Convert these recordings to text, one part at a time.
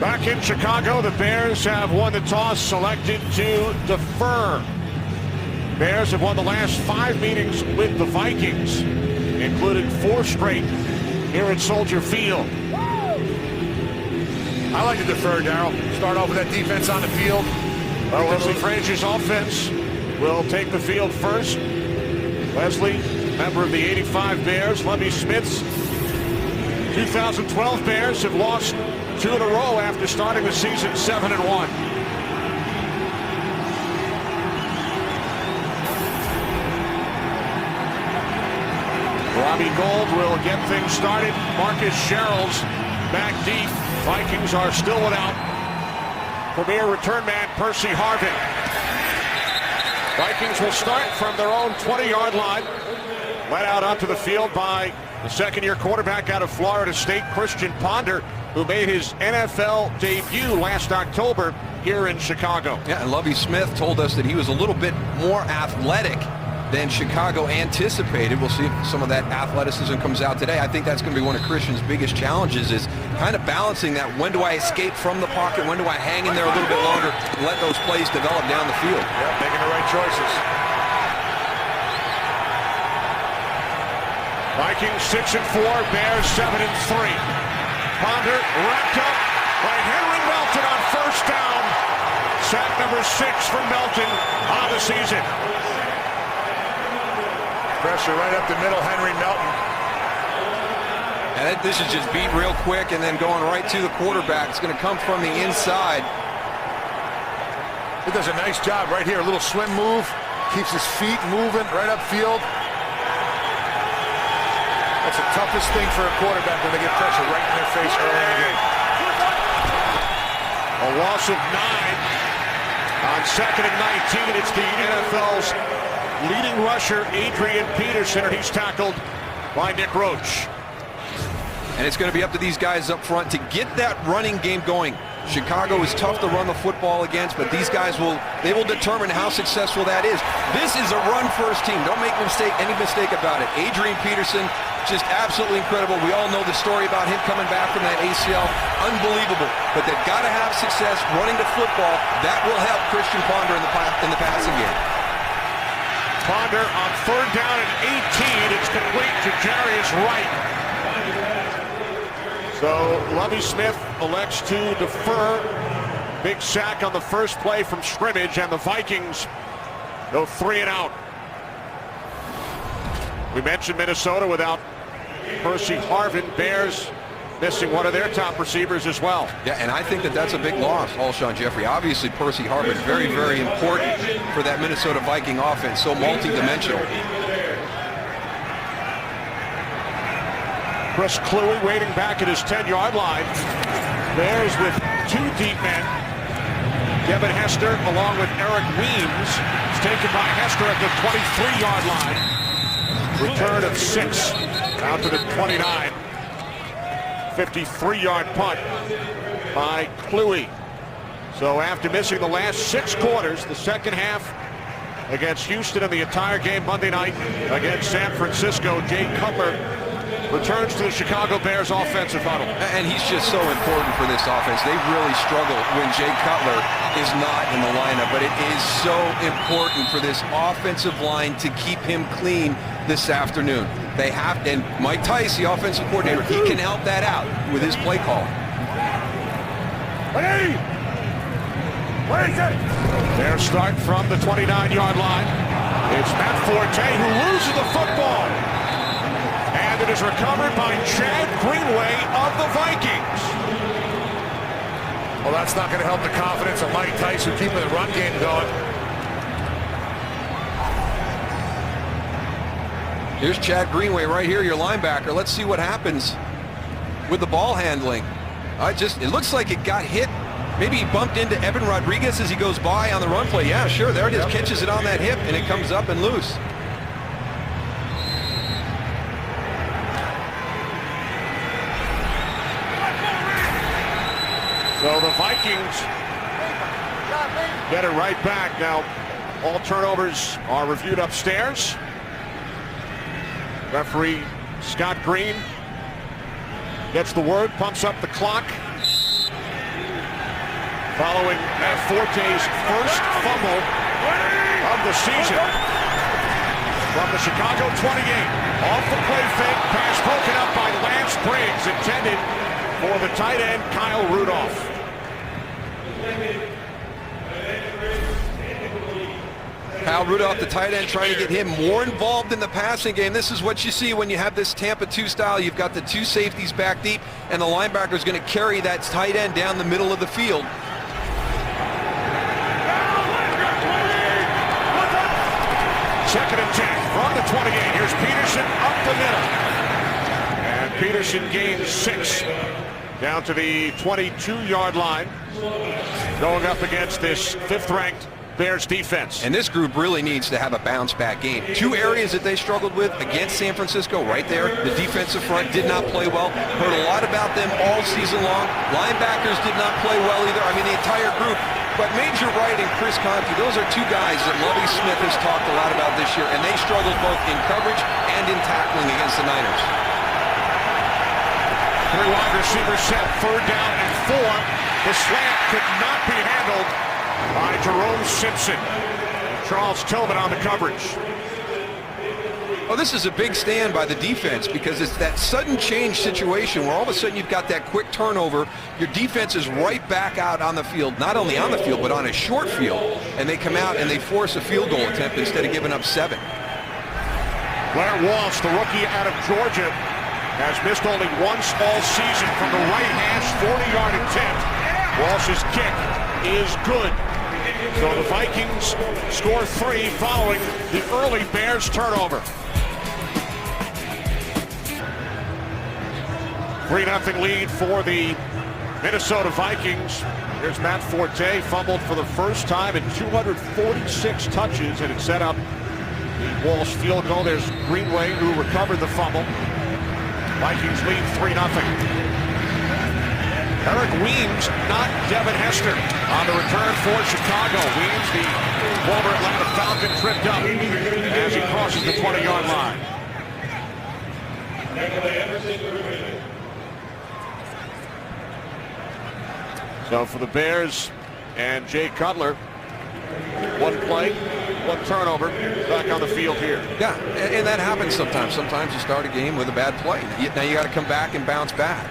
Back in Chicago, the Bears have won the toss, selected to defer. Bears have won the last 5 meetings with the Vikings, including 4 straight here at Soldier Field. I like to defer, Darryl. Start off with that defense on the field. Well, Leslie Frazier's offense will take the field first. Leslie, member of the 85 Bears. Lovie Smith's 2012 Bears have lost 2 in a row after starting the season 7-1. Robbie Gould will get things started. Marcus Sherrill's back deep. Vikings are still without premier return man Percy Harvin. Vikings will start from their own 20-yard line. Led out onto the field by the second-year quarterback out of Florida State, Christian Ponder, who made his NFL debut last October here in Chicago. Yeah, and Lovie Smith told us that he was a little bit more athletic than Chicago anticipated. We'll see if some of that athleticism comes out today. I think that's going to be one of Christian's biggest challenges, is kind of balancing that. When do I escape from the pocket? When do I hang in there a little bit longer and let those plays develop down the field? Yeah, making the right choices. Vikings 6-4, Bears 7-3. Ponder wrapped up by Henry Melton on first down. Sack number 6 for Melton on the season. Pressure right up the middle, Henry Melton. And this is just beat real quick and then going right to the quarterback. It's going to come from the inside. He does a nice job right here. A little swim move. Keeps his feet moving right upfield. That's the toughest thing for a quarterback when they get pressure right in their face early in the game. A loss of 9 on 2nd and 19. It's the NFL's leading rusher, Adrian Peterson, and he's tackled by Nick Roach. And it's going to be up to these guys up front to get that running game going. Chicago is tough to run the football against, but these guys will determine how successful that is. This is a run-first team. Don't make any mistake about it. Adrian Peterson, just absolutely incredible. We all know the story about him coming back from that ACL. Unbelievable. But they've got to have success running the football. That will help Christian Ponder in the passing game. Ponder on 3rd down and 18. It's complete to Jarius Wright. So Lovie Smith elects to defer. Big sack on the first play from scrimmage, and the Vikings go 3 and out. We mentioned Minnesota without Percy Harvin. Bears missing one of their top receivers as well. Yeah, and I think that's a big loss, Alshon Jeffrey. Obviously, Percy Harvin, very, very important for that Minnesota Viking offense, so multi-dimensional. Chris Kluwe waiting back at his 10-yard line. Bears with 2 deep men. Devin Hester along with Eric Weems. It's taken by Hester at the 23-yard line. Return of 6 out to the 29. 53-yard punt by Kluwe. So after missing the last 6 quarters, the second half against Houston and the entire game Monday night against San Francisco, Jay Cutler returns to the Chicago Bears offensive huddle. And he's just so important for this offense. They really struggle when Jay Cutler is not in the lineup, but it is so important for this offensive line to keep him clean this afternoon. They have, and Mike Tice, the offensive coordinator, he can help that out with his play call. Their start from the 29-yard line. It's Matt Forte who loses the football. And it is recovered by Chad Greenway of the Vikings. Well, that's not going to help the confidence of Mike Tice, who keeping the run game going. Here's Chad Greenway right here, your linebacker. Let's see what happens with the ball handling. It looks like it got hit. Maybe he bumped into Evan Rodriguez as he goes by on the run play. Yeah, sure, there it is. Catches it on that hip, and it comes up and loose. So the Vikings get it right back. Now, all turnovers are reviewed upstairs. Referee Scott Green gets the word, pumps up the clock. following Matt Forte's first fumble of the season from the Chicago 28. Off the play fake, pass broken up by Lance Briggs, intended for the tight end Kyle Rudolph. Kyle Rudolph, the tight end, trying to get him more involved in the passing game. This is what you see when you have this Tampa 2 style. You've got the two safeties back deep, and the linebacker is going to carry that tight end down the middle of the field. Second and 10 from the 28. Here's Peterson up the middle. And Peterson gains 6 down to the 22-yard line, going up against this 5th-ranked Bears defense. And this group really needs to have a bounce-back game. Two areas that they struggled with against San Francisco right there. The defensive front did not play well. Heard a lot about them all season long. Linebackers did not play well either. I mean, the entire group. But Major Wright and Chris Conte, those are two guys that Lovie Smith has talked a lot about this year, and they struggled both in coverage and in tackling against the Niners. 3 wide receivers set, 3rd down and 4. The slant could not be handled by Jerome Simpson. Charles Tillman on the coverage. Oh, this is a big stand by the defense because it's that sudden change situation where all of a sudden you've got that quick turnover. Your defense is right back out on the field, not only on the field, but on a short field. And they come out and they force a field goal attempt instead of giving up 7. Blair Walsh, the rookie out of Georgia, has missed only once all season from the right hash 40-yard attempt. Walsh's kick is good. So the Vikings score 3 following the early Bears turnover. 3-0 lead for the Minnesota Vikings. Here's Matt Forte, fumbled for the first time in 246 touches, and it set up the Walsh field goal. There's Greenway, who recovered the fumble. Vikings lead 3-0. Eric Weems, not Devin Hester, on the return for Chicago. Weems, the former Atlanta Falcon, tripped up as he crosses the 20-yard line. So for the Bears and Jay Cutler, 1 play, 1 turnover, back on the field here. Yeah, and that happens sometimes. Sometimes you start a game with a bad play. Now you got to come back and bounce back.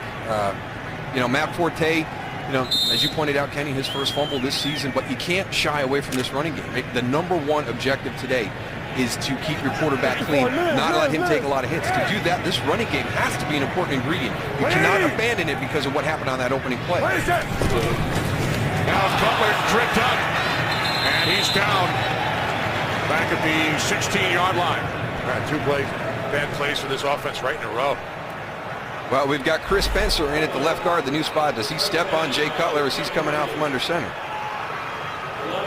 You know, Matt Forte, you know, as you pointed out, Kenny, his first fumble this season, but you can't shy away from this running game. The number 1 objective today is to keep your quarterback clean, not let him take a lot of hits. To do that, this running game has to be an important ingredient. You cannot abandon it because of what happened on that opening play. Now Cutler tripped up, and he's down back at the 16-yard line. All right, 2 plays, bad plays for this offense right in a row. Well, we've got Chris Spencer in at the left guard, the new spot. Does he step on Jay Cutler as he's coming out from under center?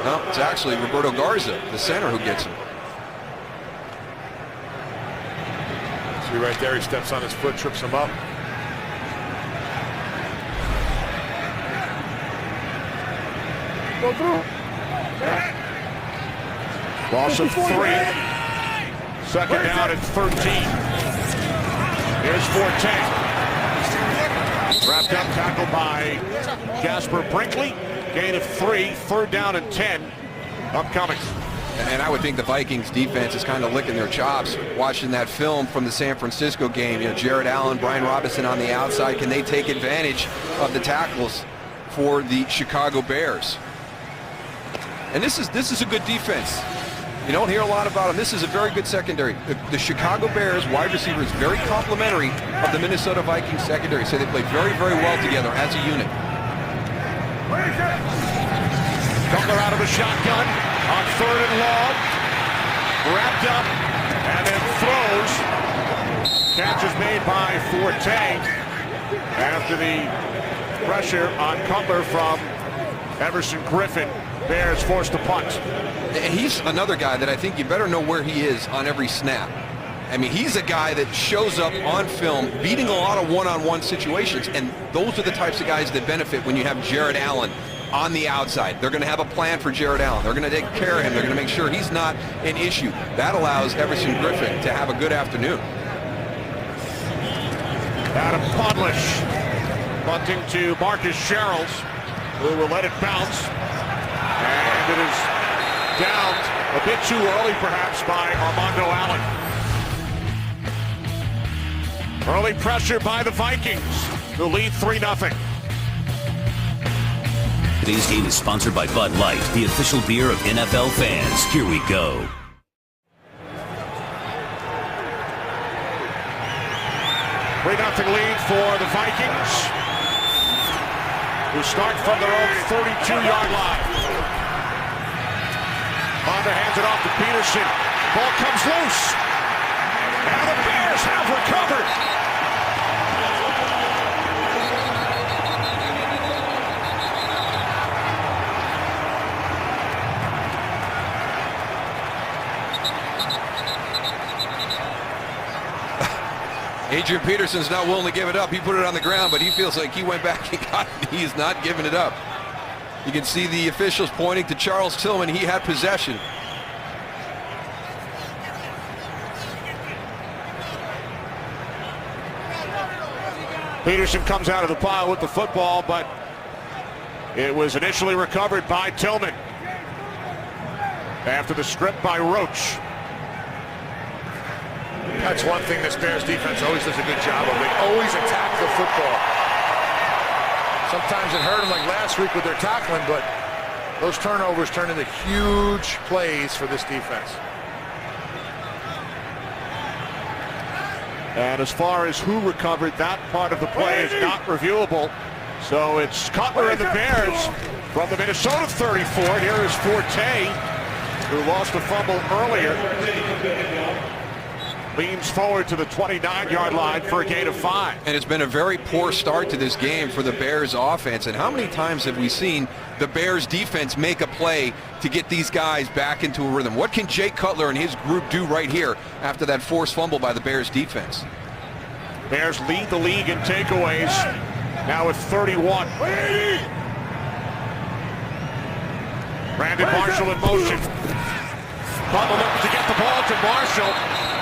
No, it's actually Roberto Garza, the center, who gets him. See right there, he steps on his foot, trips him up. Go through. Loss of 3. 2nd down at 13. Here's Forte. Wrapped up, tackled by Jasper Brinkley. Gain of 3, 3rd down and 10 upcoming. And I would think the Vikings defense is kind of licking their chops watching that film from the San Francisco game. You know, Jared Allen, Brian Robinson on the outside. Can they take advantage of the tackles for the Chicago Bears? And this is a good defense. You don't hear a lot about them. This is a very good secondary. The Chicago Bears wide receiver is very complimentary of the Minnesota Vikings secondary. So they play very, very well together as a unit. Cutler out of the shotgun on 3rd and long. Wrapped up and then throws. Catch is made by Forte after the pressure on Cutler from Everson Griffin. Bears forced to punt. And he's another guy that I think you better know where he is on every snap. I mean, he's a guy that shows up on film, beating a lot of one-on-one situations, and those are the types of guys that benefit when you have Jared Allen on the outside. They're going to have a plan for Jared Allen. They're going to take care of him. They're going to make sure he's not an issue. That allows Everson Griffin to have a good afternoon. Adam Podlish punting to Marcus Sherrills. who will let it bounce. And it is downed a bit too early, perhaps, by Armando Allen. Early pressure by the Vikings, who lead 3-0. Today's game is sponsored by Bud Light, the official beer of NFL fans. Here we go. Three 3-0 lead for the Vikings, who start from their own 32-yard line. Honda hands it off to Peterson. Ball comes loose. And the Bears have recovered. Adrian Peterson's not willing to give it up. He put it on the ground, but he feels like he went back and got it. He is not giving it up. You can see the officials pointing to Charles Tillman. He had possession. Peterson comes out of the pile with the football, but it was initially recovered by Tillman after the strip by Roach. That's one thing this Bears defense always does a good job of. They always attack the football. Sometimes it hurt them like last week with their tackling, but those turnovers turn into huge plays for this defense. And as far as who recovered, that part of the play is not reviewable. So it's Cutler and the Bears from the Minnesota 34. Here is Forte, who lost a fumble earlier. Leans forward to the 29-yard line for a gain of 5. And it's been a very poor start to this game for the Bears offense. And how many times have we seen the Bears defense make a play to get these guys back into a rhythm? What can Jay Cutler and his group do right here after that forced fumble by the Bears defense? Bears lead the league in takeaways, now with 31. Brandon Marshall in motion. Butler looking to get the ball to Marshall.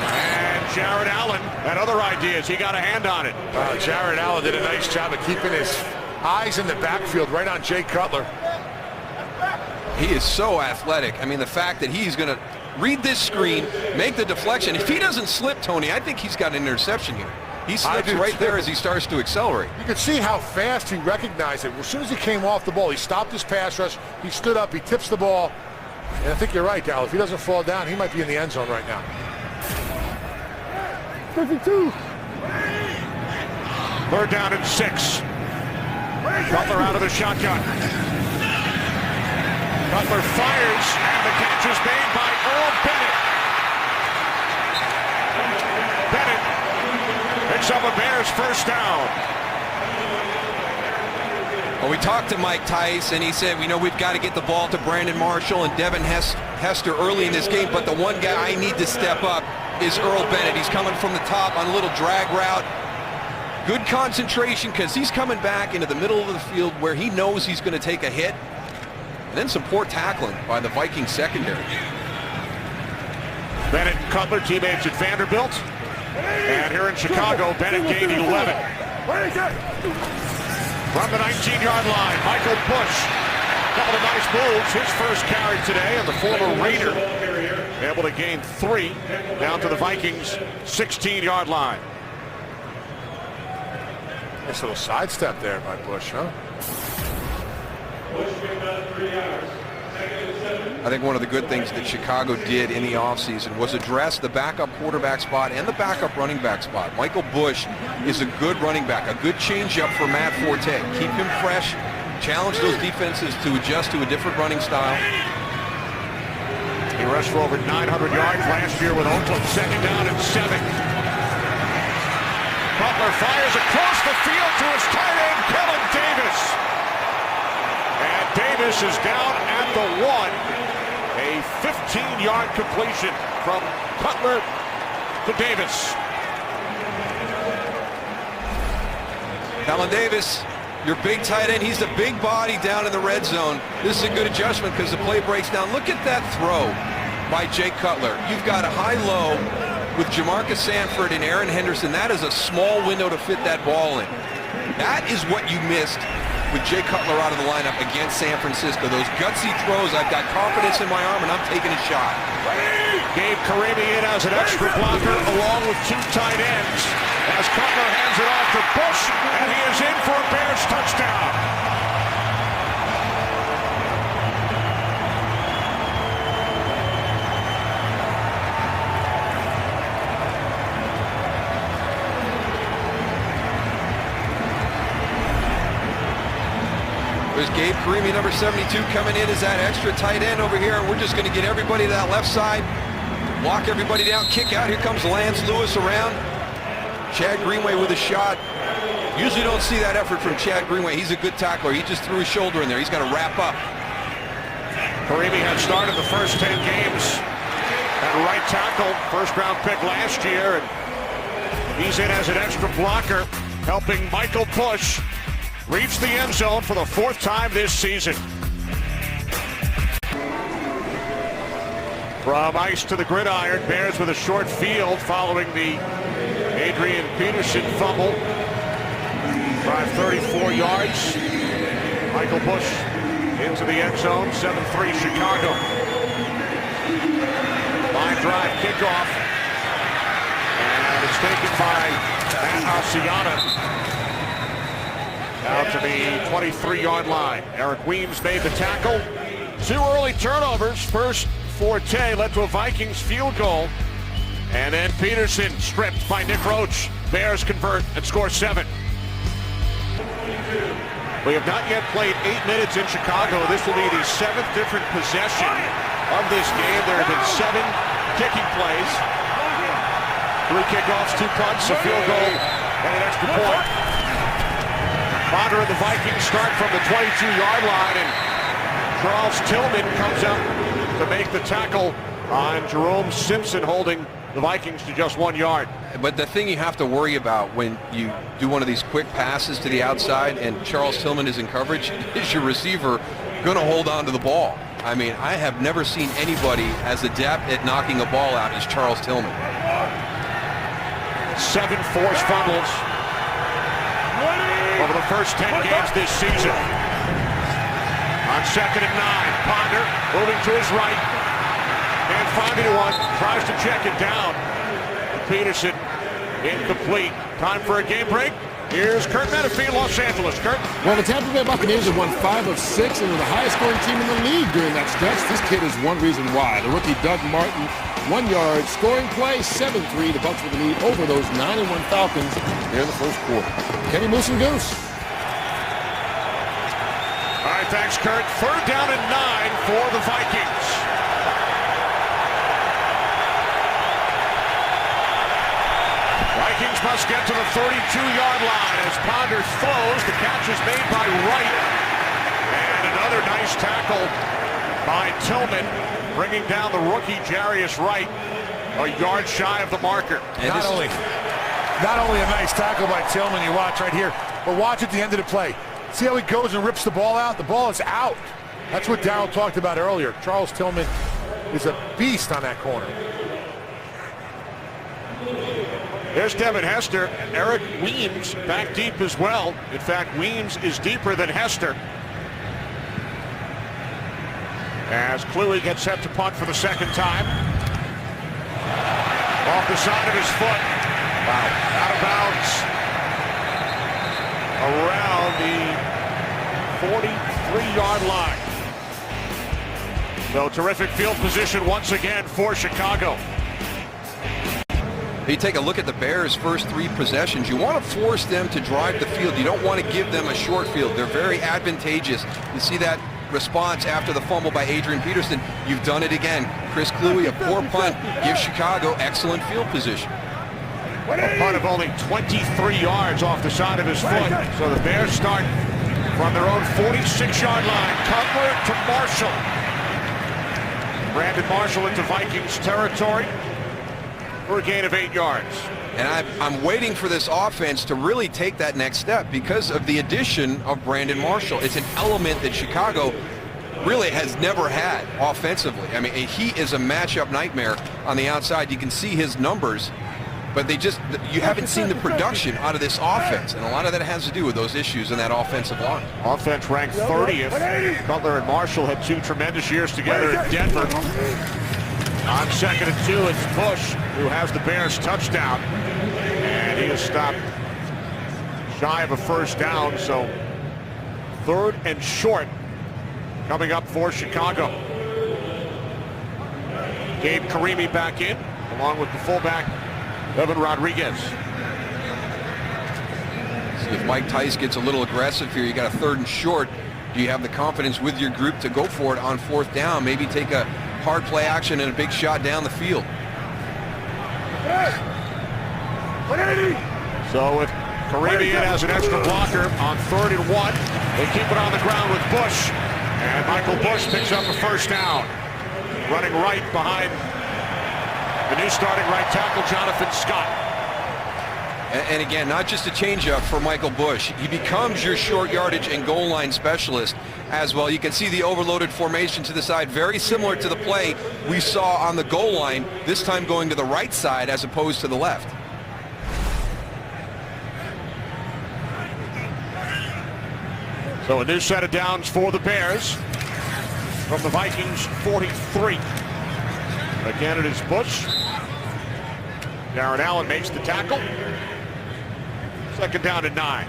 And Jared Allen had other ideas. He got a hand on it. Jared Allen did a nice job of keeping his eyes in the backfield right on Jay Cutler. He is so athletic. I mean, the fact that he's going to read this screen, make the deflection. If he doesn't slip, Tony, I think he's got an interception here. He slips right there as he starts to accelerate. You can see how fast he recognized it. As soon as he came off the ball, he stopped his pass rush. He stood up. He tips the ball. And I think you're right, Dal. If he doesn't fall down, he might be in the end zone right now. 52. Third down and 6. Cutler out of the shotgun. Cutler fires, and the catch is made by Earl Bennett. Bennett picks up a Bears first down. Well, we talked to Mike Tice, and he said, we've got to get the ball to Brandon Marshall and Devin Hester early in this game, but the one guy I need to step up is Earl Bennett. He's coming from the top on a little drag route. Good concentration because he's coming back into the middle of the field where he knows he's going to take a hit. And then some poor tackling by the Vikings secondary. Bennett and Cutler, teammates at Vanderbilt. And here in Chicago, Bennett gained 11. From the 19-yard line, Michael Bush. A couple of nice moves. His first carry today, and the former Raider able to gain 3 down to the Vikings' 16-yard line. Nice little sidestep there by Bush, huh? I think one of the good things that Chicago did in the offseason was address the backup quarterback spot and the backup running back spot. Michael Bush is a good running back, a good changeup for Matt Forte. Keep him fresh, challenge those defenses to adjust to a different running style. He rushed for over 900 yards last year with Oakland. Second down and 7. Cutler fires across the field to his tight end, Kellen Davis. And Davis is down at the 1. A 15-yard completion from Cutler to Davis. Kellen Davis, your big tight end, he's a big body down in the red zone. This is a good adjustment because the play breaks down. Look at that throw by Jay Cutler. You've got a high-low with Jamarcus Sanford and Aaron Henderson. That is a small window to fit that ball in. That is what you missed with Jay Cutler out of the lineup against San Francisco. Those gutsy throws, I've got confidence in my arm, and I'm taking a shot. Gabe Carimi in as an extra blocker along with 2 tight ends. As Cutler hands it off to Bush, and he is in for a Bears touchdown. There's Gabe Carimi, number 72, coming in as that extra tight end over here, and we're just going to get everybody to that left side, lock everybody down, kick out. Here comes Lance Lewis around. Chad Greenway with a shot. Usually don't see that effort from Chad Greenway. He's a good tackler. He just threw his shoulder in there. He's got to wrap up. Carimi had started the first 10 games at right tackle, first-round pick last year, and he's in as an extra blocker, helping Michael Bush reach the end zone for the 4th time this season. From ice to the gridiron, Bears with a short field following the Adrian Peterson fumble. Drive 34 yards. Michael Bush into the end zone, 7-3 Chicago. Line drive kickoff. And it's taken by Matt Asiata. Out to the 23-yard line. Eric Weems made the tackle. 2 early turnovers. First Forte led to a Vikings field goal. And then Peterson stripped by Nick Roach. Bears convert and score 7. We have not yet played 8 minutes in Chicago. This will be the 7th different possession of this game. There have been 7 kicking plays. 3 kickoffs, 2 punts, a field goal, and an extra point. Ponder and the Vikings start from the 22-yard line, and Charles Tillman comes up to make the tackle on Jerome Simpson, holding the Vikings to just 1 yard. But the thing you have to worry about when you do one of these quick passes to the outside and Charles Tillman is in coverage is your receiver going to hold on to the ball. I mean, I have never seen anybody as adept at knocking a ball out as Charles Tillman. 7 forced fumbles over the first 10 games this season. On 2nd and 9, Ponder moving to his right. And 5-1, tries to check it down. Peterson incomplete. Time for a game break. Here's Kurt Menefee, Los Angeles. Kurt? Well, the Tampa Bay Buccaneers have won 5 of 6 and were the highest scoring team in the league during that stretch. This kid is one reason why. The rookie Doug Martin, 1-yard scoring play, 7-3. The Bucs with the lead over those 9-1 Falcons there in the first quarter. Kenny Moose and Goose. All right, thanks, Kurt. 3rd down and 9 for the Vikings. Vikings must get to the 32-yard line as Ponder throws. The catch is made by Wright. And another nice tackle by Tillman, bringing down the rookie Jarius Wright a yard shy of the marker. Not only a nice tackle by Tillman, you watch right here, but watch at the end of the play. See how he goes and rips the ball out? The ball is out. That's what Darryl talked about earlier. Charles Tillman is a beast on that corner. There's Devin Hester. Eric Weems back deep as well. In fact, Weems is deeper than Hester. As Kluwe gets set to punt for the 2nd time. Off the side of his foot. Wow. Out of bounds. Around the 43-yard line. So terrific field position once again for Chicago. You take a look at the Bears' first 3 possessions. You want to force them to drive the field. You don't want to give them a short field. They're very advantageous. You see that response after the fumble by Adrian Peterson. You've done it again. Chris Kluwe, a poor punt, gives Chicago excellent field position. A punt of only 23 yards off the side of his foot. So the Bears start from their own 46-yard line. Cutler to Marshall. Brandon Marshall into Vikings territory for a gain of 8 yards. And I'm waiting for this offense to really take that next step because of the addition of Brandon Marshall. It's an element that Chicago really has never had offensively. I mean, he is a matchup nightmare on the outside. You can see his numbers. but you haven't seen the production out of this offense, and a lot of that has to do with those issues in that offensive line. Offense ranked 30th. Cutler and Marshall had 2 tremendous years together in Denver. On 2nd and 2, it's Bush who has the Bears touchdown, and he is stopped shy of a first down, so 3rd and short coming up for Chicago. Gabe Karimi back in, along with the fullback, Evan Rodriguez. See if Mike Tice gets a little aggressive here. You got a 3rd and short. Do you have the confidence with your group to go for it on 4th down? Maybe take a hard play action and a big shot down the field. So with Karimi in as an extra blocker on 3rd and 1, they keep it on the ground with Bush. And Michael Bush picks up a first down. Running right behind the new starting right tackle, Jonathan Scott. And again, not just a changeup for Michael Bush. He becomes your short yardage and goal line specialist as well. You can see the overloaded formation to the side, very similar to the play we saw on the goal line, this time going to the right side as opposed to the left. So a new set of downs for the Bears from the Vikings 43. Again, it is Bush. Darren Allen makes the tackle. 2nd down and 9.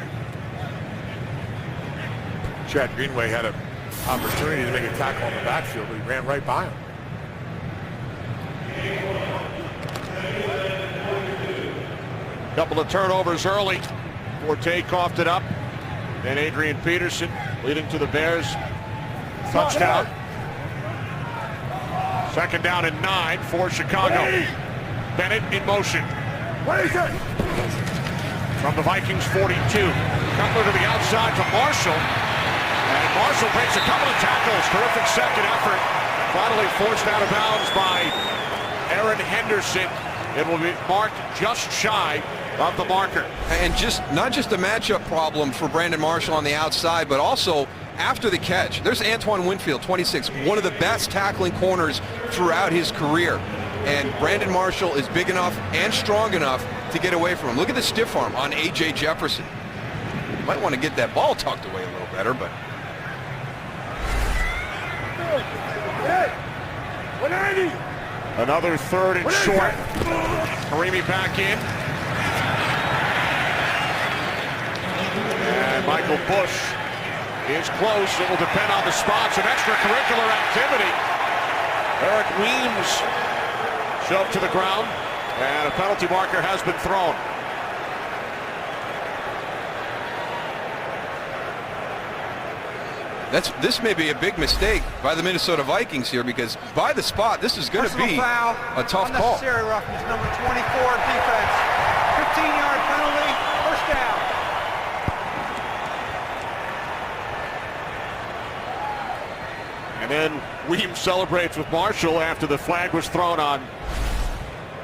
Chad Greenway had an opportunity to make a tackle on the backfield, but he ran right by him. Couple of turnovers early. Forte coughed it up. Then Adrian Peterson leading to the Bears touchdown. 2nd down and 9 for Chicago. Bennett in motion. From the Vikings 42. Cutler to the outside to Marshall. And Marshall breaks a couple of tackles. Terrific second effort. Finally forced out of bounds by Aaron Henderson. It will be marked just shy of the marker. And not just a matchup problem for Brandon Marshall on the outside, but also after the catch. There's Antoine Winfield, 26, one of the best tackling corners throughout his career. And Brandon Marshall is big enough and strong enough to get away from him. Look at the stiff arm on A.J. Jefferson. You might want to get that ball tucked away a little better, but... Another 3rd and short. Karimi back in. And Michael Bush is close. It will depend on the spots and extracurricular activity. Eric Weems shoved to the ground, and a penalty marker has been thrown. This may be a big mistake by the Minnesota Vikings here, because by the spot, this is going to be a tough call. Unnecessary roughness, number 24 defense. 15-yard penalty, first down. And then Weems celebrates with Marshall after the flag was thrown on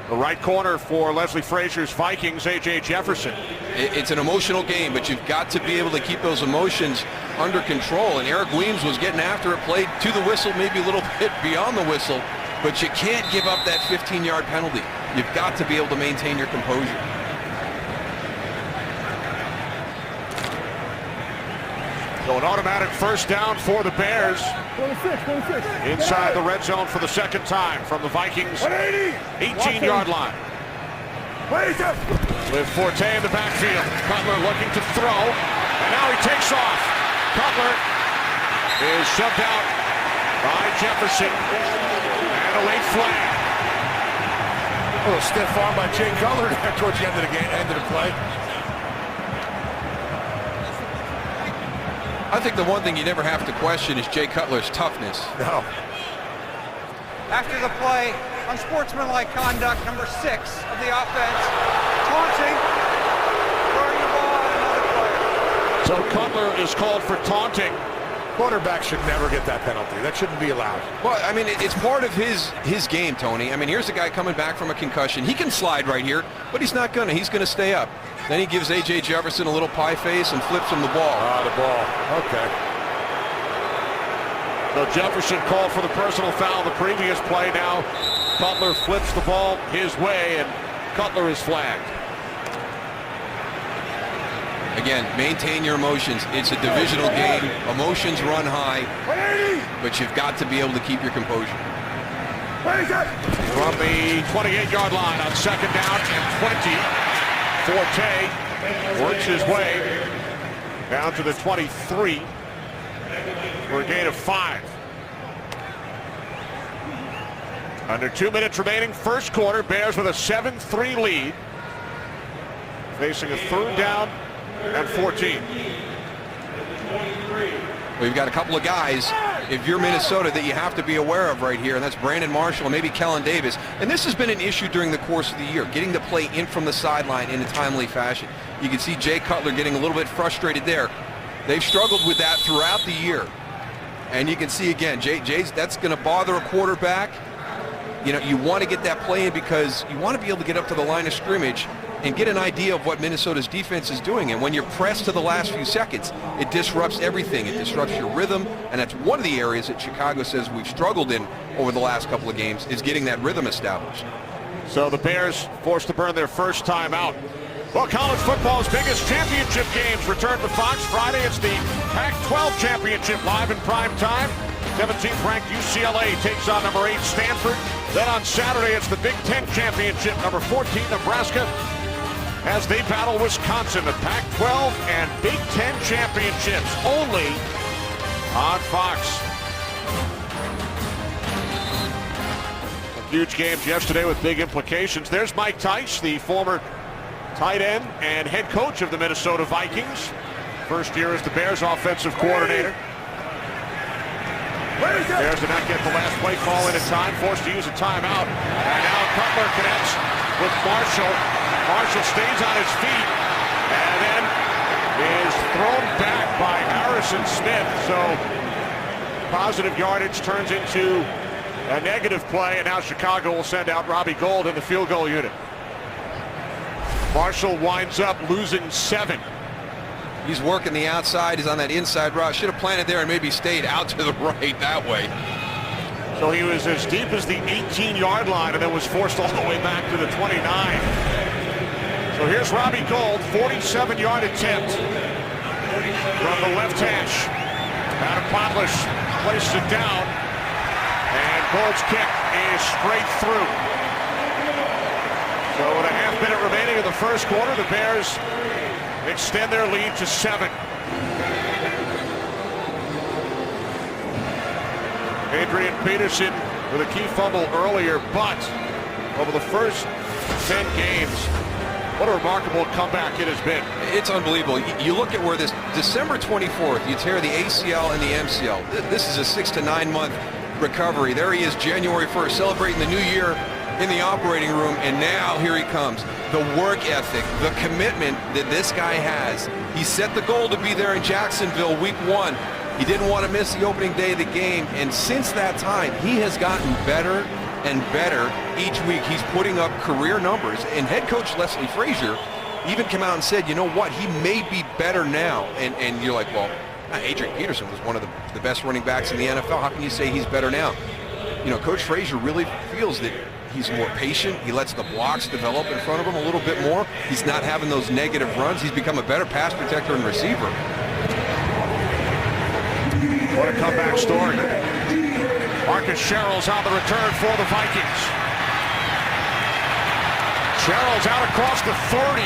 the right corner for Leslie Frazier's Vikings, A.J. Jefferson. It's an emotional game, but you've got to be able to keep those emotions under control. And Eric Weems was getting after it, played to the whistle, maybe a little bit beyond the whistle, but you can't give up that 15-yard penalty. You've got to be able to maintain your composure. So an automatic first down for the Bears. 26. Inside the red zone for the 2nd time from the Vikings 18-yard line. With Forte in the backfield. Cutler looking to throw, and now he takes off. Cutler is shoved out by Jefferson, and a late flag. A little stiff arm by Jay Cutler towards the end of the game, end of the play. I think the one thing you never have to question is Jay Cutler's toughness. No. After the play, unsportsmanlike conduct, number 6 of the offense, taunting, throwing the ball at another player. So Cutler is called for taunting. Quarterback should never get that penalty. That shouldn't be allowed. Well, I mean, it's part of his game, Tony. I mean, here's a guy coming back from a concussion. He can slide right here, but he's not gonna. He's gonna stay up. Then he gives A.J. Jefferson a little pie face and flips him the ball. The ball. Okay. So Jefferson called for the personal foul the previous play. Now Cutler flips the ball his way, and Cutler is flagged. Again, maintain your emotions. It's a divisional game. Emotions run high, but you've got to be able to keep your composure. From the 28-yard line on second down and 20, Forte works his way down to the 23 for a gain of 5. Under 2 minutes remaining, first quarter. Bears with a 7-3 lead, facing a third down and 14. We've got a couple of guys, if you're Minnesota, that you have to be aware of right here, and that's Brandon Marshall and maybe Kellen Davis. And this has been an issue during the course of the year, getting the play in from the sideline in a timely fashion. You can see Jay Cutler getting a little bit frustrated there. They've struggled with that throughout the year. And you can see again, Jay's that's going to bother a quarterback. You know, you want to get that play in because you want to be able to get up to the line of scrimmage and get an idea of what Minnesota's defense is doing. And when you're pressed to the last few seconds, it disrupts everything. It disrupts your rhythm, and that's one of the areas that Chicago says we've struggled in over the last couple of games, is getting that rhythm established. So the Bears forced to burn their first time out. Well, college football's biggest championship games return to Fox Friday. It's the Pac-12 championship live in prime time. 17th ranked UCLA takes on number 8 Stanford. Then on Saturday, it's the Big Ten championship. Number 14 Nebraska as they battle Wisconsin. The Pac-12 and Big Ten championships only on Fox. Some huge games yesterday with big implications. There's Mike Tice, the former tight end and head coach of the Minnesota Vikings. First year as the Bears offensive coordinator. Bears did not get the last play call in time, forced to use a timeout. And now Cutler connects with Marshall. Marshall stays on his feet and then is thrown back by Harrison Smith. So positive yardage turns into a negative play, and now Chicago will send out Robbie Gould in the field goal unit. Marshall winds up losing 7. He's working the outside. He's on that inside route. Should have planted there and maybe stayed out to the right that way. So he was as deep as the 18-yard line and then was forced all the way back to the 29. So here's Robbie Gould, 47-yard attempt from the left hash. Adam Potlish placed it down, and Gould's kick is straight through. So with a half minute remaining in the first quarter, the Bears extend their lead to 7. Adrian Peterson with a key fumble earlier, but over the first 10 games, what a remarkable comeback it has been. It's unbelievable. You look at where this December 24th, you tear the ACL and the MCL. This is a 6 to 9 month recovery. There he is, January 1st, celebrating the new year in the operating room, and now here he comes. The work ethic, the commitment that this guy has. He set the goal to be there in Jacksonville week 1. He didn't want to miss the opening day of the game, and since that time, he has gotten better and better each week. He's putting up career numbers, and head coach Leslie Frazier even came out and said, you know what, he may be better now. And you're like, well, Adrian Peterson was one of the best running backs in the NFL. How can you say he's better now? You know, Coach Frazier really feels that he's more patient. He lets the blocks develop in front of him a little bit more. He's not having those negative runs. He's become a better pass protector and receiver. What a comeback story. Marcus Sherrill's on the return for the Vikings. Sherrill's out across the 30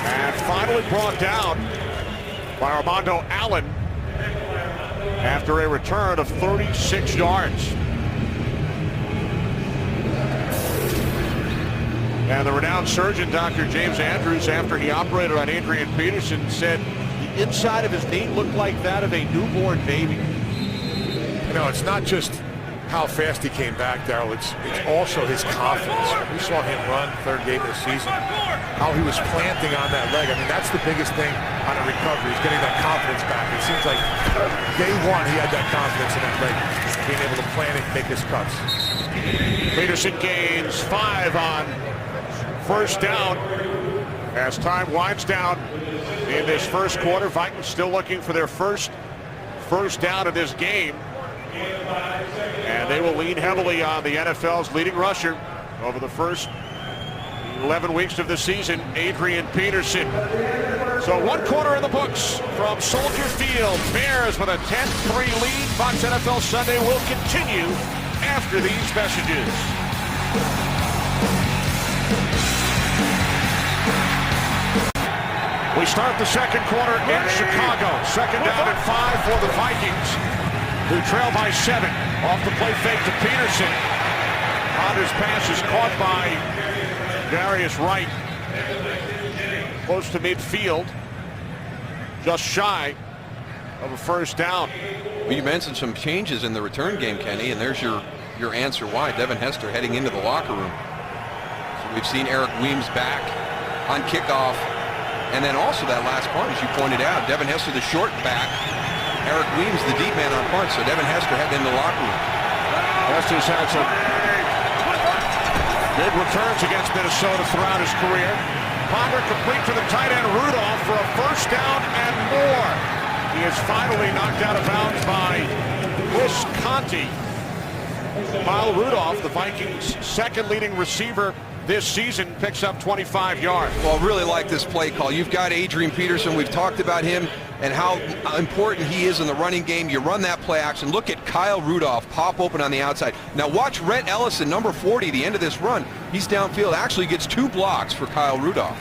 and finally brought down by Armando Allen after a return of 36 yards. And the renowned surgeon, Dr. James Andrews, after he operated on Adrian Peterson, said the inside of his knee looked like that of a newborn baby. You know, it's not just how fast he came back, Darryl. It's also his confidence. We saw him run third game of the season, how he was planting on that leg. I mean, that's the biggest thing on a recovery, is getting that confidence back. It seems like day one he had that confidence in that leg, being able to plant it and make his cuts. Peterson gains 5 on first down as time winds down in this first quarter. Vikings still looking for their first down of this game, and they will lean heavily on the NFL's leading rusher over the first 11 weeks of the season, Adrian Peterson. So 1 quarter in the books from Soldier Field. Bears with a 10-3 lead. Fox NFL Sunday will continue after these messages. We start the second quarter in Chicago. Second down and 5 for the Vikings, who trail by 7. Off the play fake to Peterson. Ponder's pass is caught by Darius Wright. Close to midfield. Just shy of a first down. Well, you mentioned some changes in the return game, Kenny, and there's your answer why. Devin Hester heading into the locker room. So we've seen Eric Weems back on kickoff. And then also that last punt, as you pointed out, Devin Hester, the short back. Eric Weems, the deep man on punt. So Devin Hester heading into the locker room. Hester's had some big returns against Minnesota throughout his career. Ponder complete to the tight end Rudolph for a first down and more. He is finally knocked out of bounds by Chris Conti. Kyle Rudolph, the Vikings' second leading receiver this season, picks up 25 yards. Well, I really like this play call. You've got Adrian Peterson. We've talked about him and how important he is in the running game. You run that play action. Look at Kyle Rudolph pop open on the outside. Now watch Rhett Ellison, number 40, the end of this run. He's downfield. Actually gets 2 blocks for Kyle Rudolph.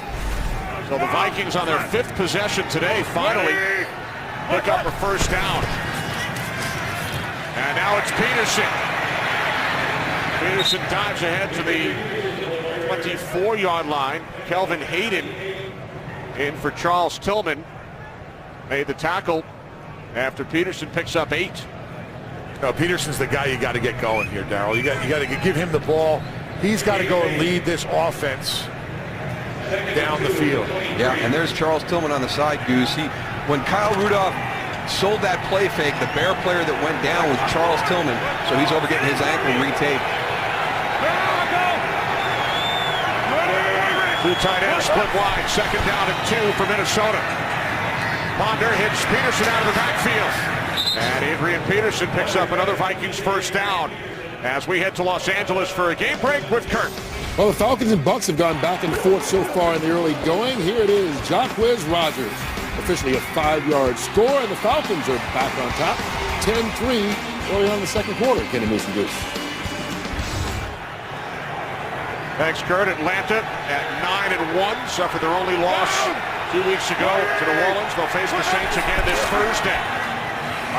So the Vikings on their 5th possession today finally pick up a first down. And now it's Peterson. Peterson dives ahead to the 24-yard line. Kelvin Hayden in for Charles Tillman. Made the tackle after Peterson picks up 8. No, Peterson's the guy you got to get going here, Darryl. You got to give him the ball. He's got to go and lead this offense down the field. Yeah, and there's Charles Tillman on the side, Goose. When Kyle Rudolph sold that play fake, the Bear player that went down was Charles Tillman, so he's over getting his ankle retaped. 2 tight ends split wide. Second down and 2 for Minnesota. Ponder hits Peterson out of the backfield. And Adrian Peterson picks up another Vikings first down as we head to Los Angeles for a game break with Kurt. Well, the Falcons and Bucks have gone back and forth so far in the early going. Here it is, Jacquizz Rodgers. Officially a 5-yard score, and the Falcons are back on top. 10-3 early on in the second quarter. Kenny Moose and Goose. Thanks, Kurt. Atlanta at 9-1, suffered their only loss 2 weeks ago to New Orleans. They'll face the Saints again this Thursday.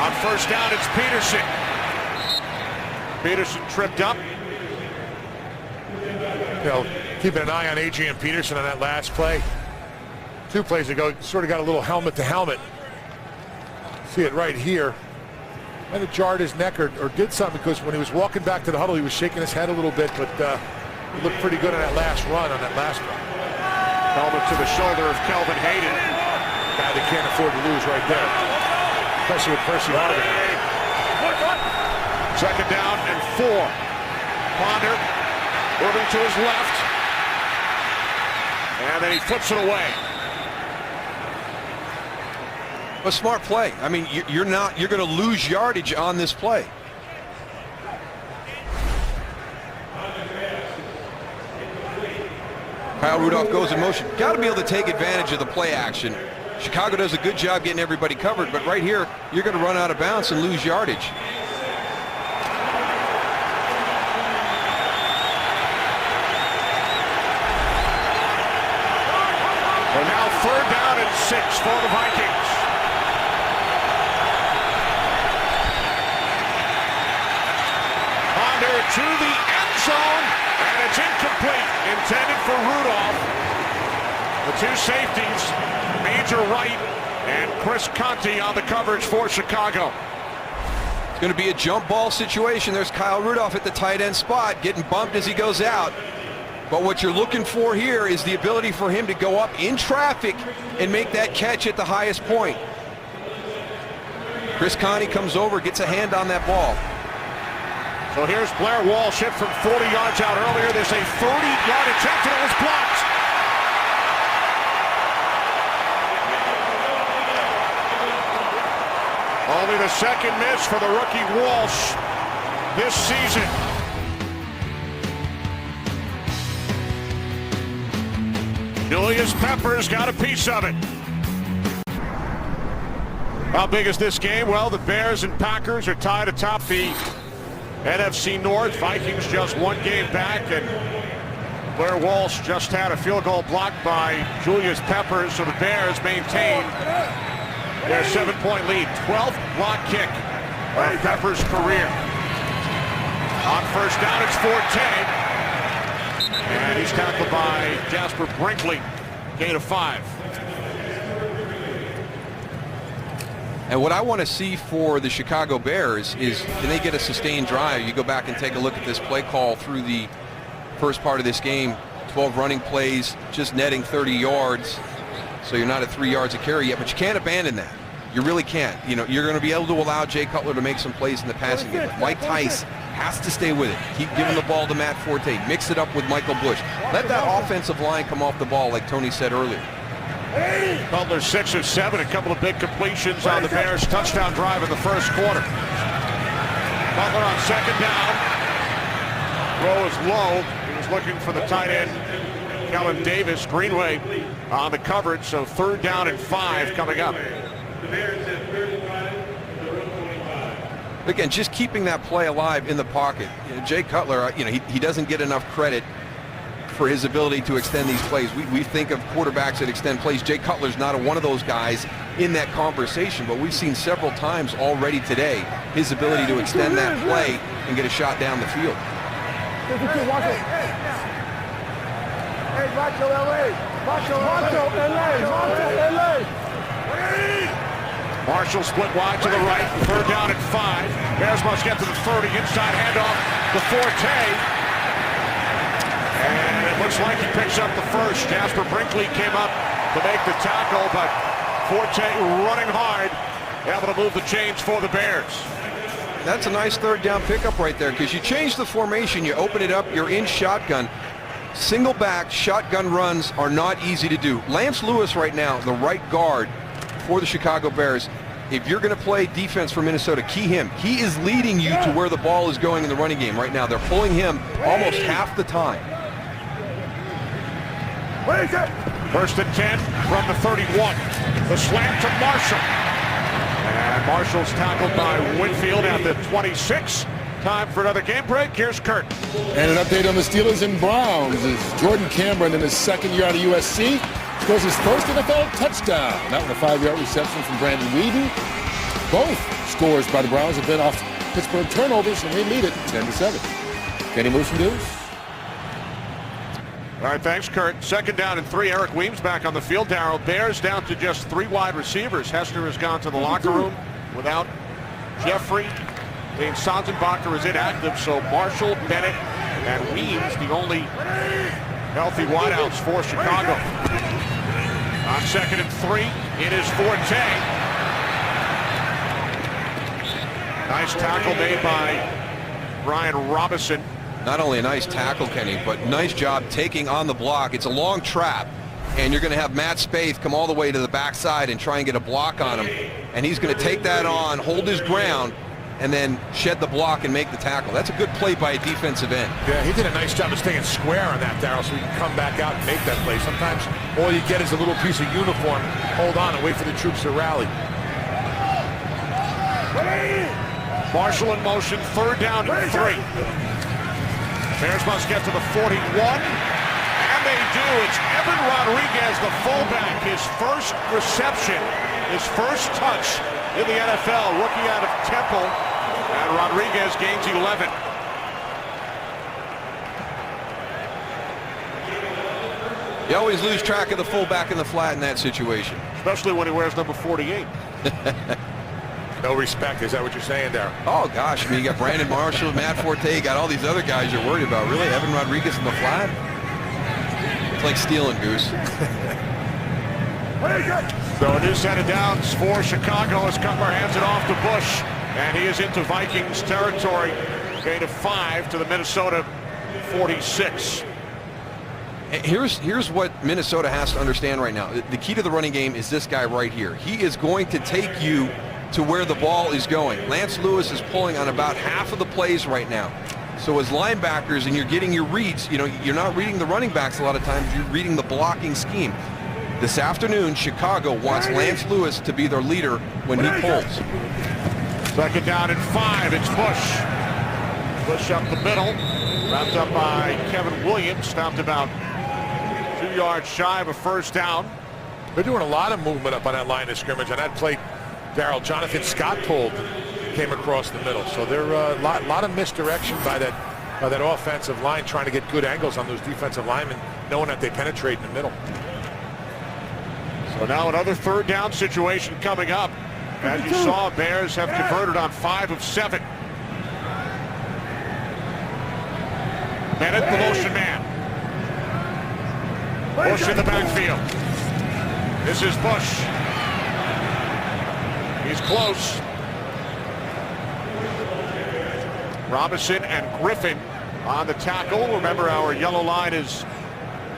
On first down, it's Peterson. Peterson tripped up. You know, keeping an eye on Adrian Peterson on that last play. 2 plays ago, sort of got a little helmet to helmet. See it right here. Might have jarred his neck or did something, because when he was walking back to the huddle, he was shaking his head a little bit, but he looked pretty good on that last run, Helmet to the shoulder of Kelvin Hayden. Guy they can't afford to lose right there, especially with Percy Harvin. Second down and 4. Ponder moving to his left. And then he flips it away. A smart play. I mean, you're going to lose yardage on this play. Kyle Rudolph goes in motion. Got to be able to take advantage of the play action. Chicago does a good job getting everybody covered, but right here, you're going to run out of bounds and lose yardage. We're now 3rd down and 6 for the Vikings. Ponder to the end zone, and it's incomplete. Intended for Rudolph. The 2 safeties, Major Wright and Chris Conti on the coverage for Chicago. It's going to be a jump ball situation. There's Kyle Rudolph at the tight end spot, getting bumped as he goes out. But what you're looking for here is the ability for him to go up in traffic and make that catch at the highest point. Chris Conti comes over, gets a hand on that ball. So here's Blair Walsh, hit from 40 yards out earlier. There's a 30-yard attempt, and it was blocked. Only the second miss for the rookie Walsh this season. Julius Peppers got a piece of it. How big is this game? Well, the Bears and Packers are tied atop the NFC North. Vikings just one game back, and Blair Walsh just had a field goal blocked by Julius Peppers, so the Bears maintain their 7-point lead. 12th block kick of Peppers' career. On first down, it's Forte. And he's tackled by Jasper Brinkley. Gain of 5. And what I want to see for the Chicago Bears is, can they get a sustained drive? You go back and take a look at this play call through the first part of this game. 12 running plays, just netting 30 yards. So you're not at 3 yards a carry yet, but you can't abandon that. You really can't. You know, you're going to be able to allow Jay Cutler to make some plays in the passing game. But Mike Tice has to stay with it. Keep giving the ball to Matt Forte. Mix it up with Michael Bush. Let that offensive line come off the ball, like Tony said earlier. Cutler 6 of 7, a couple of big completions on the Bears' touchdown drive in the first quarter. Cutler on second down. Throw is low. He was looking for the tight end, Kellen Davis. Greenway on the coverage, so 3rd down and 5 coming up. Again, just keeping that play alive in the pocket. You know, Jay Cutler, he doesn't get enough credit for his ability to extend these plays. We think of quarterbacks that extend plays. Jay Cutler's not one of those guys in that conversation, but we've seen several times already today his ability to extend that play and get a shot down the field. Marshall split wide to the right, 3rd down and 5. Bears must get to the 30, inside handoff to Forte. And it looks like he picks up the first. Jasper Brinkley came up to make the tackle, but Forte running hard, able to move the chains for the Bears. That's a nice 3rd down pickup right there, because you change the formation, you open it up, you're in shotgun. Single back shotgun runs are not easy to do. Lance Lewis right now, the right guard for the Chicago Bears. If you're going to play defense for Minnesota, key him. He is leading you to where the ball is going in the running game right now. They're pulling him almost half the time. 1st and 10 from the 31. The slant to Marshall. And Marshall's tackled by Winfield at the 26. Time for another game break. Here's Kurt. And an update on the Steelers and Browns is Jordan Cameron in his 2nd year out of USC scores his first NFL touchdown. That one a 5-yard reception from Brandon Whedon. Both scores by the Browns have been off Pittsburgh turnovers, and they lead it 10-7. Kenny moves from Deuce. All right, thanks, Kurt. 2nd down and 3. Eric Weems back on the field. Darryl, Bears down to just 3 wide receivers. Hester has gone to the locker room without Jeffrey. Dane Sanzenbacher is inactive, so Marshall, Bennett, and Weems the only healthy wideouts for Chicago. On 2nd and 3, it is Forte. Nice tackle made by Brian Robinson. Not only a nice tackle, Kenny, but nice job taking on the block. It's a long trap, and you're going to have Matt Spaeth come all the way to the backside and try and get a block on him. And he's going to take that on, hold his ground, and then shed the block and make the tackle. That's a good play by a defensive end. Yeah, he did a nice job of staying square on that, Darryl, so he can come back out and make that play. Sometimes all you get is a little piece of uniform. Hold on and wait for the troops to rally. Marshall in motion, 3rd down and 3. Bears must get to the 41, and they do. It's Evan Rodriguez, the fullback, his first reception, his first touch in the NFL, rookie out of Temple, and Rodriguez gains 11. You always lose track of the fullback in the flat in that situation. Especially when he wears number 48. No respect, is that what you're saying, Darryl? Oh, gosh, I mean, you got Brandon Marshall, Matt Forte, you got all these other guys you're worried about. Really, Evan Rodriguez in the flat? It's like stealing, Goose. So a new set of downs for Chicago as Cutler hands it off to Bush, and he is into Vikings territory. Gain of 5 to the Minnesota 46. Here's what Minnesota has to understand right now. The key to the running game is this guy right here. He is going to take you to where the ball is going. Lance Lewis is pulling on about half of the plays right now. So as linebackers, and you're getting your reads, you know, you're not reading the running backs a lot of times, you're reading the blocking scheme. This afternoon, Chicago wants Lance Lewis to be their leader when he pulls. Second down and 5, it's Bush. Bush up the middle, wrapped up by Kevin Williams, stopped about 2 yards shy of a first down. They're doing a lot of movement up on that line of scrimmage. On that play, Darryl, Jonathan Scott pulled, came across the middle. So there a lot of misdirection by that offensive line, trying to get good angles on those defensive linemen, knowing that they penetrate in the middle. So now another third down situation coming up. As you saw, Bears have converted on 5 of 7. Bennett, the motion man. Bush in the backfield. This is Bush. He's close. Robinson and Griffin on the tackle. Remember, our yellow line is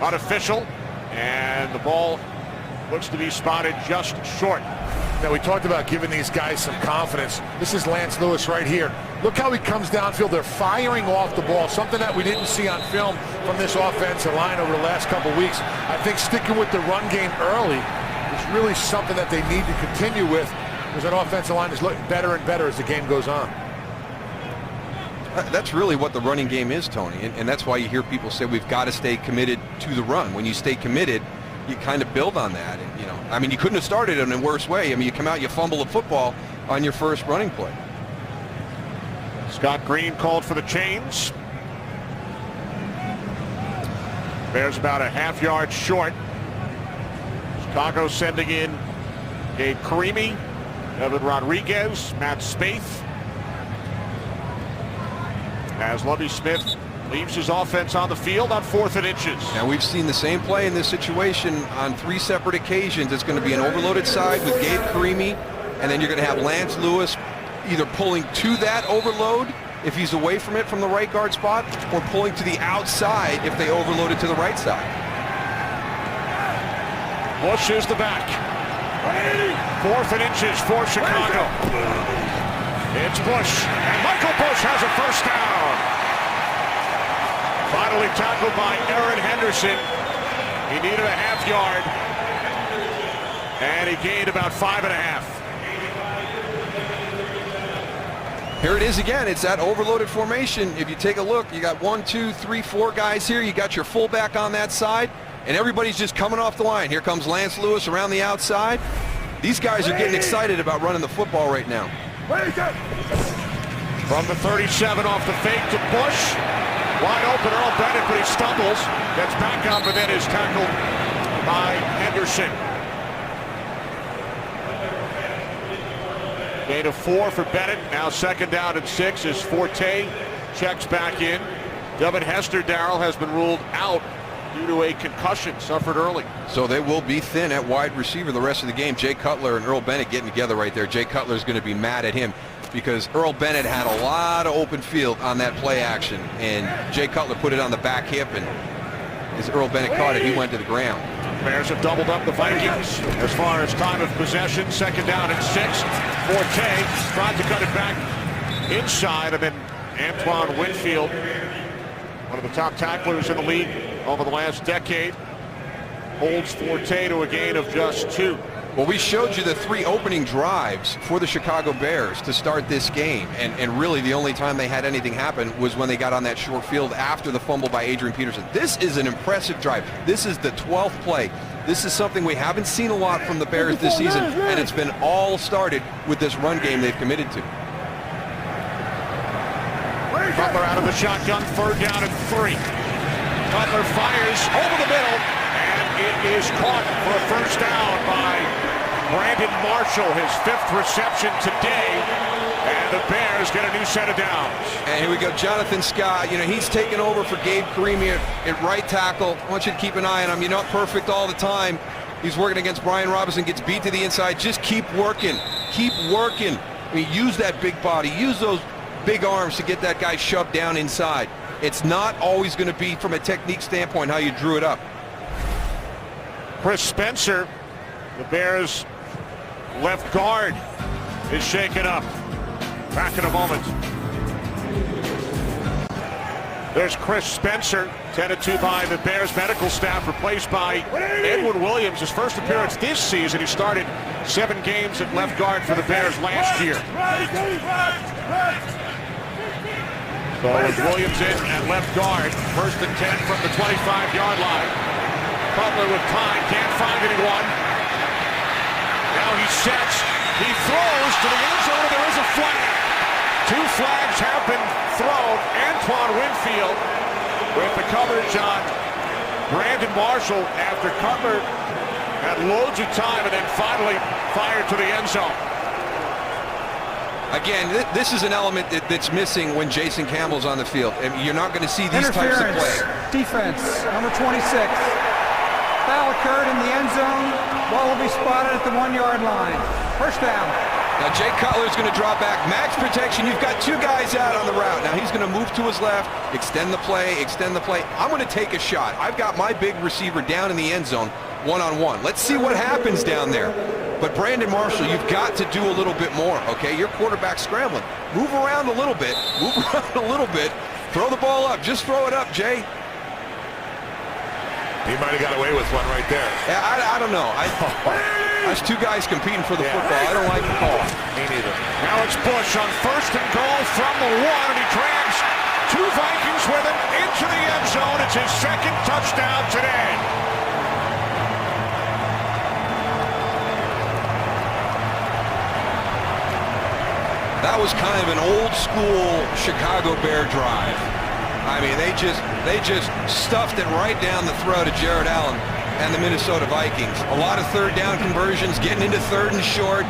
unofficial, and the ball looks to be spotted just short. Now, we talked about giving these guys some confidence. This is Lance Lewis right here. Look how he comes downfield. They're firing off the ball, something that we didn't see on film from this offensive line over the last couple weeks. I think sticking with the run game early is really something that they need to continue with, because that offensive line is looking better and better as the game goes on. That's really what the running game is, Tony, and that's why you hear people say we've got to stay committed to the run. When you stay committed, you kind of build on that. And, you know, I mean, you couldn't have started in a worse way. I mean, you come out, you fumble the football on your first running play. Scott Green called for the chains. Bears about a half yard short. Chicago sending in Gabe Carimi, Evan Rodriguez, Matt Spaeth, as Lovie Smith leaves his offense on the field on 4th and inches. Now, we've seen the same play in this situation on 3 separate occasions. It's going to be an overloaded side with Gabe Carimi, and then you're going to have Lance Lewis either pulling to that overload if he's away from it from the right guard spot, or pulling to the outside if they overload it to the right side. Bush is the back. 4th and inches for Chicago. It's Bush, and Michael Bush has a first down. Finally tackled by Aaron Henderson. He needed a half yard, and he gained about 5.5. Here it is again. It's that overloaded formation. If you take a look, you got 1, 2, 3, 4 guys here. You got your fullback on that side, and everybody's just coming off the line. Here comes Lance Lewis around the outside. These guys are getting excited about running the football right now. From the 37 off the fake to Bush. Wide open, Earl Bennett, but he stumbles. Gets back up and then is tackled by Henderson. Gain of 4 for Bennett. Now 2nd down and 6 as Forte checks back in. Devin Hester, Darryl, has been ruled out due to a concussion suffered early. So they will be thin at wide receiver the rest of the game. Jay Cutler and Earl Bennett getting together right there. Jay Cutler is going to be mad at him because Earl Bennett had a lot of open field on that play action, and Jay Cutler put it on the back hip, and as Earl Bennett caught it, he went to the ground. Bears have doubled up the Vikings as far as time of possession. 2nd down and 6. Forte tried to cut it back inside, and then Antoine Winfield, one of the top tacklers in the league over the last decade, holds Forte to a gain of just 2. Well, we showed you the 3 opening drives for the Chicago Bears to start this game, and really the only time they had anything happen was when they got on that short field after the fumble by Adrian Peterson. This is an impressive drive. This is the 12th play. This is something we haven't seen a lot from the Bears this season, and it's been all started with this run game they've committed to. Cutler out of the shotgun, 3rd down and 3. Cutler fires over the middle, and it is caught for a first down by Brandon Marshall, his 5th reception today, and the Bears get a new set of downs. And here we go, Jonathan Scott. You know, he's taken over for Gabe Carimi at right tackle. I want you to keep an eye on him. You're not perfect all the time. He's working against Brian Robinson, gets beat to the inside. Just keep working. Keep working. I mean, use that big body. Use those big arms to get that guy shoved down inside. It's not always going to be, from a technique standpoint, how you drew it up. Chris Spencer, the Bears' left guard, is shaken up. Back in a moment. There's Chris Spencer, tended to by the Bears medical staff, replaced by Edwin Williams. His first appearance this season. He started 7 games at left guard for the Bears last year. So with Williams in at left guard, 1st and 10 from the 25-yard line. Butler with time, can't find anyone. Now he sets, he throws to the end zone, and there is a flag. 2 flags have been thrown. Antoine Winfield with the coverage on Brandon Marshall after Cutler had loads of time and then finally fired to the end zone. Again, this is an element that's missing when Jason Campbell's on the field. I mean, you're not going to see these types of play. Defense, number 26. Foul occurred in the end zone. Ball will be spotted at the 1-yard line. First down. Now Jay Cutler's going to drop back. Max protection. You've got 2 guys out on the route. Now he's going to move to his left, extend the play, extend the play. I'm going to take a shot. I've got my big receiver down in the end zone, one-on-one. Let's see what happens down there. But Brandon Marshall, you've got to do a little bit more, okay? Your quarterback's scrambling. Move around a little bit. Move around a little bit. Throw the ball up. Just throw it up, Jay. He might have got away with one right there. Yeah, I don't know. There's 2 guys competing for the football. I don't like the call. Me neither. Now it's Bush on 1st and goal from the 1, and he drags 2 Vikings with him into the end zone. It's his 2nd touchdown today. That was kind of an old school Chicago Bear drive. I mean, they just stuffed it right down the throat of Jared Allen and the Minnesota Vikings. A lot of 3rd down conversions, getting into 3rd and short,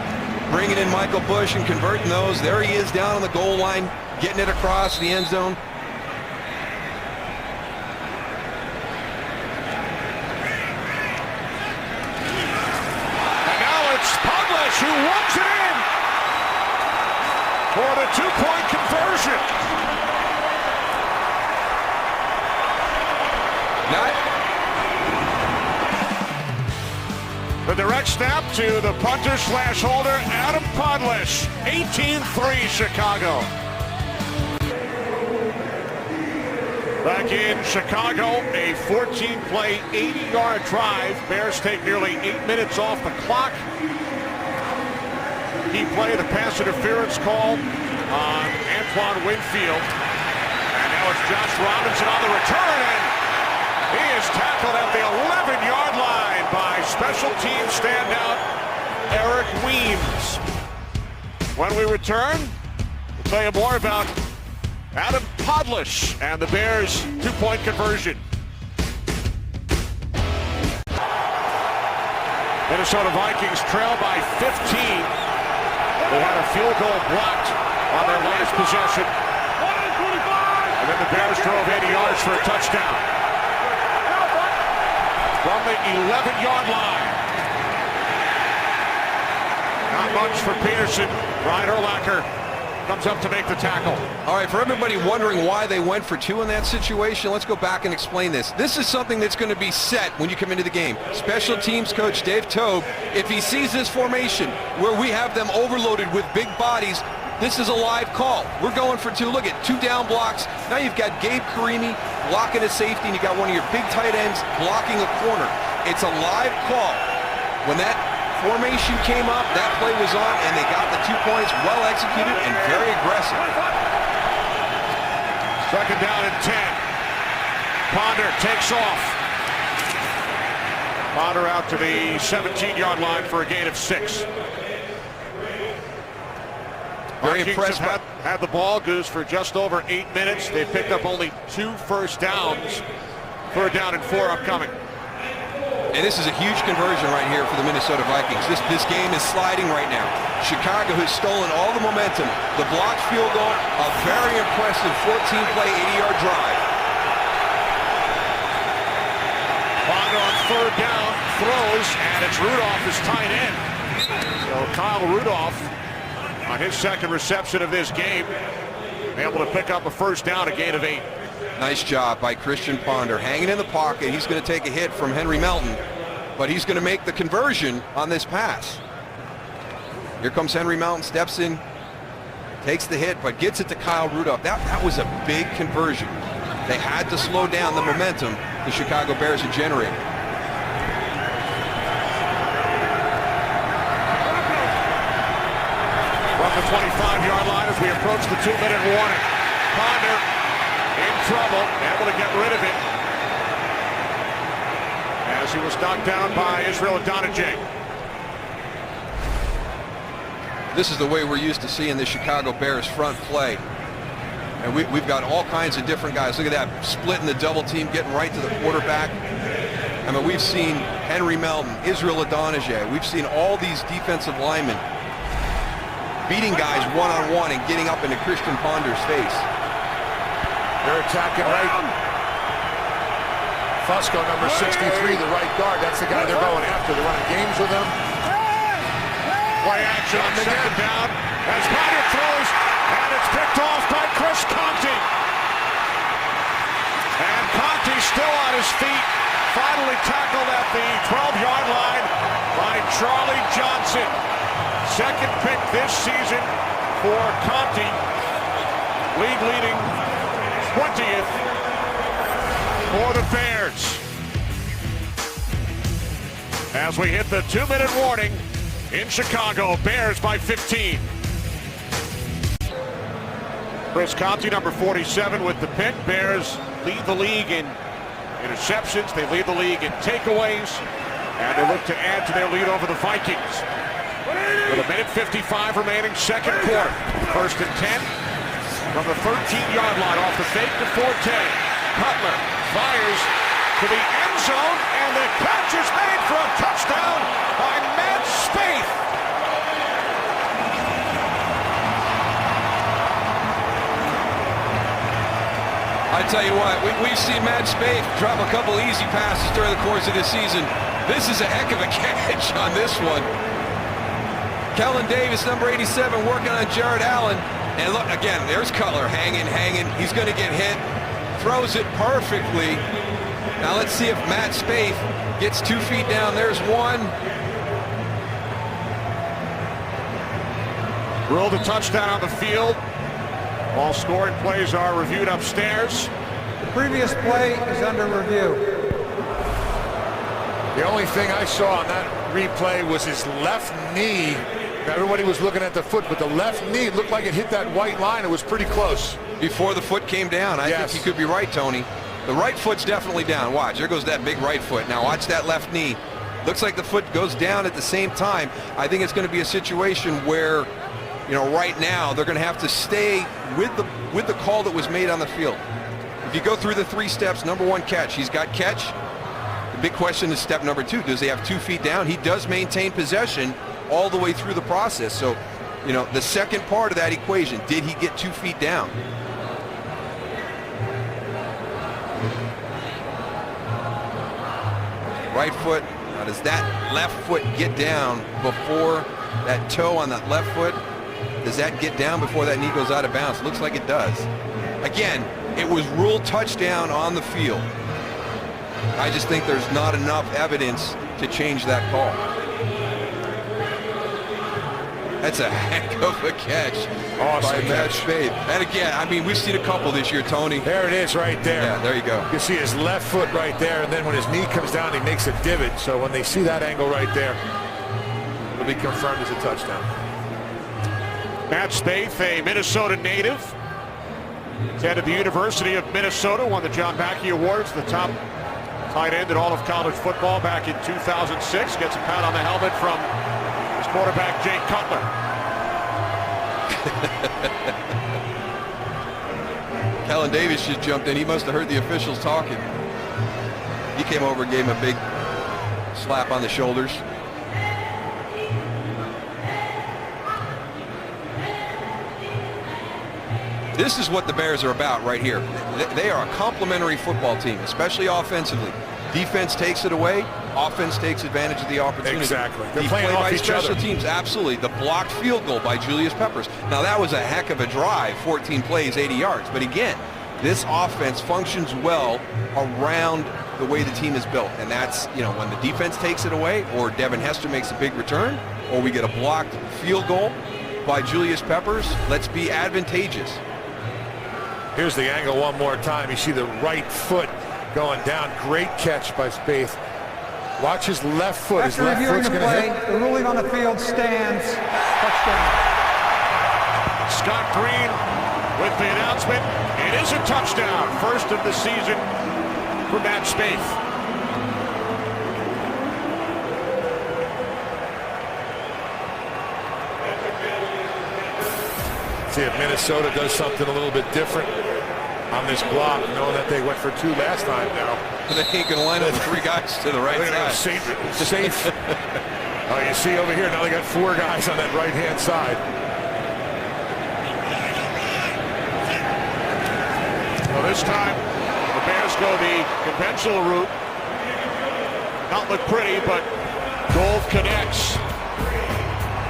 bringing in Michael Bush and converting those. There he is down on the goal line, getting it across the end zone. And now it's Puglis who runs it in for the 2-point conversion. The direct snap to the punter/holder, Adam Puglis. 18-3 Chicago. Back in Chicago, a 14-play, 80-yard drive. Bears take nearly 8 minutes off the clock. Key play, the pass interference call on Antoine Winfield. And now it's Josh Robinson on the return, and he is tackled at the 11-yard line by special team standout Eric Weems. When we return, we'll tell you more about Adam Puglis and the Bears' 2-point conversion. Minnesota Vikings trail by 15. They had a field goal blocked on their last possession. And then the Bears drove 80 yards for a touchdown. From the 11-yard line. Not much for Peterson. Brian Urlacher comes up to make the tackle. All right, for everybody wondering why they went for 2 in that situation, let's go back and explain this. This is something that's going to be set when you come into the game. Special teams coach Dave Tobe, if he sees this formation where we have them overloaded with big bodies, this is a live call. We're going for 2. Look at 2 down blocks. Now you've got Gabe Karimi blocking a safety, and you got one of your big tight ends blocking a corner. It's a live call. When that formation came up, that play was on, and they got the 2 points, well executed and very aggressive. 2nd down and 10. Ponder takes off. Ponder out to the 17-yard line for a gain of 6. Very Vikings impressed. have had the ball, Goose, for just over 8 minutes. They picked up only 2 first downs. 3rd down and 4 upcoming. And this is a huge conversion right here for the Minnesota Vikings. This game is sliding right now. Chicago has stolen all the momentum. The blocked field goal, a very impressive 14-play, 80-yard drive. Ponder on 3rd down, throws, and it's Rudolph, his tight end. So Kyle Rudolph, on his 2nd reception of this game, able to pick up a first down, a gain of 8. Nice job by Christian Ponder. Hanging in the pocket. He's going to take a hit from Henry Melton, but he's going to make the conversion on this pass. Here comes Henry Melton, steps in, takes the hit, but gets it to Kyle Rudolph. That was a big conversion. They had to slow down the momentum the Chicago Bears had generated. From the 25-yard line as we approach the 2-minute warning. Ponder in trouble, able to get rid of it as he was knocked down by Israel Adonijah. This is the way we're used to seeing the Chicago Bears front play. And we've got all kinds of different guys. Look at that, splitting the double team, getting right to the quarterback. I mean, we've seen Henry Melton, Israel Adonijah. We've seen all these defensive linemen beating guys one-on-one and getting up into Christian Ponder's face. They're attacking right. Fusco, number 63, the right guard. That's the guy they're going after. They're running games with him. Play action on second down as Ponder throws, and it's picked off by Chris Conti. And Conti still on his feet, finally tackled at the 12-yard line by Charlie Johnson. Second pick this season for Conti, leading 20th for the Bears. As we hit the 2-minute warning in Chicago, Bears by 15. Chris Conti, number 47, with the pick. Bears lead the league in interceptions. They lead the league in takeaways. And they look to add to their lead over the Vikings. With a minute 55 remaining, second quarter. First and 10 from the 13-yard line off the fake to Forte. Cutler fires to the end zone, and the catch is made for a touchdown by Matt Spaeth. I tell you what, we've seen Matt Spaeth drop a couple easy passes during the course of this season. This is a heck of a catch on this one. Kellen Davis, number 87, working on Jared Allen. And look, again, there's Cutler hanging. He's going to get hit. Throws it perfectly. Now let's see if Matt Spaeth gets 2 feet down. There's one. Ruled a touchdown on the field. All scoring plays are reviewed upstairs. The previous play is under review. The only thing I saw on that replay was his left knee. Everybody was looking at the foot, but the left knee looked like it hit that white line. It was pretty close. Before the foot came down, I think you could be right, Tony. The right foot's definitely down. Watch, there goes that big right foot. Now watch that left knee. Looks like the foot goes down at the same time. I think it's going to be a situation where, you know, right now they're going to have to stay with the call that was made on the field. If you go through the 3 steps, number 1, catch. He's got catch. The big question is step number 2. Does he have 2 feet down? He does maintain possession all the way through the process. So, you know, the second part of that equation, did he get 2 feet down? Right foot. Now does that left foot get down before that toe on that left foot? Does that get down before that knee goes out of bounds? Looks like it does. Again, it was ruled touchdown on the field. I just think there's not enough evidence to change that call. That's a heck of a catch by Matt Spaeth. And again, I mean, we've seen a couple this year, Tony. There it is right there. Yeah, there you go. You can see his left foot right there, and then when his knee comes down, he makes a divot. So when they see that angle right there, it'll be confirmed as a touchdown. Matt Spaeth, a Minnesota native. Attended the University of Minnesota, won the John Mackey Awards, the top tight end in all of college football back in 2006. Gets a pat on the helmet from his quarterback, Jay Cutler. Kellen Davis just jumped in. He must have heard the officials talking. He came over and gave him a big slap on the shoulders. This is what the Bears are about right here. They are a complementary football team, especially offensively. Defense takes it away. Offense takes advantage of the opportunity. Exactly. They're The playing play off by each special other. teams, absolutely. The blocked field goal by Julius Peppers. Now that was a heck of a drive, 14 plays, 80 yards. But again, this offense functions well around the way the team is built. And that's, you know, when the defense takes it away, or Devin Hester makes a big return, or we get a blocked field goal by Julius Peppers, let's be advantageous. Here's the angle one more time. You see the right foot going down. Great catch by Spaeth. Watch his left foot. After His left reviewing foot's the going to play, hit. the ruling on the field stands. Touchdown. Scott Green with the announcement. It is a touchdown. First of the season for Matt Spaeth. See if Minnesota does something a little bit different on this block, knowing that they went for 2 last time now. They ain't going to line up with 3 guys to the right They're gonna side. go safe. Oh, you see over here, now they got 4 guys on that right-hand side. Well, this time, the Bears go the conventional route. Not look pretty, but Gold connects.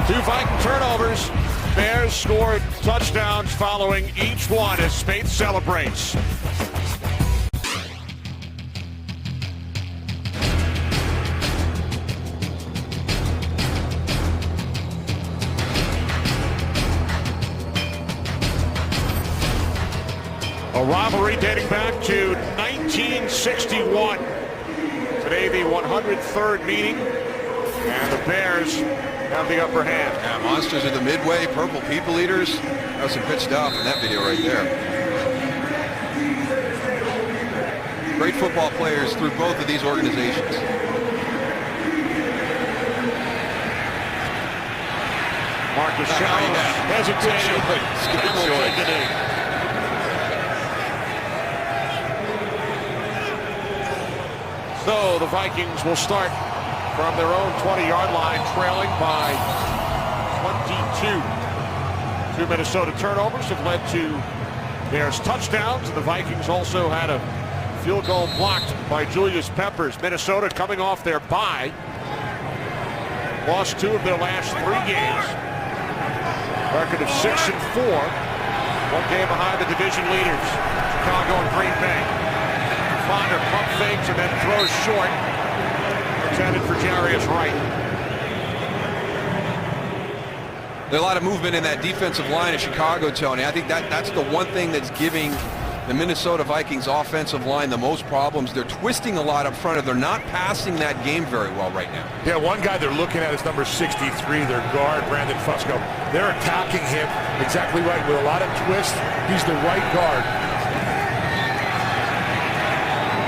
2 Viking turnovers. Bears scored touchdowns following each one as Spaeth celebrates. A rivalry dating back to 1961. Today, the 103rd meeting, and the Bears have the upper hand. Yeah, monsters of the Midway, purple people eaters. That was some good stuff in that video right there. Great football players through both of these organizations. Marcus Jones hesitated. Good choice. So the Vikings will start from their own 20-yard line, trailing by 22. 2 Minnesota turnovers have led to Bears touchdowns. The Vikings also had a field goal blocked by Julius Peppers. Minnesota coming off their bye. Lost 2 of their last 3 games. Record of 6-4. 1 game behind the division leaders, Chicago and Green Bay. Ponder pump fakes and then throws short. Intended for Jarius Wright. There's a lot of movement in that defensive line of Chicago, Tony. I think that's the one thing that's giving the Minnesota Vikings offensive line the most problems. They're twisting a lot up front, and they're not passing that game very well right now. Yeah, one guy they're looking at is number 63, their guard, Brandon Fusco. They're attacking him exactly right with a lot of twist. He's the right guard.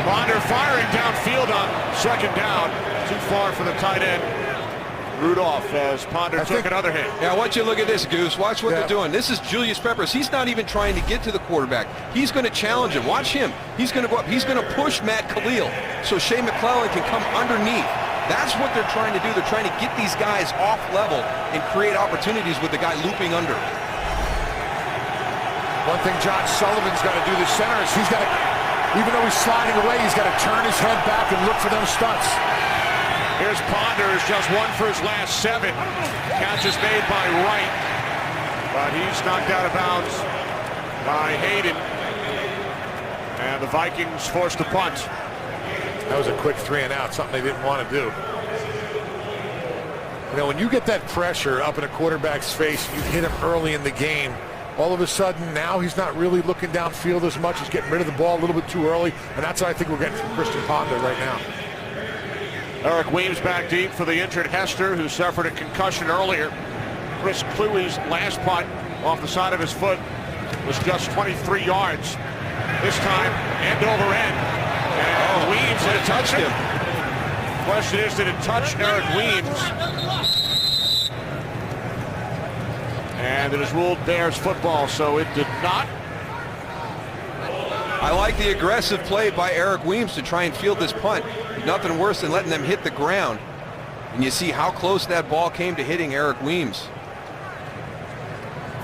Ponder firing downfield on 2nd down. Too far for the tight end, Rudolph, as Ponder took another hit. Yeah, I want you to look at this, Goose. Watch what they're doing. This is Julius Peppers. He's not even trying to get to the quarterback. He's going to challenge him. Watch him. He's going to go up. He's going to push Matt Khalil so Shea McClellan can come underneath. That's what they're trying to do. They're trying to get these guys off level and create opportunities with the guy looping under. One thing John Sullivan's got to do, the center, is he's got to, even though he's sliding away, he's got to turn his head back and look for those stunts. Here's Ponder, who's just 1 for his last 7. Catch is made by Wright, but he's knocked out of bounds by Hayden. And the Vikings forced a punt. That was a quick 3 and out, something they didn't want to do. You know, when you get that pressure up in a quarterback's face, you hit him early in the game, all of a sudden now he's not really looking downfield as much. He's getting rid of the ball a little bit too early, and that's what I think we're getting from Christian Ponder right now. Eric Weems back deep for the injured Hester, who suffered a concussion earlier. Chris Cluey's last punt off the side of his foot was just 23 yards. This time, end over end. And Weems, did it touch him? Question is, did it touch Eric Weems? And it is ruled Bears football, so it did not. I like the aggressive play by Eric Weems to try and field this punt. Nothing worse than letting them hit the ground. And you see how close that ball came to hitting Eric Weems.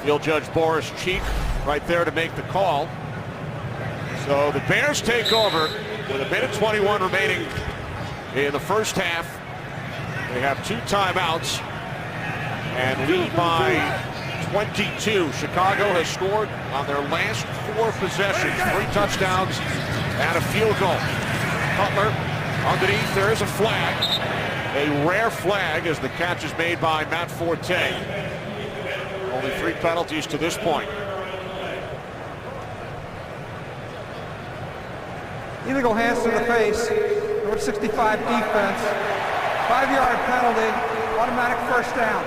Field Judge Boris Cheek right there to make the call. So the Bears take over with 1:21 remaining in the first half. They have 2 timeouts and lead by 22. Chicago has scored on their last 4 possessions, 3 touchdowns and a field goal. Cutler underneath, there is a flag. A rare flag as the catch is made by Matt Forte. Only 3 penalties to this point. illegal hands to the face, number 65 defense, 5-yard penalty, automatic first down.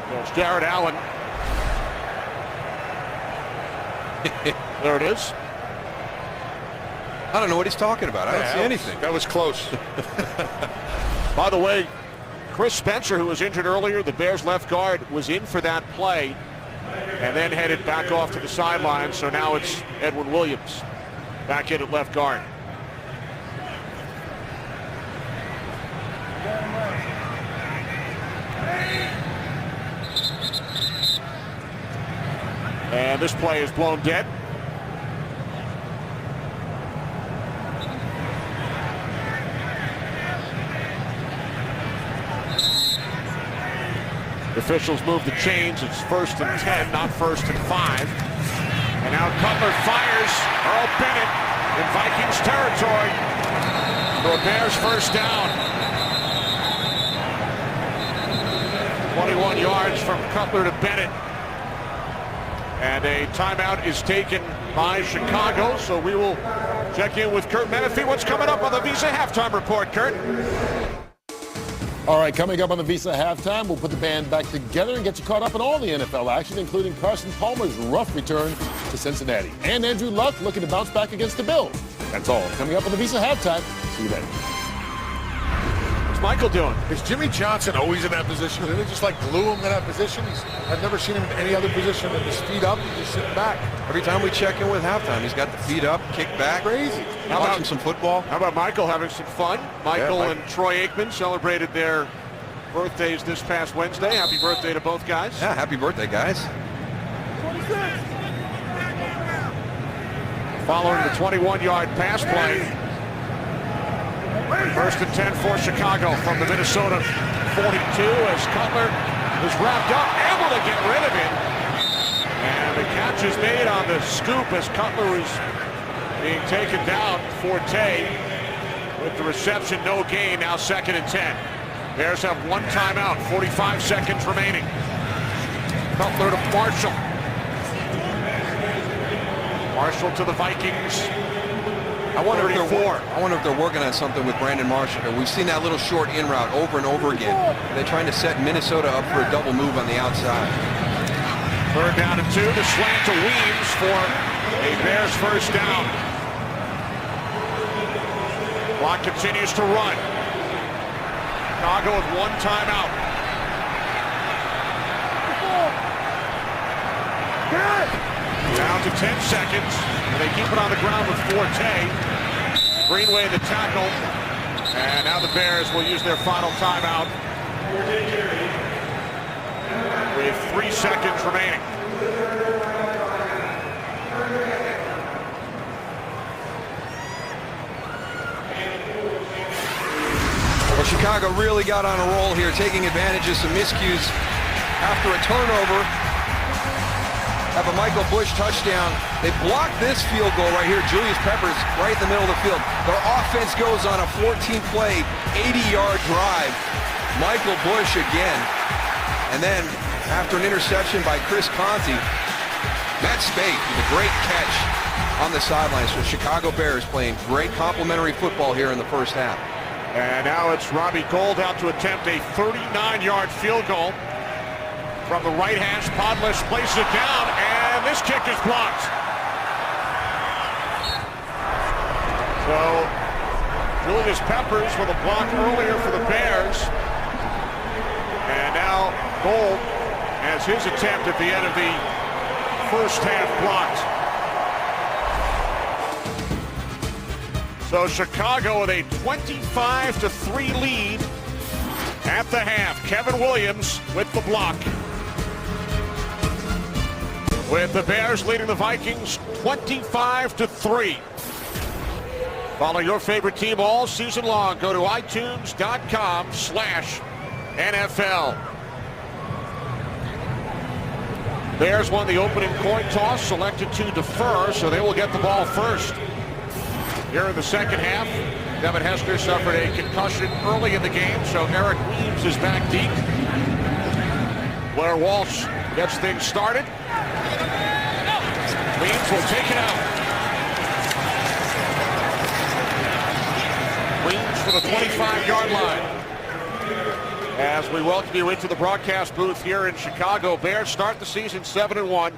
There's Jared Allen. There it is. I don't know what he's talking about. I don't see anything. That was close. By the way, Chris Spencer, who was injured earlier, the Bears left guard, was in for that play and then headed back off to the sideline. So now it's Edwin Williams back in at left guard. And this play is blown dead. The officials move the chains. It's 1st and 10, not 1st and 5. And now Cutler fires. Earl Bennett in Vikings territory for a Bears first down. 21 yards from Cutler to Bennett. And a timeout is taken by Chicago, so we will check in with Kurt Menefee. What's coming up on the Visa Halftime Report, Kurt? All right, coming up on the Visa Halftime, we'll put the band back together and get you caught up in all the NFL action, including Carson Palmer's rough return to Cincinnati. And Andrew Luck looking to bounce back against the Bills. That's all coming up on the Visa Halftime. See you then. What's Michael doing? Is Jimmy Johnson always in that position? Did they just like glue him in that position? I've never seen him in any other position than his feet up and just sitting back. Every time we check in with halftime, he's got the feet up, kick back. Crazy. Watching some football. How about Michael having some fun? Michael and Troy Aikman celebrated their birthdays this past Wednesday. Happy birthday to both guys. Yeah, happy birthday, guys. Following the 21-yard pass play. 1st and 10 for Chicago from the Minnesota 42 as Cutler is wrapped up, able to get rid of it. And the catch is made on the scoop as Cutler is being taken down. Forte with the reception, no gain, now 2nd and 10. Bears have one timeout, 45 seconds remaining. Cutler to Marshall. Marshall to the Vikings. I wonder if 34. they're working on something with Brandon Marshall. We've seen that little short in route over and over again. They're trying to set Minnesota up for a double move on the outside. 3rd down and 2. The slant to Weems for a Bears first down. Clock continues to run. Chicago with one timeout. Down to 10 seconds. And they keep it on the ground with Forte. Greenway the tackle. And now the Bears will use their final timeout with 3 seconds remaining. Well, Chicago really got on a roll here, taking advantage of some miscues after a turnover. Have a Michael Bush touchdown. They blocked this field goal right here. Julius Peppers right in the middle of the field. Their offense goes on a 14-play, 80-yard drive. Michael Bush again. And then after an interception by Chris Conti, Matt Spade with a great catch on the sidelines. So Chicago Bears playing great complimentary football here in the first half. And now it's Robbie Gould out to attempt a 39-yard field goal from the right hash. Podlesh places it down, and this kick is blocked. So Julius Peppers with a block earlier for the Bears. And now Gould has his attempt at the end of the first half blocked. So Chicago with a 25-3 lead at the half. Kevin Williams with the block. With the Bears leading the Vikings 25-3. Follow your favorite team all season long. Go to itunes.com/NFL. Bears won the opening coin toss, selected to defer, so they will get the ball first. Here in the second half, Devin Hester suffered a concussion early in the game, so Eric Weems is back deep. Blair Walsh gets things started. Weems will take it out. Weems for the 25-yard line. As we welcome you into the broadcast booth here in Chicago, Bears start the season 7-1.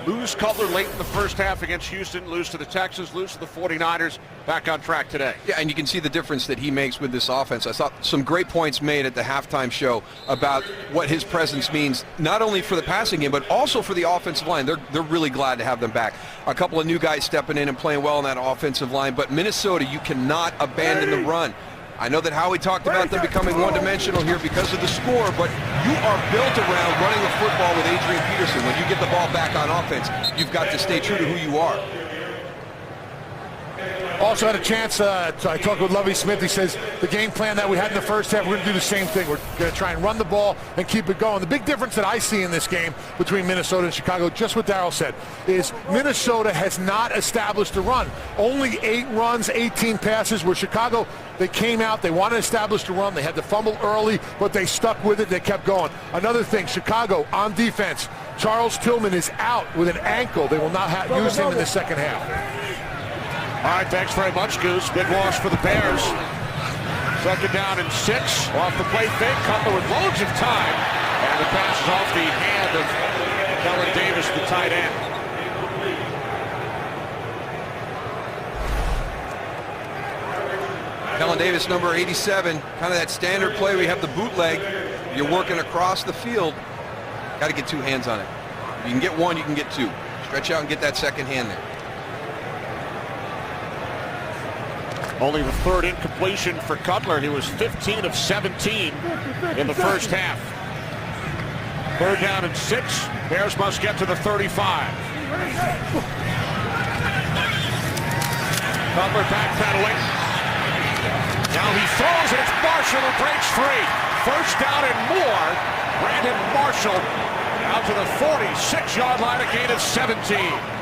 Lose Cutler late in the first half against Houston, lose to the Texans, lose to the 49ers, back on track today. Yeah, and you can see the difference that he makes with this offense. I saw some great points made at the halftime show about what his presence means, not only for the passing game, but also for the offensive line. They're really glad to have them back. A couple of new guys stepping in and playing well on that offensive line, but Minnesota, you cannot abandon the run. I know that Howie talked about them becoming one-dimensional here because of the score, but you are built around running the football with Adrian Peterson. When you get the ball back on offense, you've got to stay true to who you are. Also had a chance, I talked with Lovie Smith. He says the game plan that we had in the first half, we're going to do the same thing. We're going to try and run the ball and keep it going. The big difference that I see in this game between Minnesota and Chicago, just what Darryl said, is Minnesota has not established a run. Only 8 runs, 18 passes, where Chicago, they came out, they wanted to establish the run. They had to fumble early, but they stuck with it. They kept going. Another thing, Chicago on defense, Charles Tillman is out with an ankle. They will not use him in the second half. All right, thanks very much, Goose. Big loss for the Bears. 2nd down and 6. Off the play fake. Cutler with loads of time. And the pass is off the hand of Kellen Davis, the tight end. Kellen Davis, number 87, kind of that standard play. We have the bootleg. You're working across the field. Got to get 2 hands on it. You can get 1, you can get 2. Stretch out and get that second hand there. Only the 3rd incompletion for Cutler. He was 15 of 17 in the first half. 3rd down and 6. Bears must get to the 35. Cutler backpedaling. Now he throws and it's Marshall who breaks free. 1st down and more. Brandon Marshall out to the 46-yard line, a gain of 17.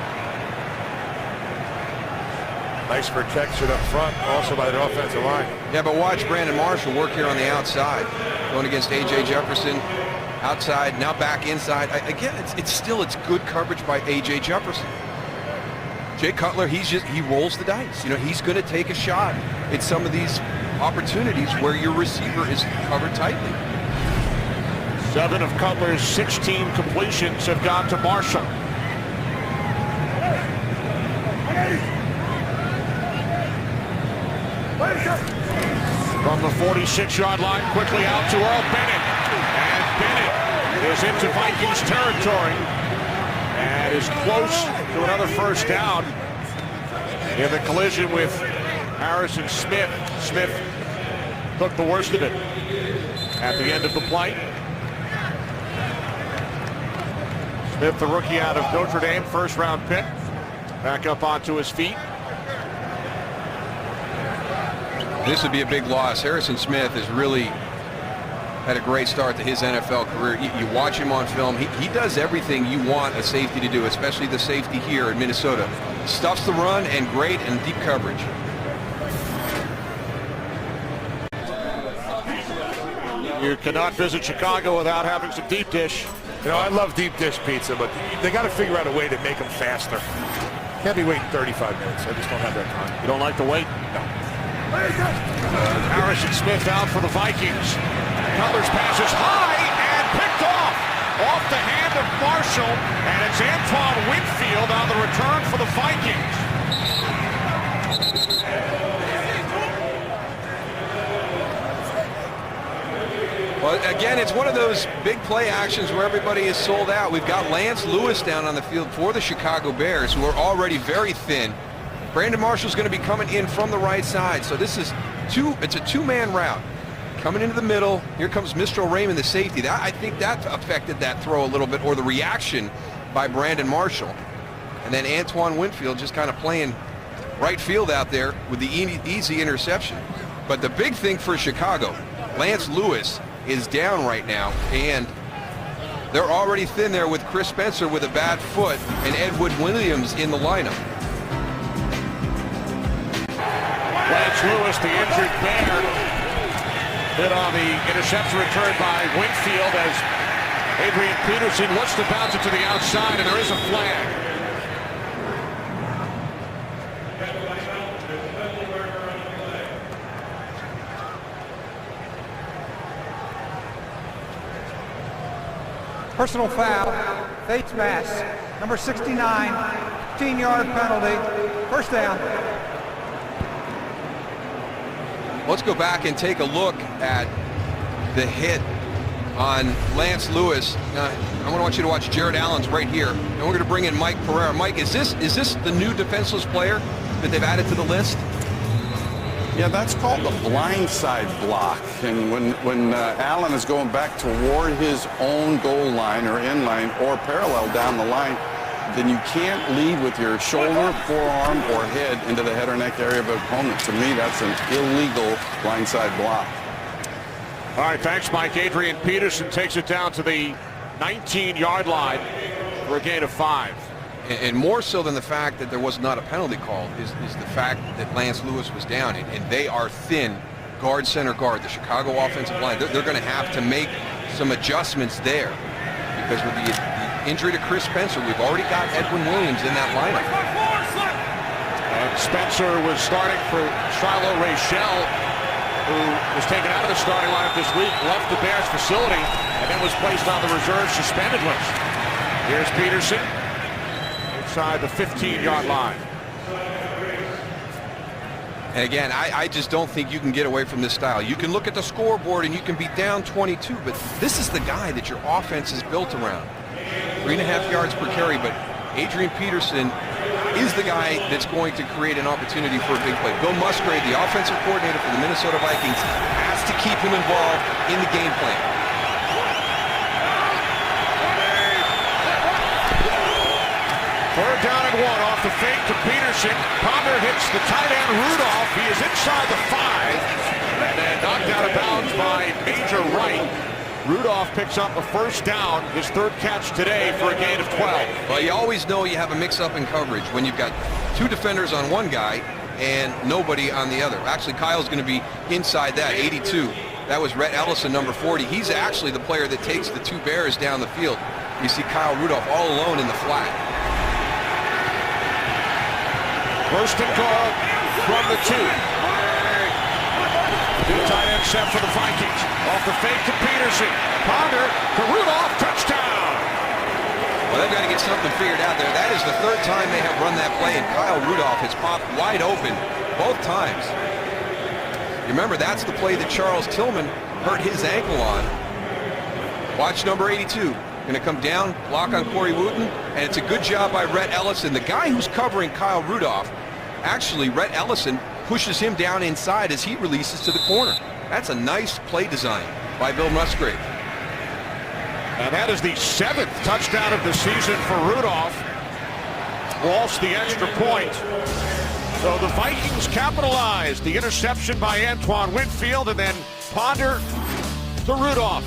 Nice protection up front, also by the offensive line. Yeah, but watch Brandon Marshall work here on the outside, going against A.J. Jefferson. Outside, now back inside. Again, it's good coverage by A.J. Jefferson. Jay Cutler, he rolls the dice. You know, he's going to take a shot at some of these opportunities where your receiver is covered tightly. 7 of Cutler's 16 completions have gone to Marshall. From the 46-yard line, quickly out to Earl Bennett. And Bennett is into Vikings territory and is close to another 1st down in the collision with Harrison Smith. Smith took the worst of it at the end of the play. Smith, the rookie out of Notre Dame, 1st-round pick, back up onto his feet. This would be a big loss. Harrison Smith has really had a great start to his NFL career. You watch him on film. He does everything you want a safety to do, especially the safety here in Minnesota. Stuffs the run and great and deep coverage. You cannot visit Chicago without having some deep dish. You know, I love deep dish pizza, but they got to figure out a way to make them faster. Can't be waiting 35 minutes. I just don't have that time. You don't like to wait? No. Harrison Smith out for the Vikings. Cutler's pass is high and picked off the hand of Marshall, and it's Antoine Winfield on the return for the Vikings. Well, again, it's one of those big play actions where everybody is sold out. We've got Lance Lewis down on the field for the Chicago Bears, who are already very thin. Brandon Marshall's going to be coming in from the right side. So this is it's a 2-man route. Coming into the middle, here comes Mr. Raymond, the safety. I think that affected that throw a little bit, or the reaction by Brandon Marshall. And then Antoine Winfield just kind of playing right field out there with the easy interception. But the big thing for Chicago, Lance Lewis is down right now, and they're already thin there with Chris Spencer with a bad foot and Edward Williams in the lineup. Lance Lewis, the injured Bear, hit on the interception return by Winfield as Adrian Peterson looks to bounce it to the outside, and there is a flag. Personal foul, face mask, number 69, 15-yard penalty, first down. Let's go back and take a look at the hit on Lance Lewis. I want you to watch Jared Allen's right here, and we're going to bring in Mike Pereira. Mike, is this the new defenseless player that they've added to the list? Yeah, that's called the blindside block. And when Allen is going back toward his own goal line or in line or parallel down the line, then you can't lead with your shoulder, forearm, or head into the head or neck area of an opponent. To me, that's an illegal blindside block. All right, thanks, Mike. Adrian Peterson takes it down to the 19-yard line for a gain of 5. And more so than the fact that there was not a penalty call is the fact that Lance Lewis was down, and they are thin guard, center guard, the Chicago offensive line. They're going to have to make some adjustments there because with the injury to Chris Spencer, we've already got Edwin Williams in that lineup. And Spencer was starting for Shiloh Rachel, who was taken out of the starting lineup this week, left the Bears facility, and then was placed on the reserve suspended list. Here's Peterson inside the 15-yard line. And again, I just don't think you can get away from this style. You can look at the scoreboard and you can be down 22, but this is the guy that your offense is built around. 3.5 yards per carry, but Adrian Peterson is the guy that's going to create an opportunity for a big play. Bill Musgrave, the offensive coordinator for the Minnesota Vikings, has to keep him involved in the game plan. Third down and 1 off the fake to Peterson. Palmer hits the tight end Rudolph. He is inside the 5 and then knocked out of bounds by Major Wright. Rudolph picks up a first down, his third catch today for a gain of 12. Well, you always know you have a mix-up in coverage when you've got 2 defenders on one guy and nobody on the other. Actually, Kyle's going to be inside that, 82. That was Rhett Ellison, number 40. He's actually the player that takes the 2 Bears down the field. You see Kyle Rudolph all alone in the flat. First and goal from the 2. New tight end set for the Vikings. Off the fake to Peterson. Ponder to Rudolph. Touchdown. Well, they've got to get something figured out there. That is the 3rd time they have run that play, and Kyle Rudolph has popped wide open both times. You remember, that's the play that Charles Tillman hurt his ankle on. Watch number 82. Going to come down, block on Corey Wooten, and it's a good job by Rhett Ellison. The guy who's covering Kyle Rudolph, actually, Rhett Ellison pushes him down inside as he releases to the corner. That's a nice play design by Bill Musgrave. And that is the 7th touchdown of the season for Rudolph. Walsh the extra point. So the Vikings capitalize. The interception by Antoine Winfield, and then Ponder to Rudolph.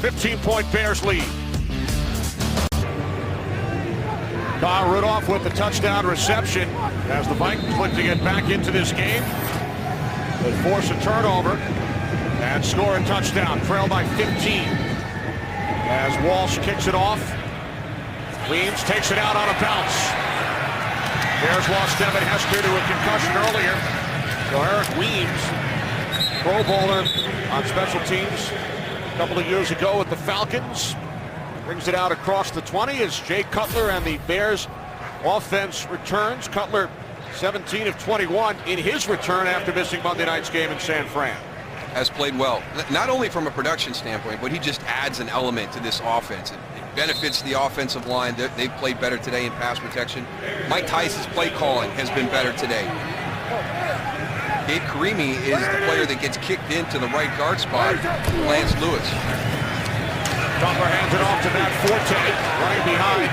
15-point Bears lead. Kyle Rudolph with the touchdown reception as the Vikings look to get back into this game. They force a turnover and score a touchdown, trail by 15. As Walsh kicks it off, Weems takes it out on a bounce. Bears lost Devin Hester to a concussion earlier. So Eric Weems, Pro Bowler on special teams a couple of years ago with the Falcons, brings it out across the 20 as Jay Cutler and the Bears offense returns. Cutler 17 of 21 in his return after missing Monday night's game in San Fran. Has played well, not only from a production standpoint, but he just adds an element to this offense. It benefits the offensive line. They've played better today in pass protection. Mike Tice's play calling has been better today. Gabe Karimi is the player that gets kicked into the right guard spot, Lance Lewis. Cutler hands it off to Matt Forte, running behind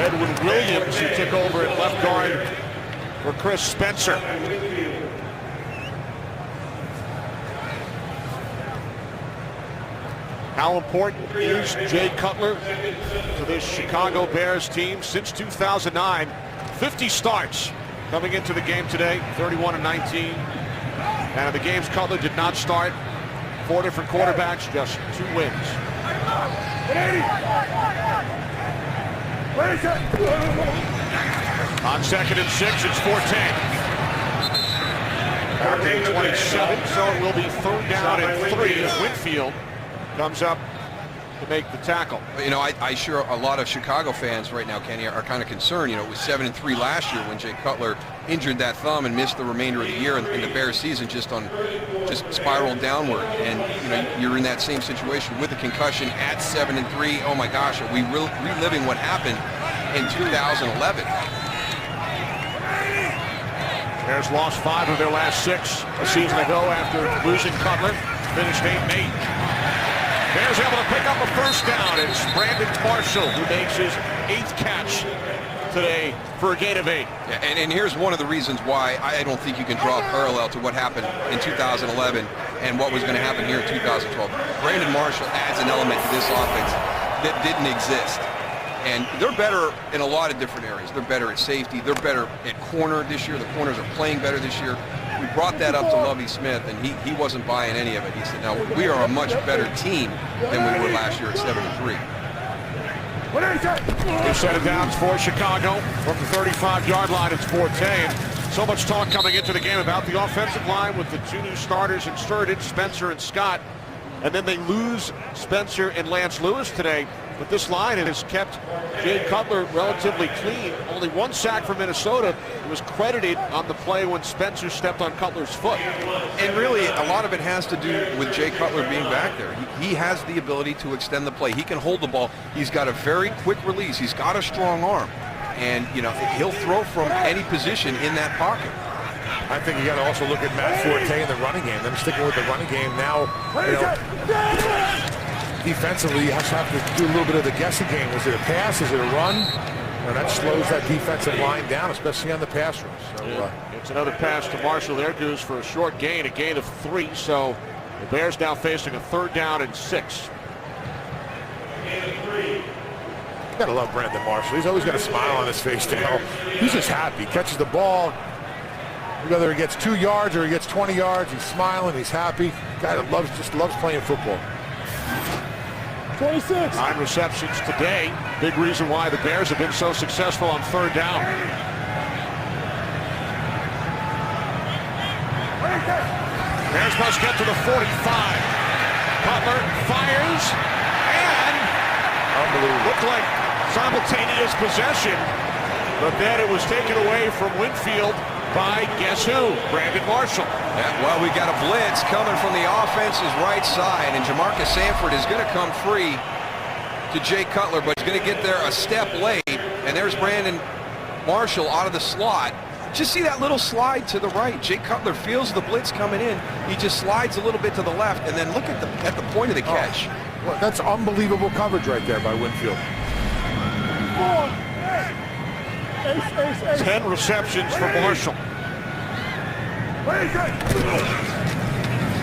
Edwin Williams, who took over at left guard for Chris Spencer. How important is Jay Cutler to this Chicago Bears team since 2009? 50 starts coming into the game today, 31 and 19. And in the games Cutler did not start, 4 different quarterbacks, just 2 wins. On 2nd and 6, it's Forte. Back to the 27, so it will be 3rd down and 3 as Winfield comes up to make the tackle. You know, I sure a lot of Chicago fans right now, Kenny, are kind of concerned. You know, it was 7-3 last year when Jay Cutler injured that thumb and missed the remainder of the year, and the Bears season just spiraled downward. And you know, you're in that same situation with a concussion at 7-3. Oh my gosh, are we reliving what happened in 2011? Bears lost 5 of their last 6 a season ago after losing Cutler. Finished 8-8. Bears able to pick up a first down. It's Brandon Marshall who makes his 8th catch today for a gain of 8. Yeah, and here's one of the reasons why I don't think you can draw a parallel to what happened in 2011 and what was going to happen here in 2012. Brandon Marshall adds an element to this offense that didn't exist. And they're better in a lot of different areas. They're better at safety. They're better at corner this year. The corners are playing better this year. We brought that up to Lovie Smith, and he wasn't buying any of it. He said, no, we are a much better team than we were last year at 7-3. 2 set of downs for Chicago. From the 35-yard line, it's Forte. And so much talk coming into the game about the offensive line with the 2 new starters inserted, Spencer and Scott. And then they lose Spencer and Lance Lewis today. But this line has kept Jay Cutler relatively clean. Only 1 sack for Minnesota. It was credited on the play when Spencer stepped on Cutler's foot. And really, a lot of it has to do with Jay Cutler being back there. He has the ability to extend the play. He can hold the ball. He's got a very quick release. He's got a strong arm. And, you know, he'll throw from any position in that pocket. I think you got to also look at Matt Forte in the running game. Them sticking with the running game now. You know, defensively, you have to do a little bit of the guessing game. Was it a pass? Is it a run? And that slows that defensive line down, especially on the pass rush. So, it's another pass to Marshall there, Goose, for a short gain, a gain of 3. So the Bears now facing a 3rd down and 6. You gotta love Brandon Marshall. He's always got a smile on his face, you know. He's just happy. He catches the ball. Whether he gets 2 yards or he gets 20 yards, he's smiling, he's happy. Guy that just loves playing football. 26. 9 receptions today. Big reason why the Bears have been so successful on 3rd down. Bears must get to the 45. Cutler fires, and looked like simultaneous possession, but then it was taken away from Winfield by, guess who? Brandon Marshall. Yeah, well, we got a blitz coming from the offense's right side, and Jamarcus Sanford is going to come free to Jay Cutler, but he's going to get there a step late, and there's Brandon Marshall out of the slot. Just see that little slide to the right. Jay Cutler feels the blitz coming in. He just slides a little bit to the left, and then look at the point of the catch. Well, that's unbelievable coverage right there by Winfield. 10 receptions for Marshall.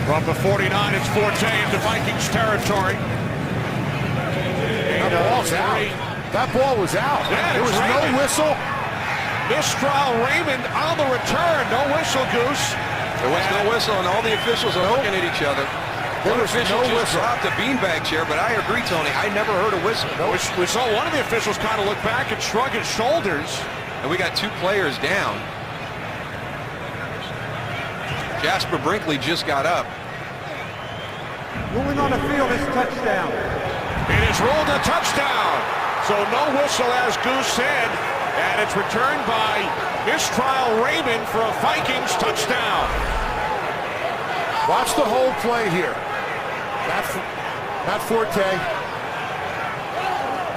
From the 49, it's Forte into Vikings territory. That ball's out. That ball was out. Yeah, there was Raymond. no whistle. Mistral Raymond on the return. No whistle, Goose. There was no whistle, and all the officials are looking at each other. There was no whistle. Dropped a beanbag chair, but I agree, Tony. I never heard a whistle. No, we saw one of the officials kind of look back and shrug his shoulders. And we got 2 players down. Jasper Brinkley just got up. Moving on the field is touchdown. It is ruled a touchdown. So no whistle, as Goose said. And it's returned by Mistral Raymond for a Vikings touchdown. Watch the whole play here. Matt Forte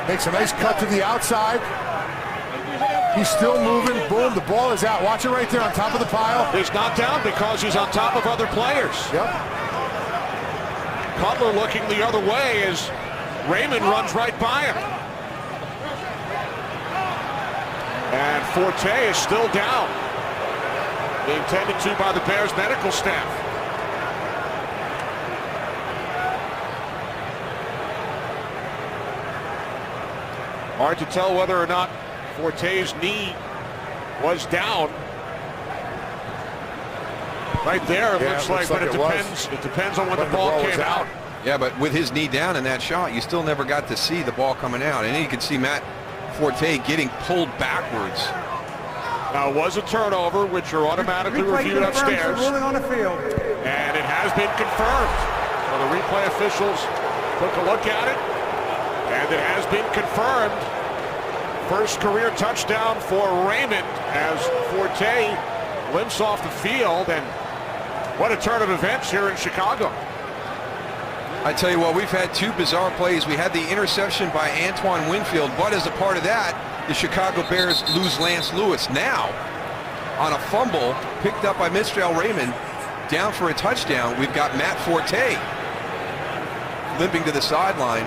makes a nice cut to the outside. He's still moving. Boom, the ball is out. Watch it right there on top of the pile. He's not down because he's on top of other players. Yep. Cutler looking the other way as Raymond runs right by him. And Forte is still down, being tended to by the Bears medical staff. Hard to tell whether or not Forte's knee was down. Right there, it looks like, but it depends. It depends on when the ball came out. Yeah, but with his knee down in that shot, you still never got to see the ball coming out. And then you could see Matt Forte getting pulled backwards. Now, it was a turnover, which are automatically reviewed upstairs. Ruling on the field. And it has been confirmed. So the replay officials took a look at it, And it has been confirmed. First career touchdown for Raymond as Forte limps off the field. And what a turn of events here in Chicago. I tell you what, we've had two bizarre plays. We had the interception by Antoine Winfield, but as a part of that, the Chicago Bears lose Lance Lewis. Now, on a fumble picked up by Mr. Raymond, down for a touchdown, we've got Matt Forte limping to the sideline.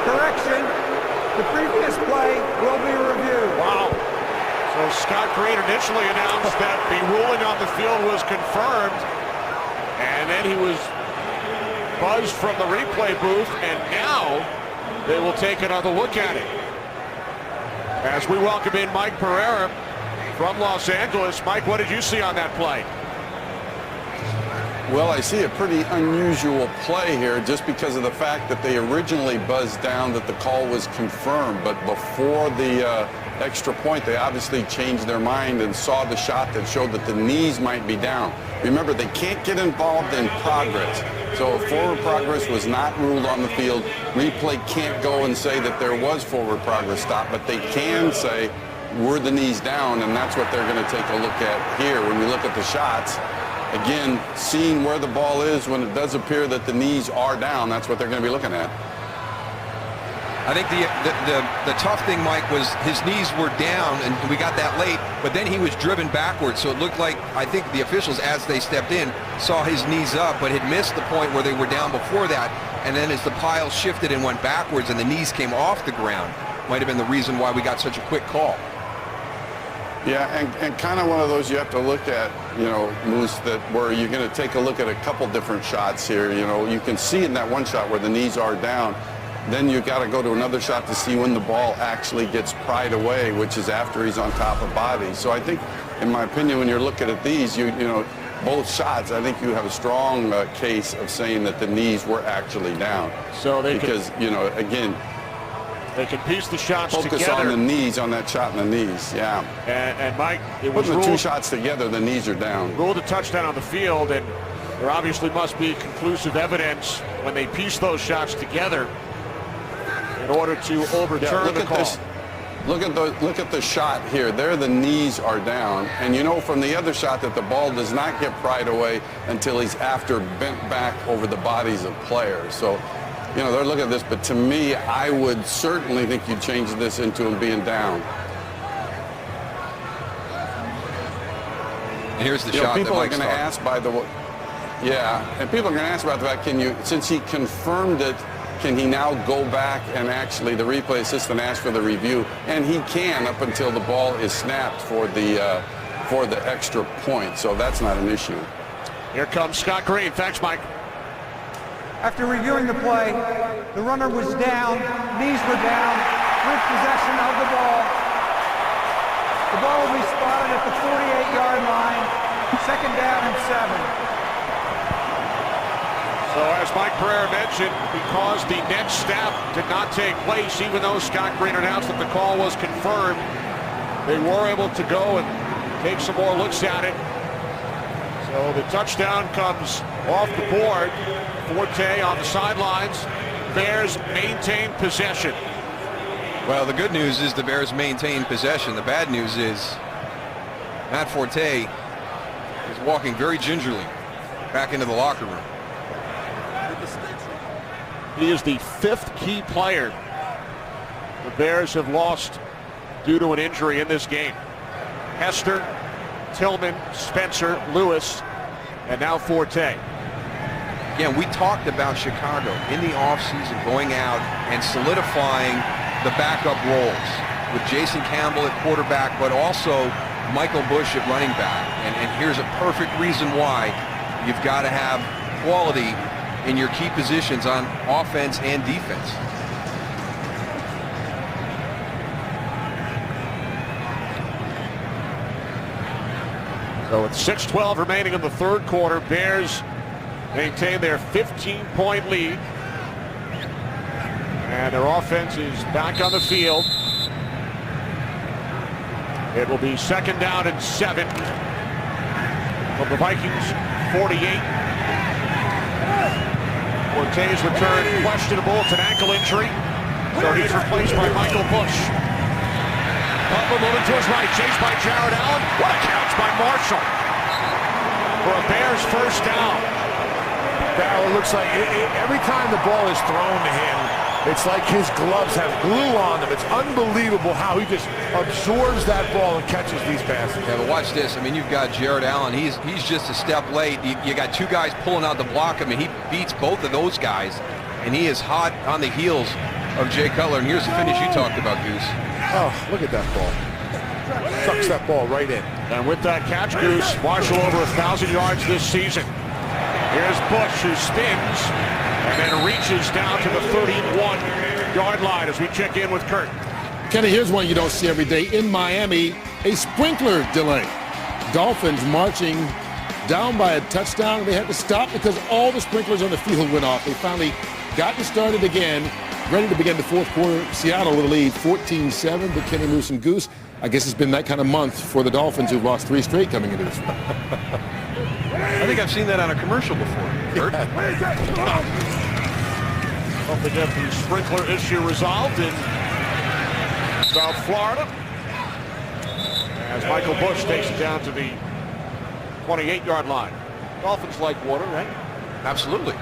Correction, the previous play will be reviewed. Wow. So Scott Green initially announced that the ruling on the field was confirmed, and then he was buzzed from the replay booth, and now they will take another look at it. As we welcome in Mike Pereira from Los Angeles. Mike, what did you see on that play? Well, I see a pretty unusual play here just because of the fact that they originally buzzed down that the call was confirmed, but before the extra point, they obviously changed their mind and saw the shot that showed that the knees might be down. Remember, they can't get involved in progress. So forward progress was not ruled on the field. Replay can't go and say that there was forward progress stop, but they can say, were the knees down, and that's what they're going to take a look at here. When we look at the shots, again, seeing where the ball is when it does appear that the knees are down, that's what they're going to be looking at. I think the tough thing, Mike, was his knees were down, and we got that late, but then he was driven backwards, so it looked like, I think the officials, as they stepped in, saw his knees up, but had missed the point where they were down before that, and then as the pile shifted and went backwards and the knees came off the ground, might have been the reason why we got such a quick call. Yeah, and kind of one of those you have to look at, you know, Moose, that where you're going to take a look at a couple different shots here. You know, you can see in that one shot where the knees are down. Then you got to go to another shot to see when the ball actually gets pried away, which is after he's on top of body. So I think, in my opinion, when you're looking at these, you know, both shots, I think you have a strong case of saying that the knees were actually down. So they because, you know, again, they can piece the shots focus together. on the knees, on that shot in the knees, yeah. And Mike, it was putting the ruled, two shots together, the knees are down. ruled a touchdown on the field, and there obviously must be conclusive evidence when they piece those shots together in order to overturn the call. Look at the shot here. There the knees are down, and you know from the other shot that the ball does not get pried away until he's after bent back over the bodies of players. So, you know, they're looking at this, but to me, I would certainly think you'd change this into him being down. And here's the You know, shot people that are Mike's going to talking. ask by the way, yeah, and people are going to ask about the fact, can you, since he confirmed it, can he now go back and actually the replay assistant asked for the review, and he can up until the ball is snapped for the extra point. So that's not an issue. Here comes Scott Green. Thanks, Mike. After reviewing the play, the runner was down, knees were down, with possession of the ball. The ball will be spotted at the 48-yard line, second down and 7. So as Mike Pereira mentioned, because the next snap did not take place, even though Scott Green announced that the call was confirmed, they were able to go and take some more looks at it. So the touchdown comes off the board. Forte on the sidelines. Bears maintain possession. Well, the good news is the Bears maintain possession. The bad news is Matt Forte is walking very gingerly back into the locker room. He is the fifth key player the Bears have lost due to an injury in this game. Hester, Tillman, Spencer, Lewis, and now Forte. Again, we talked about Chicago in the offseason going out and solidifying the backup roles with Jason Campbell at quarterback, but also Michael Bush at running back. And here's a perfect reason why you've got to have quality in your key positions on offense and defense. So with 6:12 remaining in the third quarter, Bears maintain their 15-point lead. And their offense is back on the field. It will be second down and 7 from the Vikings 48. Forte's return questionable. It's an ankle injury. So he's replaced by Michael Bush. Butler moving to his right, chased by Jared Allen. What a catch by Marshall for a Bears first down. Darryl, it looks like every time the ball is thrown to him, it's like his gloves have glue on them. It's unbelievable how he just absorbs that ball and catches these passes. Yeah, but watch this. I mean, you've got Jared Allen. He's just a step late. You got two guys pulling out the block. I mean, he beats both of those guys, and he is hot on the heels of Jay Cutler. And here's the finish you talked about, Goose. Oh, look at that ball. Sucks that ball right in. And with that catch, Goose, Marshall over 1,000 yards this season. Here's Bush, who spins and then reaches down to the 31-yard line as we check in with Kurt. Kenny, here's one you don't see every day. In Miami, a sprinkler delay. Dolphins marching down by a touchdown. They had to stop because all the sprinklers on the field went off. They finally got it started again, ready to begin the fourth quarter. Seattle with a lead, 14-7, but Kenny Moose and Goose, I guess it's been that kind of month for the Dolphins, who've lost 3 straight coming into this one. I think I've seen that on a commercial before, Kurt. Hope they get the sprinkler issue resolved in South Florida. As Michael Bush takes it down to the 28-yard line. Dolphins like water, right? Absolutely.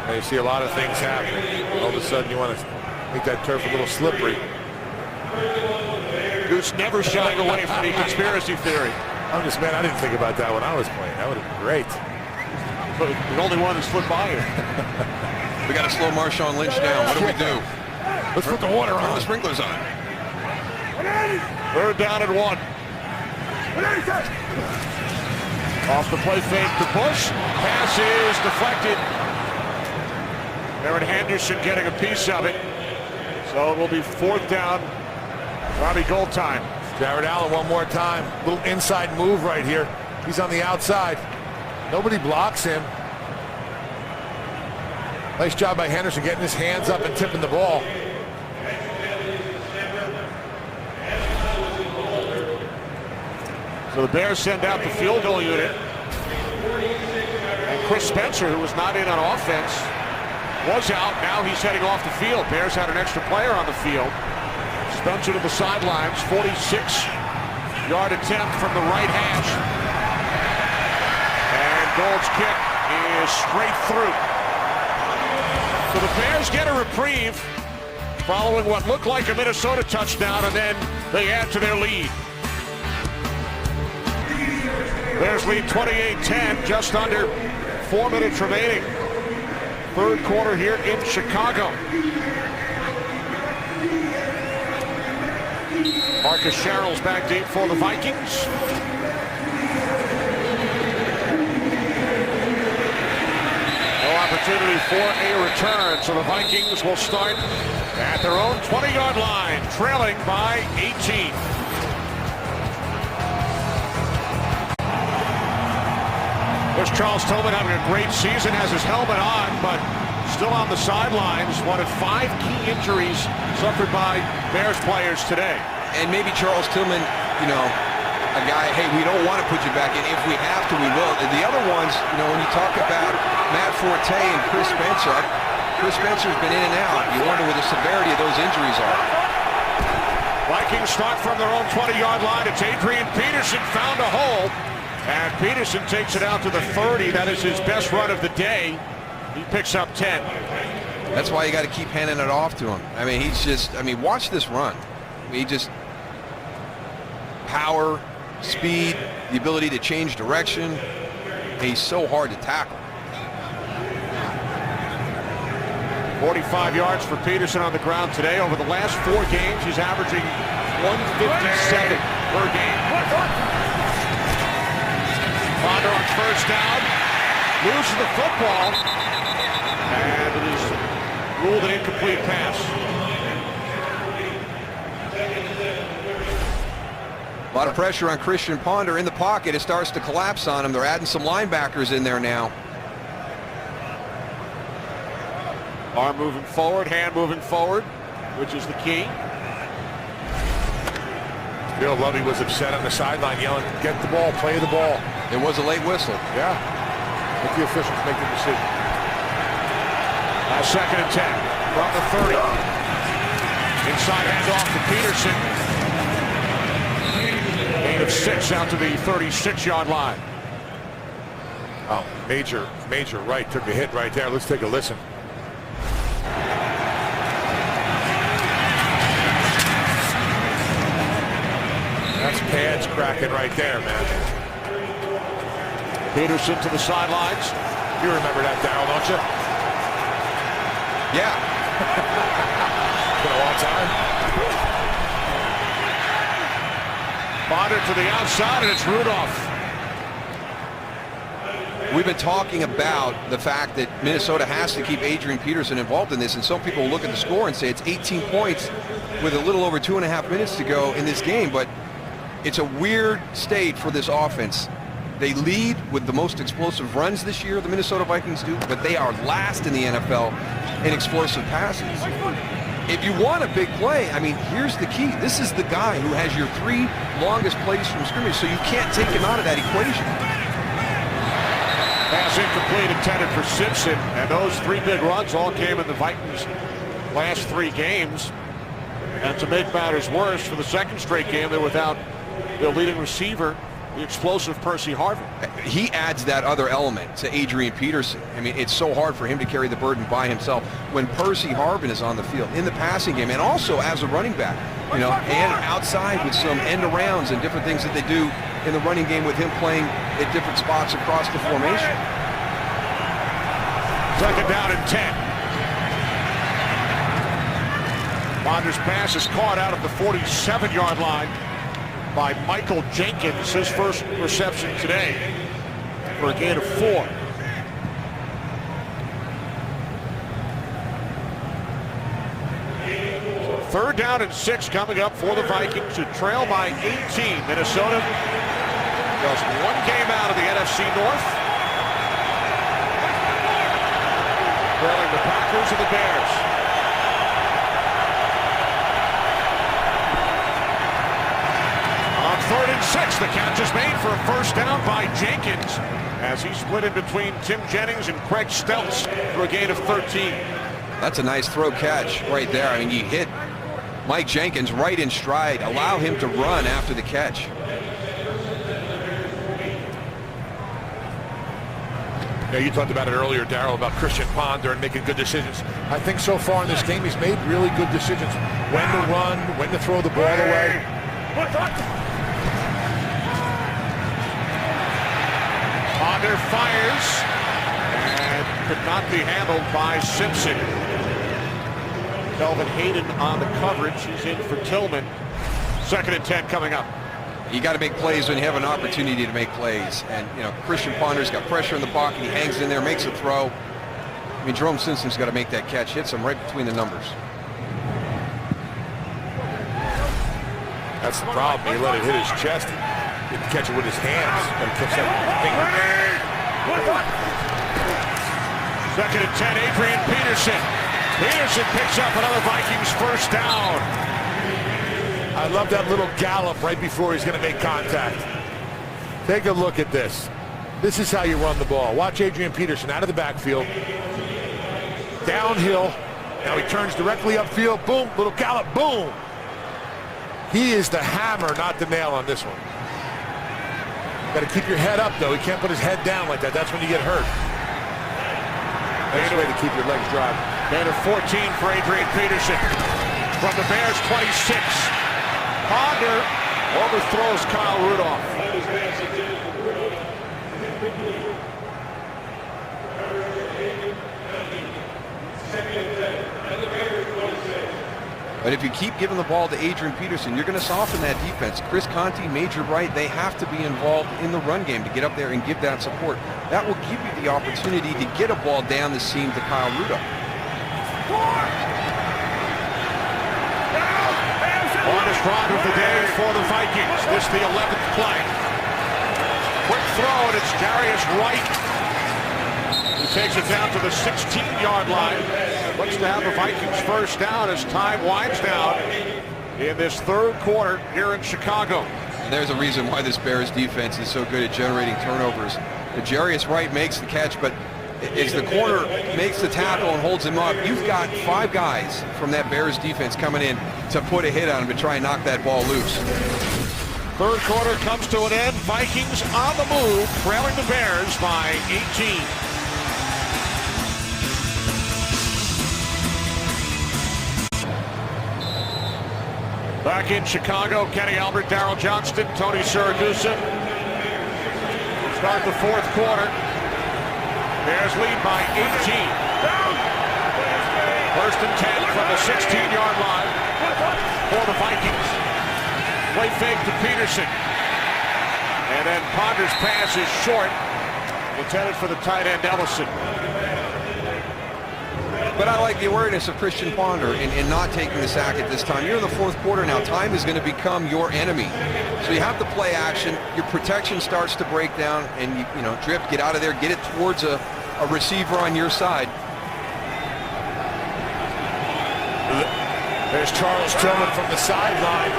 And you see a lot of things happening. All of a sudden, you want to make that turf a little slippery. Goose never shying away from the conspiracy theory. I'm just, man, I didn't think about that when I was playing. That would have been great. But the only one that's slid by here. We got to slow Marshawn Lynch down. What do we do? Let's put the water Turn on. the sprinklers on. 3rd down and 1. Off the play fake to Bush. Pass is deflected. Aaron Henderson getting a piece of it. So it will be 4th down. Robbie goal time. Jared Allen one more time. Little inside move right here. He's on the outside. Nobody blocks him. Nice job by Henderson getting his hands up and tipping the ball. So the Bears send out the field goal unit. And Chris Spencer, who was not in on offense, was out. Now he's heading off the field. Bears had an extra player on the field. Spencer to the sidelines, 46-yard attempt from the right hash. And Gould's kick is straight through. So the Bears get a reprieve following what looked like a Minnesota touchdown, and then they add to their lead. Bears lead 28-10, just under 4 minutes remaining. 3rd quarter here in Chicago. Marcus Sherrill's back deep for the Vikings. No opportunity for a return, so the Vikings will start at their own 20-yard line, trailing by 18. There's Charles Tillman having a great season, has his helmet on, but still on the sidelines. One of 5 key injuries suffered by Bears players today. And maybe Charles Tillman, you know, a guy, hey, we don't want to put you back in. If we have to, we will. And the other ones, you know, when you talk about Matt Forte and Chris Spencer, Chris Spencer's been in and out. You wonder what the severity of those injuries are. Vikings start from their own 20-yard line. It's Adrian Peterson found a hole. And Peterson takes it out to the 30. That is his best run of the day. He picks up 10. That's why you got to keep handing it off to him. I mean, he's just, I mean, watch this run. He just, power, speed, the ability to change direction. He's so hard to tackle. 45 yards for Peterson on the ground today. Over the last 4 games, he's averaging 157 per game. Ponder on 1st down, loses the football, and it is ruled an incomplete pass. A lot of pressure on Christian Ponder in the pocket. It starts to collapse on him. They're adding some linebackers in there now. Arm moving forward, hand moving forward, which is the key. Bill Lovey was upset on the sideline, yelling, get the ball, play the ball. It was a late whistle. Yeah. Let the officials make the decision. Now 2nd and 10 from the 30. Inside handoff to Peterson. Gain of 6 out to the 36-yard line. Oh, major right took a hit right there. Let's take a listen. That's pads cracking right there, man. Peterson to the sidelines. You remember that, Darryl, don't you? Yeah. Been a long time. Bonner to the outside, and it's Rudolph. We've been talking about the fact that Minnesota has to keep Adrian Peterson involved in this, and some people look at the score and say it's 18 points with a little over 2.5 minutes to go in this game, but it's a weird state for this offense. They lead with the most explosive runs this year, the Minnesota Vikings do, but they are last in the NFL in explosive passes. If you want a big play, I mean, here's the key. This is the guy who has your 3 longest plays from scrimmage, so you can't take him out of that equation. Pass incomplete, intended for Simpson, and those 3 big runs all came in the Vikings' last 3 games. And to make matters worse, for the 2nd straight game, they're without their leading receiver, the explosive Percy Harvin. He adds that other element to Adrian Peterson. I mean, it's so hard for him to carry the burden by himself when Percy Harvin is on the field in the passing game, and also as a running back, you know, and outside with some end arounds and different things that they do in the running game with him playing at different spots across the formation. 2nd down and 10. Bonder's pass is caught out of the 47-yard line by Michael Jenkins, his first reception today, for a gain of 4. So 3rd down and 6 coming up for the Vikings, to trail by 18. Minnesota just 1 game out of the NFC North, trailing the Packers and the Bears. On 3rd and 6, the catch is made for a first down by Jenkins as he split in between Tim Jennings and Craig Stelz for a gain of 13. That's a nice throw catch right there. I mean, you hit Mike Jenkins right in stride, allow him to run after the catch. Yeah, you talked about it earlier, Darryl, about Christian Ponder and making good decisions. I think so far in this game, he's made really good decisions. When to run, when to throw the ball away. Ponder fires and could not be handled by Simpson. Kelvin Hayden on the coverage. He's in for Tillman. 2nd and 10 coming up. You got to make plays when you have an opportunity to make plays. And, you know, Christian Ponder's got pressure in the pocket. He hangs in there, makes a throw. I mean, Jerome Simpson's got to make that catch. Hits him right between the numbers. That's the problem. He let it hit his chest. He didn't catch it with his hands. Got to catch that with his finger. 2nd and 10, Adrian Peterson. Peterson picks up another Vikings first down. I love that little gallop right before he's going to make contact. Take a look at this. This is how you run the ball. Watch Adrian Peterson out of the backfield. Downhill. Now he turns directly upfield. Boom. Little gallop. Boom. He is the hammer, not the nail on this one. Got to keep your head up, though. He can't put his head down like that. That's when you get hurt. Nice way to keep your legs driving. Gain of 14 for Adrian Peterson. From the Bears 26. Ponder overthrows Kyle Rudolph. But if you keep giving the ball to Adrian Peterson, you're going to soften that defense. Chris Conte, Major Wright, they have to be involved in the run game to get up there and give that support. That will give you the opportunity to get a ball down the seam to Kyle Rudolph. Longest drive of the day for the Vikings. This the 11th play. Quick throw, and it's Darius Wright. He takes it down to the 16-yard line. Looks to have the Vikings first down as time winds down in this 3rd quarter here in Chicago. And there's a reason why this Bears defense is so good at generating turnovers. Darius Wright makes the catch, but as the corner makes the tackle and holds him up, you've got 5 guys from that Bears defense coming in to put a hit on him to try and knock that ball loose. Third quarter comes to an end. Vikings on the move, trailing the Bears by 18. Back in Chicago, Kenny Albert, Darryl Johnston, Tony Siragusa. Start the fourth quarter. Bears lead by 18. First and 10 from the 16-yard line for the Vikings. Play fake to Peterson. And then Ponder's pass is short. Intended for the tight end, Ellison. But I like the awareness of Christian Ponder in not taking the sack at this time. You're in the fourth quarter now. Time is going to become your enemy. So you have to play action. Your protection starts to break down, and you know, drip, get out of there, get it towards a receiver on your side. There's Charles Tillman from the sideline,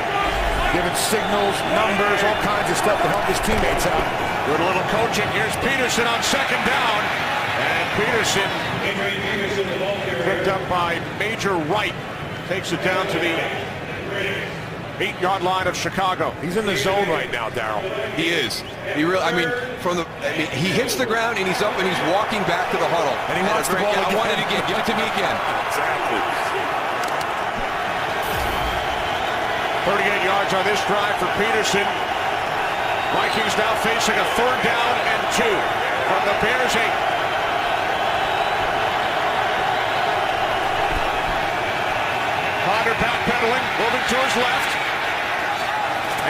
giving signals, numbers, all kinds of stuff to help his teammates out. Good little coaching. Here's Peterson on second down. And Peterson picked up by Major Wright. Takes it down to the 8-yard line of Chicago. He's in the zone right now, Darryl. He is. He really, he hits the ground and he's up and he's walking back to the huddle. And he wants the ball again. I want it again. Give it to me again. Exactly. 38 yards on this drive for Peterson. Vikings now facing a third down and 2 from the Bears 8. Ponder backpedaling, moving to his left.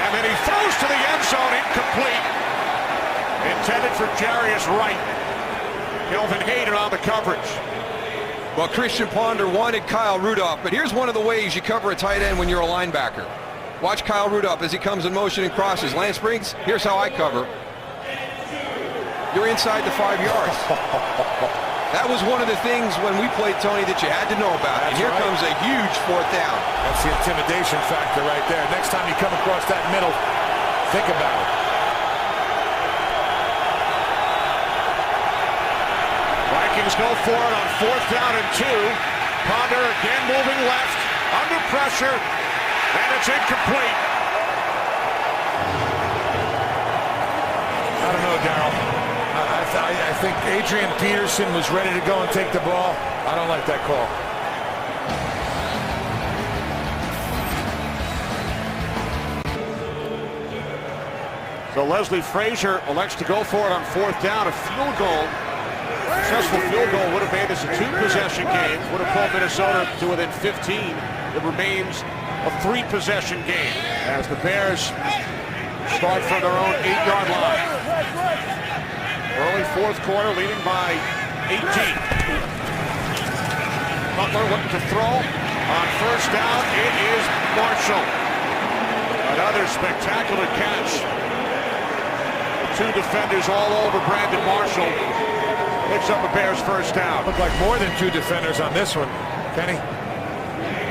And then he throws to the end zone, incomplete. Intended for Jarius Wright. Kelvin Hayden on the coverage. Well, Christian Ponder wanted Kyle Rudolph, but here's one of the ways you cover a tight end when you're a linebacker. Watch Kyle Rudolph as he comes in motion and crosses. Lance Briggs, here's how I cover. You're inside the 5 yards. That was one of the things when we played, Tony, that you had to know about. That's and here right. comes a huge fourth down. That's the intimidation factor right there. Next time you come across that middle, think about it. Vikings go for it on fourth down and 2. Ponder again moving left, under pressure, and it's incomplete. I don't know, Darryl. I think Adrian Peterson was ready to go and take the ball. I don't like that call. So Leslie Frazier elects to go for it on fourth down. A field goal, successful field goal would have made this a 2-possession game. Would have pulled Minnesota to within 15. It remains a 3-possession game as the Bears start from their own 8-yard line. Early fourth quarter, leading by 18. Butler looking to throw on first down. It is Marshall. Another spectacular catch. 2 defenders all over Brandon Marshall. Picks up a Bears first down. Looked like more than 2 defenders on this one, Kenny.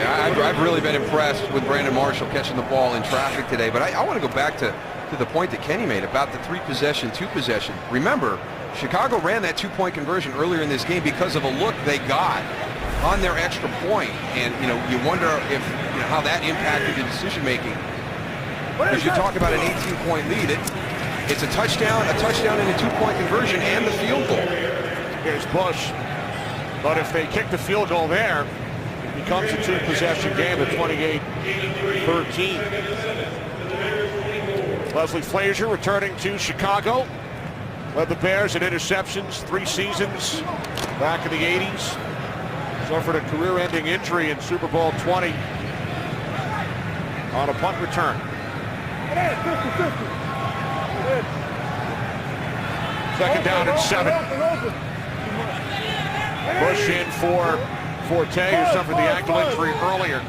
Yeah, I've really been impressed with Brandon Marshall catching the ball in traffic today. But I want to go back to the point that Kenny made about the 3-possession, 2-possession. Remember, Chicago ran that 2-point conversion earlier in this game because of a look they got on their extra point. And, you know, you wonder if, you know, how that impacted the decision-making. As you talk about an 18-point lead, it's a touchdown and a 2-point conversion and the field goal. Here's Bush. But if they kick the field goal there, it becomes a 2-possession game at 28-13. Leslie Frazier returning to Chicago. Led the Bears in interceptions 3 seasons back in the 80s. Suffered a career-ending injury in Super Bowl 20 on a punt return. Second down and 7. Bush in for Forte, who suffered the ankle injury earlier.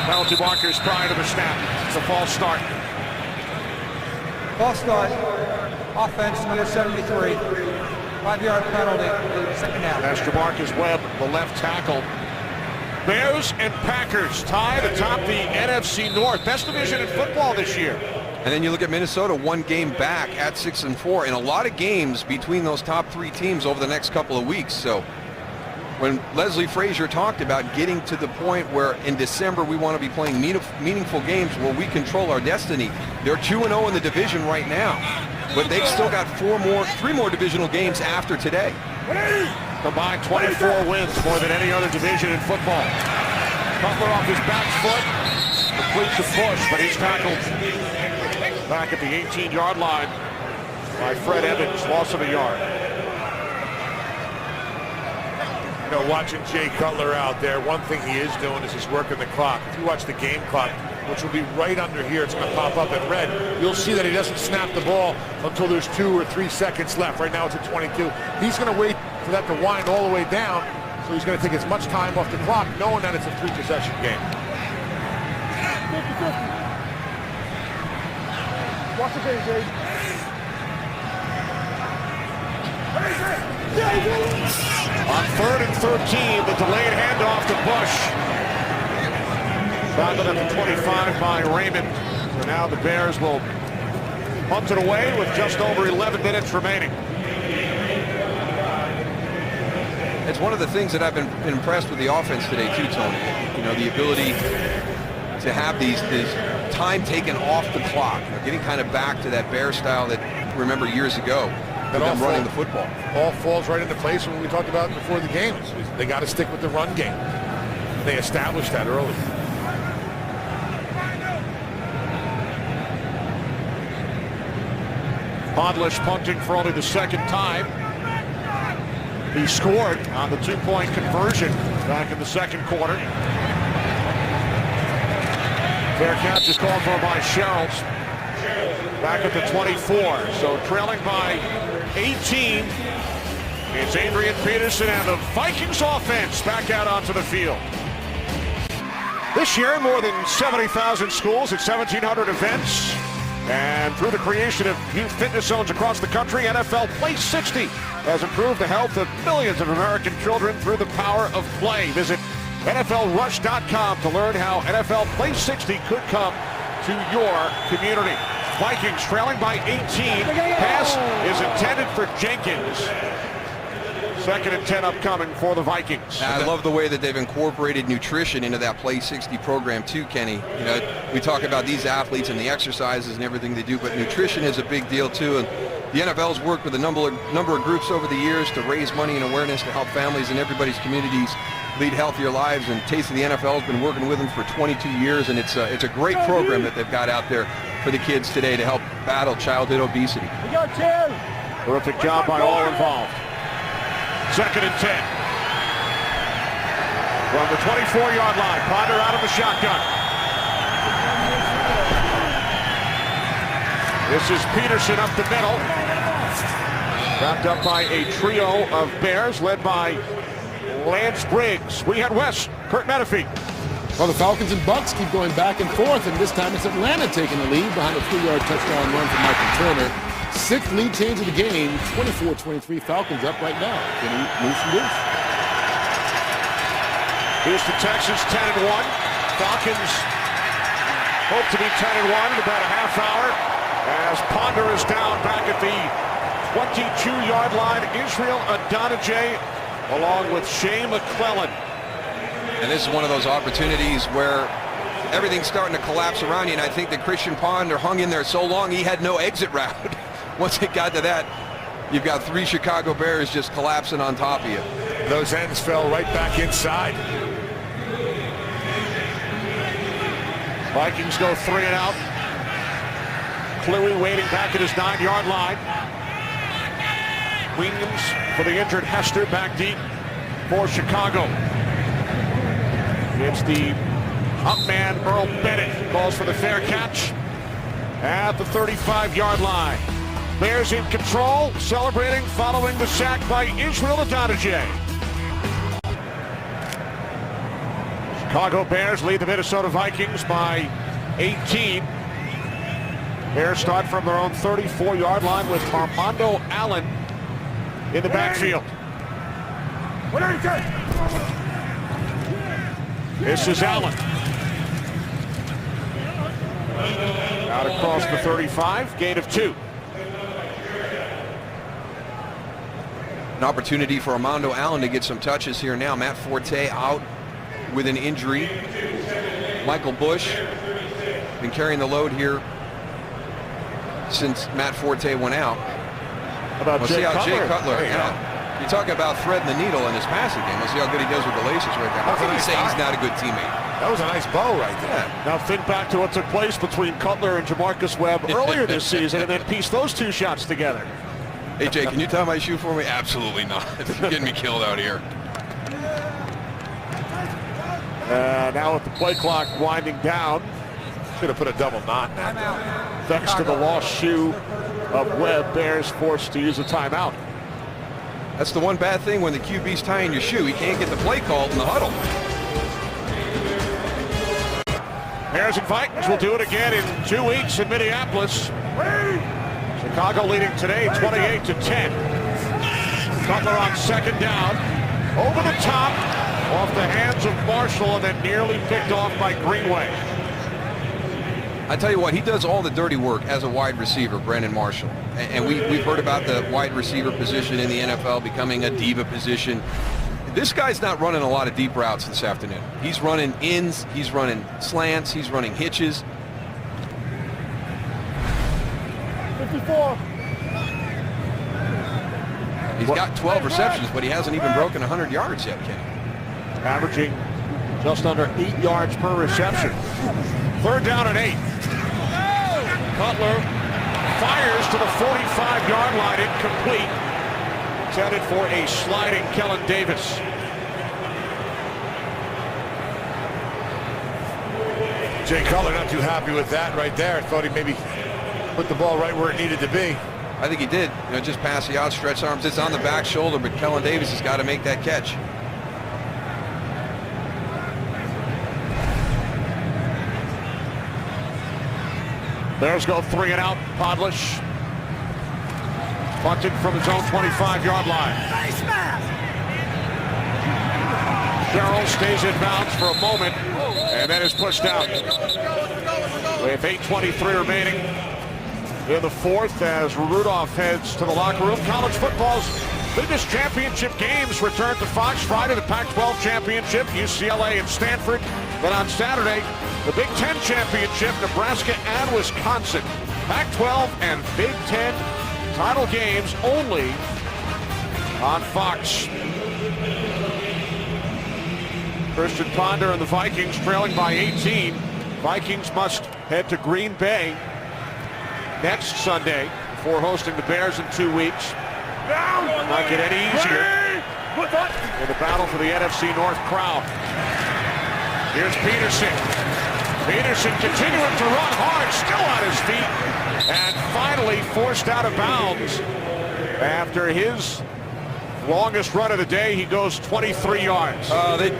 Penalty markers prior to the snap. It's a false start. False start. Offense, number 73. 5-yard penalty. Second down. That's Jamarcus Webb, the left tackle. Bears and Packers tied atop the NFC North. Best division in football this year. And then you look at Minnesota, 1 game back at 6-4, and a lot of games between those top 3 teams over the next couple of weeks. So when Leslie Frazier talked about getting to the point where in December we want to be playing meaningful games where we control our destiny, they're 2-0 in the division right now, but they've still got 3 more divisional games after today. Combined 24 wins, more than any other division in football. Cutler off his back foot, completes the push, but he's tackled back at the 18-yard line by Fred Evans, loss of a yard. You know, watching Jay Cutler out there, one thing he is doing is he's working the clock. If you watch the game clock, which will be right under here, it's going to pop up in red. You'll see that he doesn't snap the ball until there's 2 or 3 seconds left. Right now it's at 22. He's going to wait for that to wind all the way down, so he's going to take as much time off the clock, knowing that it's a 3-possession game. 50-50. Watch the game, Jay. On 3rd and 13, the delayed handoff to Bush. Tackled at the 25 by Raymond. So now the Bears will punt it away with just over 11 minutes remaining. It's one of the things that I've been impressed with the offense today too, Tony. You know, the ability to have these time taken off the clock, you know, getting kind of back to that Bear style that remember years ago. That all running the football. All falls right into place when we talked about before the game. They got to stick with the run game. They established that early. Podlish punting for only the 2nd time. He scored on the 2-point conversion back in the 2nd quarter. Fair catch is called for by Sherrills. Back at the 24. So trailing by 18. It's Adrian Peterson and the Vikings offense back out onto the field. This year, more than 70,000 schools at 1,700 events. And through the creation of youth fitness zones across the country, NFL Play 60 has improved the health of millions of American children through the power of play. Visit NFLRush.com to learn how NFL Play 60 could come to your community. Vikings trailing by 18. Pass is intended for Jenkins. 2nd and 10 upcoming for the Vikings. I love the way that they've incorporated nutrition into that Play 60 program too, Kenny. You know, we talk about these athletes and the exercises and everything they do, but nutrition is a big deal too. And the NFL's worked with a number of groups over the years to raise money and awareness to help families in everybody's communities lead healthier lives. And Taste of the NFL has been working with them for 22 years, and it's a great program that they've got out there for the kids today to help battle childhood obesity. We got 10. Terrific job by all involved. 2nd and 10. From the 24-yard line, Ponder out of the shotgun. This is Peterson up the middle. Wrapped up by a trio of Bears led by Lance Briggs. We had West, Kurt Menefee. Well, the Falcons and Bucks keep going back and forth, and this time it's Atlanta taking the lead behind a 3-yard touchdown run from Michael Turner. 6th lead change of the game, 24-23. Falcons up right now. Can he move some loose? Houston, Texas, 10-1. Falcons hope to be 10-1 in about a half hour as Ponder is down back at the 22-yard line. Israel Adonijah along with Shea McClellan. And this is one of those opportunities where everything's starting to collapse around you, and I think that Christian Ponder hung in there so long he had no exit route. Once it got to that, you've got 3 Chicago Bears just collapsing on top of you. Those ends fell right back inside. Vikings go 3 and out. Cleary waiting back at his 9-yard line. Williams for the injured Hester back deep for Chicago. It's the up man Earl Bennett calls for the fair catch at the 35-yard line. Bears in control, celebrating following the sack by Israel Adonijah. Chicago Bears lead the Minnesota Vikings by 18. Bears start from their own 34-yard line with Armando Allen in the backfield. This is Allen. Out across the 35, gain of 2. An opportunity for Armando Allen to get some touches here now. Matt Forte out with an injury. Michael Bush been carrying the load here since Matt Forte went out. How about We'll see how Jay Cutler, There you go. you're talking about threading the needle in his passing game. We'll see how good he does with the laces right there. How can you say he's not a good teammate? That was a nice bow right there. Now think back to what took place between Cutler and Jamarcus Webb earlier this season, and then piece those 2 shots together. Hey, Jay, can you tie my shoe for me? Absolutely not. You're getting me killed out here. Now with the play clock winding down, Should have put a double knot in that. thanks to the lost shoe of Webb, Bears forced to use a timeout. That's the one bad thing when the QB's tying your shoe. He can't get the play called in the huddle. Bears and Vikings will do it again in 2 weeks in Minneapolis. Chicago leading today 28-10. Cutler on 2nd down. Over the top, off the hands of Marshall, and then nearly picked off by Greenway. I tell you what, he does all the dirty work as a wide receiver, Brandon Marshall. And we've heard about the wide receiver position in the NFL becoming a diva position. This guy's not running a lot of deep routes this afternoon. He's running ins, he's running slants, he's running hitches. 54. He's got 12 receptions, but he hasn't even broken 100 yards yet, Kenny. Averaging just under 8 yards per reception. 3rd down and 8. Cutler fires to the 45-yard line, incomplete. Intended for a sliding Kellen Davis. Jay Cutler not too happy with that right there. Thought he maybe put the ball right where it needed to be. I think he did. Just pass the outstretched arms. It's on the back shoulder, but Kellen Davis has got to make that catch. Bears go 3 and out. Podlish punted from his own 25-yard line. Sherrill stays in bounds for a moment and then is pushed out. With 8:23 remaining in the 4th as Rudolph heads to the locker room. College football's biggest championship games return to Fox Friday. The Pac-12 championship, UCLA and Stanford. Then on Saturday, the Big Ten championship, Nebraska and Wisconsin. Pac-12 and Big Ten title games only on Fox. Christian Ponder and the Vikings trailing by 18. Vikings must head to Green Bay next Sunday before hosting the Bears in 2 weeks. Not get any easier in the battle for the NFC North crown. Here's Peterson. Peterson continuing to run hard, still on his feet, and finally forced out of bounds. After his longest run of the day, he goes 23 yards. They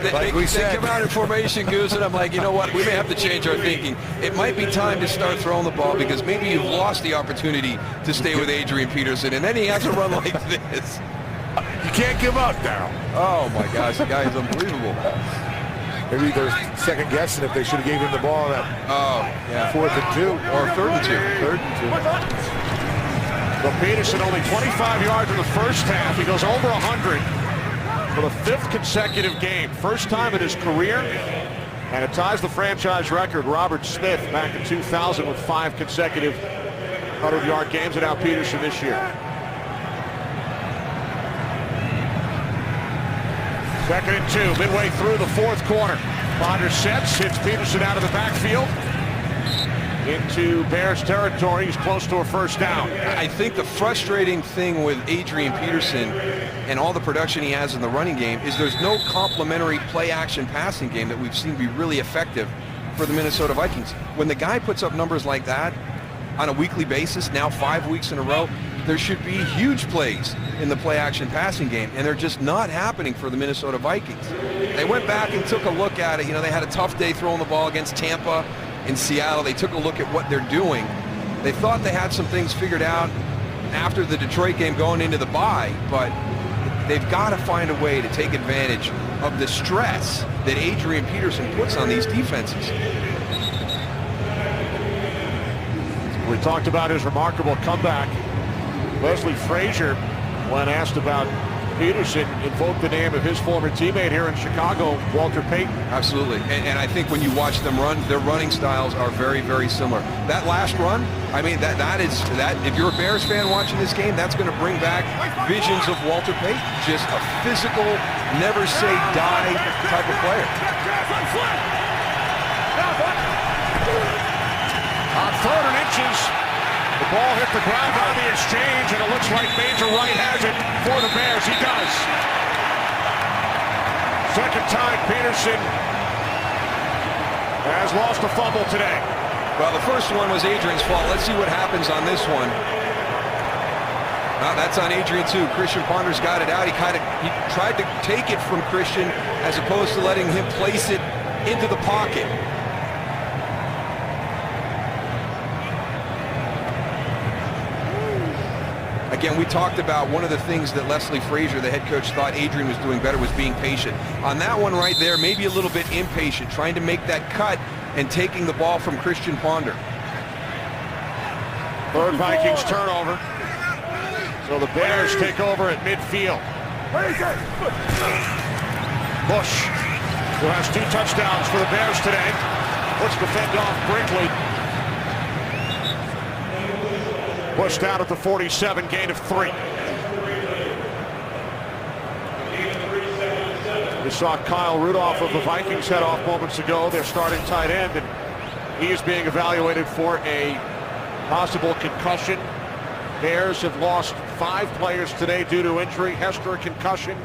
come out in formation, Goose, and I'm like, you know what? We may have to change our thinking. It might be time to start throwing the ball because maybe you've lost the opportunity to stay with Adrian Peterson, and then he has a run like this. You can't give up now. Oh, my gosh, the guy is unbelievable. Maybe they're second guessing if they should have gave him the ball on that 4th and 2 or 3rd and 2. 3rd and 2. But Peterson only 25 yards in the first half. He goes over 100 for the 5th consecutive game. First time in his career. And it ties the franchise record. Robert Smith back in 2000 with 5 consecutive 100-yard games. And now Peterson this year. 2nd and 2, midway through the 4th quarter. Ponder sets, hits Peterson out of the backfield into Bears territory. He's close to a 1st down. I think the frustrating thing with Adrian Peterson and all the production he has in the running game is there's no complementary play-action passing game that we've seen be really effective for the Minnesota Vikings. When the guy puts up numbers like that on a weekly basis, now 5 weeks in a row, there should be huge plays in the play-action passing game, and they're just not happening for the Minnesota Vikings. They went back and took a look at it. They had a tough day throwing the ball against Tampa in Seattle. They took a look at what they're doing. They thought they had some things figured out after the Detroit game going into the bye, but they've got to find a way to take advantage of the stress that Adrian Peterson puts on these defenses. We talked about his remarkable comeback. Leslie Frazier, when asked about Peterson, invoked the name of his former teammate here in Chicago, Walter Payton. Absolutely. And I think when you watch them run, their running styles are very, very similar. That last run, I mean, that if you're a Bears fan watching this game, that's going to bring back visions of Walter Payton. Just a physical, never say die type of player. On 3rd and inches, the ball hit the ground on the exchange, and it looks like Major Wright has it for the Bears. He does. Second time Peterson has lost a fumble today. Well, the first one was Adrian's fault. Let's see what happens on this one. That's on Adrian too. Christian Ponder's got it out. He tried to take it from Christian as opposed to letting him place it into the pocket. Again, we talked about one of the things that Leslie Frazier, the head coach, thought Adrian was doing better was being patient. On that one right there, maybe a little bit impatient, trying to make that cut and taking the ball from Christian Ponder. 3rd Vikings turnover. So the Bears take over at midfield. Bush, who has 2 touchdowns for the Bears today, puts the fend off Brinkley. Bush down at the 47, gain of 3. We saw Kyle Rudolph of the Vikings head off moments ago, their starting tight end, and he is being evaluated for a possible concussion. Bears have lost 5 players today due to injury. Hester, a concussion.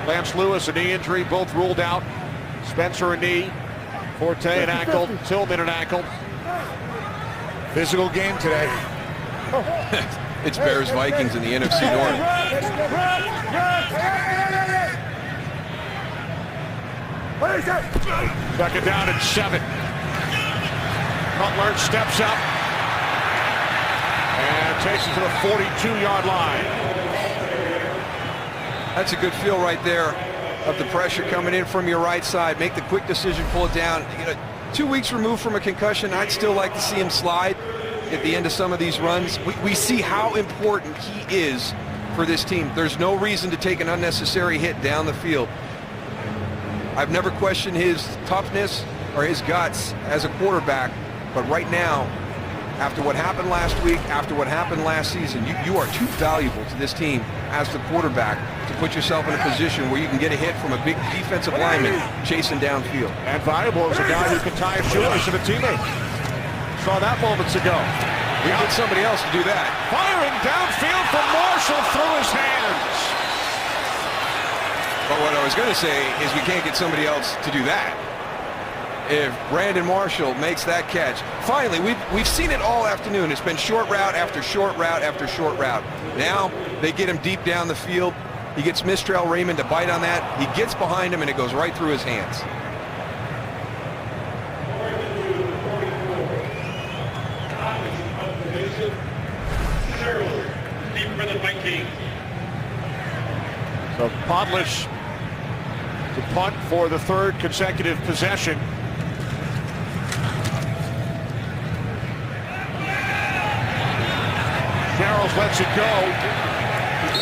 Lance Lewis, a knee injury, both ruled out. Spencer, a knee. Forte, an ankle. Tillman, an ankle. Physical game today. It's Bears Vikings in the NFC North. Second down and 7. Cutler steps up and takes it to the 42-yard line. That's a good feel right there of the pressure coming in from your right side. Make the quick decision, pull it down. 2 weeks removed from a concussion, I'd still like to see him slide at the end of some of these runs. We see how important he is for this team. There's no reason to take an unnecessary hit down the field. I've never questioned his toughness or his guts as a quarterback, but right now, after what happened last week, after what happened last season, you are too valuable to this team as the quarterback to put yourself in a position where you can get a hit from a big defensive lineman chasing downfield. And valuable as a guy who can tie a shoelace of a teammate. Saw that moments ago. We need somebody else to do that. Firing downfield from Marshall through his hands. But what I was going to say is we can't get somebody else to do that. If Brandon Marshall makes that catch, finally, we've seen it all afternoon. It's been short route after short route after short route. Now they get him deep down the field. He gets Mistrell Raymond to bite on that. He gets behind him, and it goes right through his hands. So Podlish to punt for the 3rd consecutive possession. Sherrills lets it go.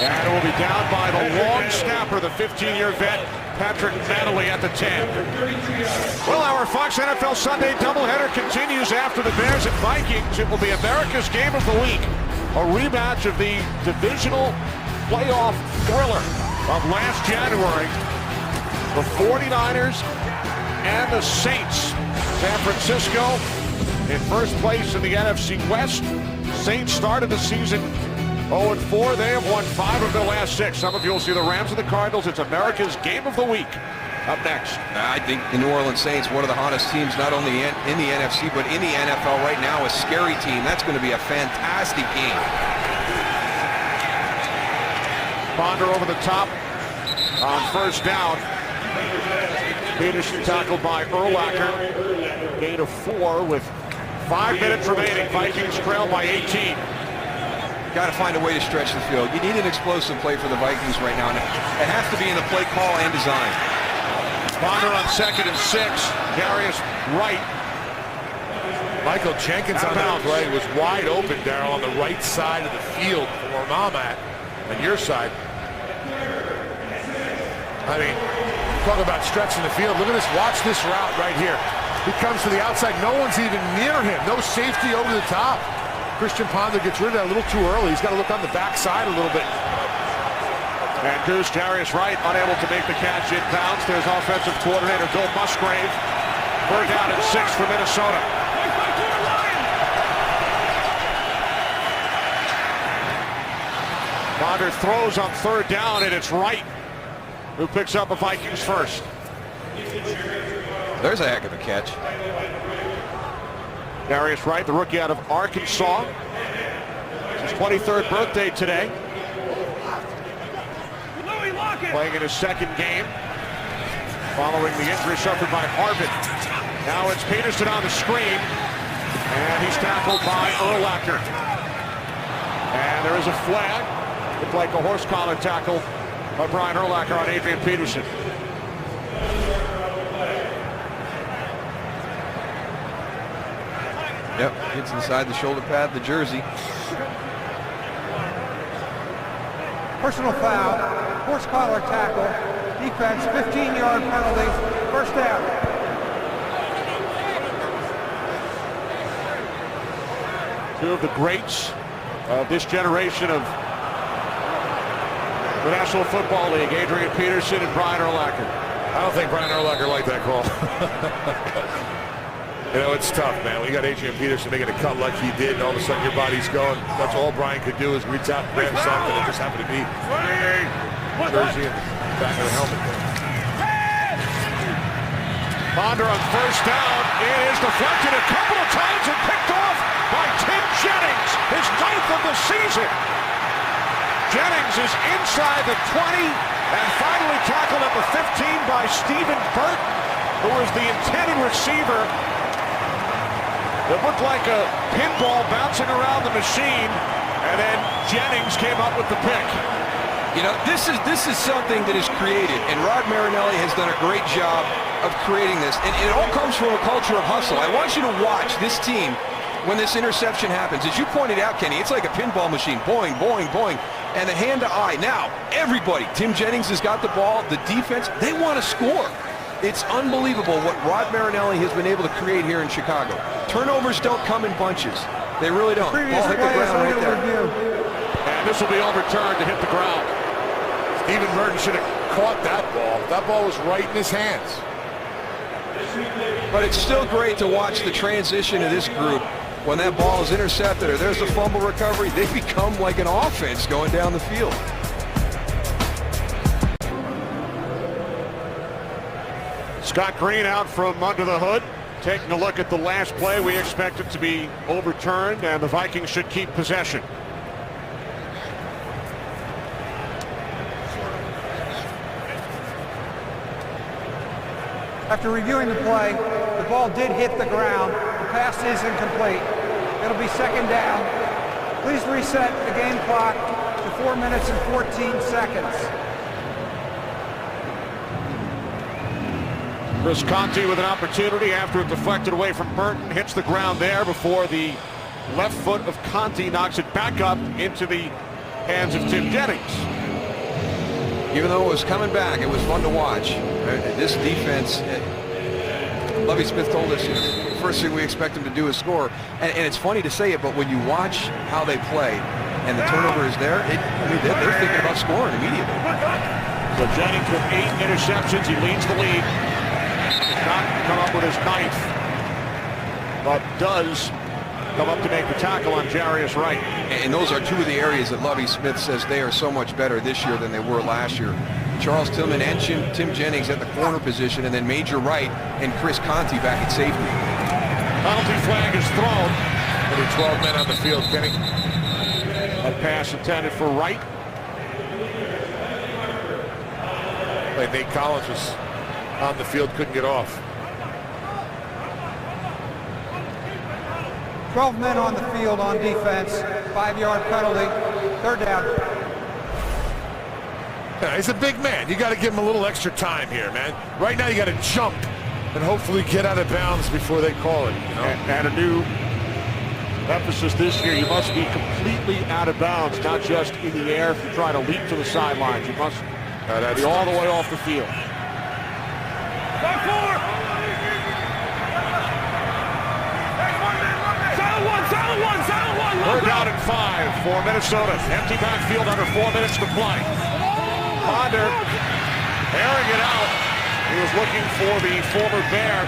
And it will be down by the long snapper, the 15-year vet, Patrick Manley at the 10. Well, our Fox NFL Sunday doubleheader continues after the Bears and Vikings. It will be America's Game of the Week, a rematch of the divisional playoff thriller of last January. The 49ers and the Saints. San Francisco in first place in the NFC West. Saints started the season 0-4. They have won 5 of their last 6. Some of you will see the Rams and the Cardinals. It's America's Game of the Week. Up next. I think the New Orleans Saints, one of the hottest teams, not only in the NFC, but in the NFL right now, a scary team. That's going to be a fantastic game. Ponder over the top on first down. Peterson tackled by Urlacher. Gain of 4 with 5 minutes remaining. Vikings trail by 18. Got to find a way to stretch the field. You need an explosive play for the Vikings right now. And it has to be in the play call and design. Ponder on 2nd and 6. Darius Wright Michael Jenkins on that play was wide open, Darryl, on the right side of the field from where I'm at, on your side. I mean, talk about stretching the field. Look at this. Watch this route right here. He comes to the outside. No one's even near him. No safety over the top. Christian Ponder gets rid of that a little too early. He's got to look on the backside a little bit. And Goose, Darius Wright unable to make the catch inbounds. There's offensive coordinator Bill Musgrave. Third down and 6 for Minnesota. Ponder throws on third down, and it's Wright who picks up a Vikings first. There's a heck of a catch. Darius Wright, the rookie out of Arkansas. It's his 23rd birthday today. Playing in his second game following the injury suffered by Harvin. Now it's Peterson on the screen, and he's tackled by Urlacher. And there is a flag. Looked like a horse collar tackle by Brian Urlacher on Adrian Peterson. Yep, gets inside the shoulder pad, the jersey. Personal foul, horse collar tackle, defense, 15-yard penalty, first down. Two of the greats of this generation of the National Football League, Adrian Peterson and Brian Urlacher. I don't think Brian Urlacher liked that call. You know, it's tough, man. When you got Adrian Peterson making a cut like he did, and all of a sudden your body's going, that's all Brian could do is reach out and grab something. It just happened to be jersey in the back of the helmet. Ponder on first down. It is deflected a couple of times and picked off by Tim Jennings, his 9th of the season. Jennings is inside the 20 and finally tackled at the 15 by Stephen Burton, who was the intended receiver. It looked like a pinball bouncing around the machine, and then Jennings came up with the pick. You know, this is something that is created, and Rod Marinelli has done a great job of creating this, and it all comes from a culture of hustle. I want you to watch this team when this interception happens. As you pointed out, Kenny, it's like a pinball machine. Boing, boing, boing, and the hand to eye. Now, everybody, Tim Jennings has got the ball, the defense, they want to score. It's unbelievable what Rod Marinelli has been able to create here in Chicago. Turnovers don't come in bunches. They really don't. Ball hit the ground right there. And this will be overturned to hit the ground. Stephen Burton should have caught that ball. That ball was right in his hands. But it's still great to watch the transition of this group. When that ball is intercepted or there's a fumble recovery, they become like an offense going down the field. Scott Green out from under the hood. Taking a look at the last play, we expect it to be overturned, and the Vikings should keep possession. After reviewing the play, the ball did hit the ground. The pass is incomplete. It'll be second down. Please reset the game clock to 4 minutes and 14 seconds. Chris Conti with an opportunity after it deflected away from Burton. Hits the ground there before the left foot of Conti knocks it back up into the hands of Tim Jennings. Even though it was coming back, it was fun to watch. This defense, Lovie Smith told us, the first thing we expect them to do is score. And it's funny to say it, but when you watch how they play and the turnover is there, they're thinking about scoring immediately. So Jennings with 8 interceptions. He leads the league. Does not come up with his 9th, but does come up to make the tackle on Darius Wright. And those are two of the areas that Lovie Smith says they are so much better this year than they were last year. Charles Tillman and Tim Jennings at the corner position, and then Major Wright and Chris Conti back at safety. Penalty flag is thrown. Only 12 men on the field, Kenny. A pass intended for Wright. Like Nate Collins was on the field, couldn't get off. 12 men on the field on defense. 5-yard penalty. Third down. Yeah, he's a big man. You got to give him a little extra time here, man. Right now you got to jump and hopefully get out of bounds before they call it. You know? And a new emphasis this year, you must be completely out of bounds, not just in the air if you try to leap to the sidelines. You must be all the way off the field. Third down and 5 for Minnesota. Empty backfield under 4 minutes to play. Ponder airing it out. He was looking for the former Bear,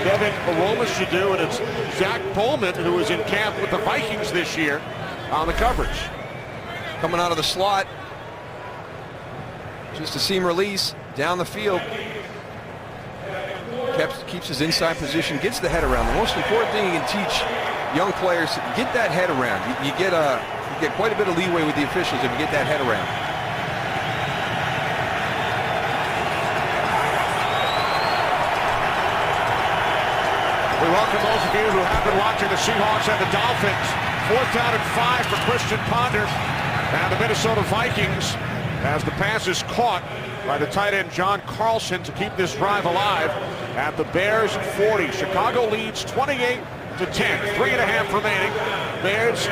Devin Aromashodu, and it's Zach Pullman, who was in camp with the Vikings this year on the coverage. Coming out of the slot. Just a seam release down the field. Keeps his inside position, gets the head around. The most important thing you can teach young players, get that head around. You get quite a bit of leeway with the officials if you get that head around. We welcome those of you who have been watching the Seahawks and the Dolphins. 4th down and 5 for Christian Ponder and the Minnesota Vikings as the pass is caught by the tight end John Carlson to keep this drive alive at the Bears 40. Chicago leads 28-10. 3.5 remaining. Bears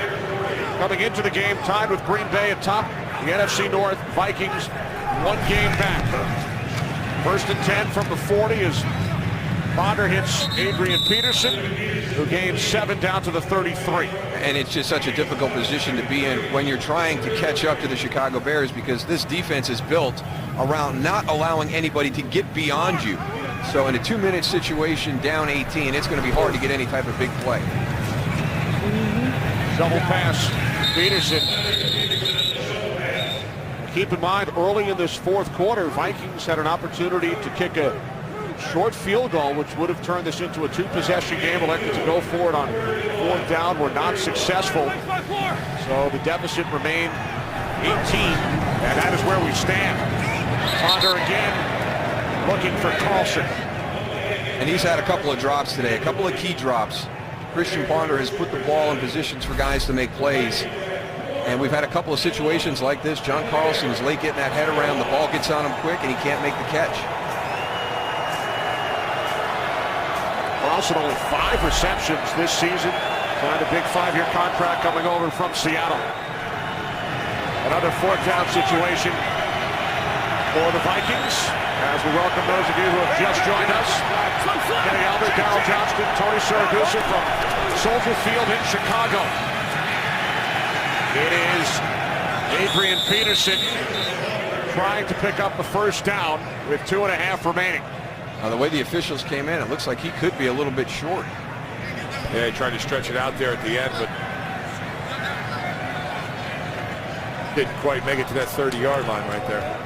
coming into the game tied with Green Bay atop the NFC North. Vikings 1 game back. 1st and 10 from the 40 as Ponder hits Adrian Peterson, who gains 7 down to the 33. And it's just such a difficult position to be in when you're trying to catch up to the Chicago Bears, because this defense is built around not allowing anybody to get beyond you. So in a 2-minute situation, down 18, it's going to be hard to get any type of big play. Double pass, Peterson. Keep in mind, early in this 4th quarter, Vikings had an opportunity to kick a short field goal, which would have turned this into a 2-possession game. Elected to go for it on 4th down. Were not successful. So the deficit remained 18, and that is where we stand. Ponder again, looking for Carlson. And he's had a couple of drops today, a couple of key drops. Christian Ponder has put the ball in positions for guys to make plays. And we've had a couple of situations like this. John Carlson is late getting that head around. The ball gets on him quick, and he can't make the catch. Carlson only 5 receptions this season. Signed a big 5-year contract coming over from Seattle. Another 4th down situation for the Vikings, as we welcome those of you who have just joined us. Kenny Albert, Darryl Johnston, Tony Siragusa from Soldier Field in Chicago. It is Adrian Peterson trying to pick up the 1st down with 2.5 remaining. Now, the way the officials came in, it looks like he could be a little bit short. Yeah, he tried to stretch it out there at the end, but didn't quite make it to that 30-yard line right there.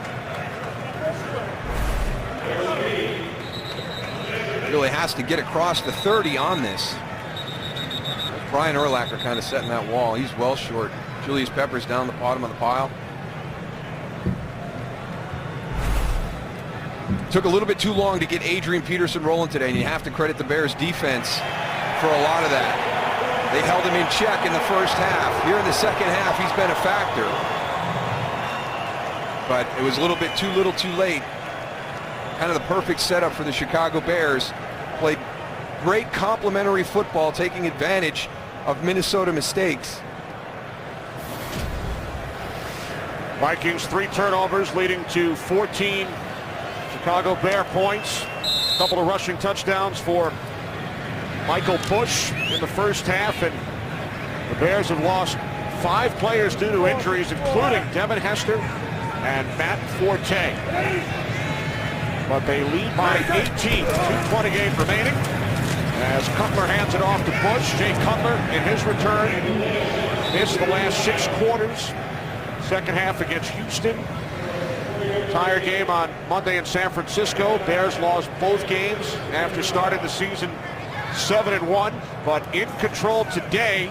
Really has to get across the 30 on this. Brian Urlacher kind of setting that wall. He's well short. Julius Peppers down the bottom of the pile. Took a little bit too long to get Adrian Peterson rolling today, and you have to credit the Bears defense for a lot of that. They held him in check in the 1st half. Here in the 2nd half, he's been a factor. But it was a little bit too little too late. Kind of the perfect setup for the Chicago Bears. Played great complementary football, taking advantage of Minnesota mistakes. Vikings 3 turnovers leading to 14 Chicago Bear points. A couple of rushing touchdowns for Michael Bush in the 1st half, and the Bears have lost 5 players due to injuries, including Devin Hester and Matt Forte. But they lead by 18, 2:28 remaining. As Cutler hands it off to Bush, Jay Cutler in his return missed the last 6 quarters. 2nd half against Houston. Entire game on Monday in San Francisco. Bears lost both games after starting the season 7-1, but in control today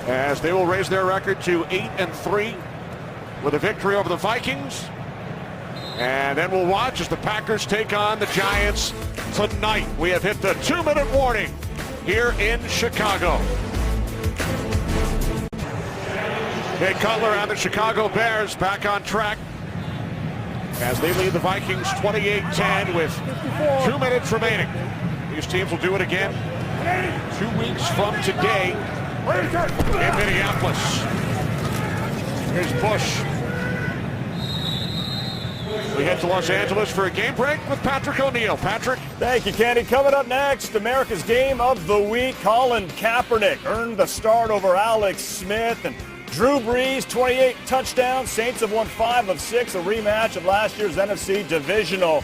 as they will raise their record to 8-3 with a victory over the Vikings. And then we'll watch as the Packers take on the Giants tonight. We have hit the 2-minute warning here in Chicago. Jay Cutler and the Chicago Bears back on track. as they lead the Vikings 28-10 with 2 minutes remaining. These teams will do it again 2 weeks from today in Minneapolis. Here's Bush. We head to Los Angeles for a game break with Patrick O'Neill. Patrick. Thank you, Kenny. Coming up next, America's Game of the Week. Colin Kaepernick earned the start over Alex Smith. And Drew Brees, 28 touchdowns. Saints have won 5 of 6, a rematch of last year's NFC Divisional.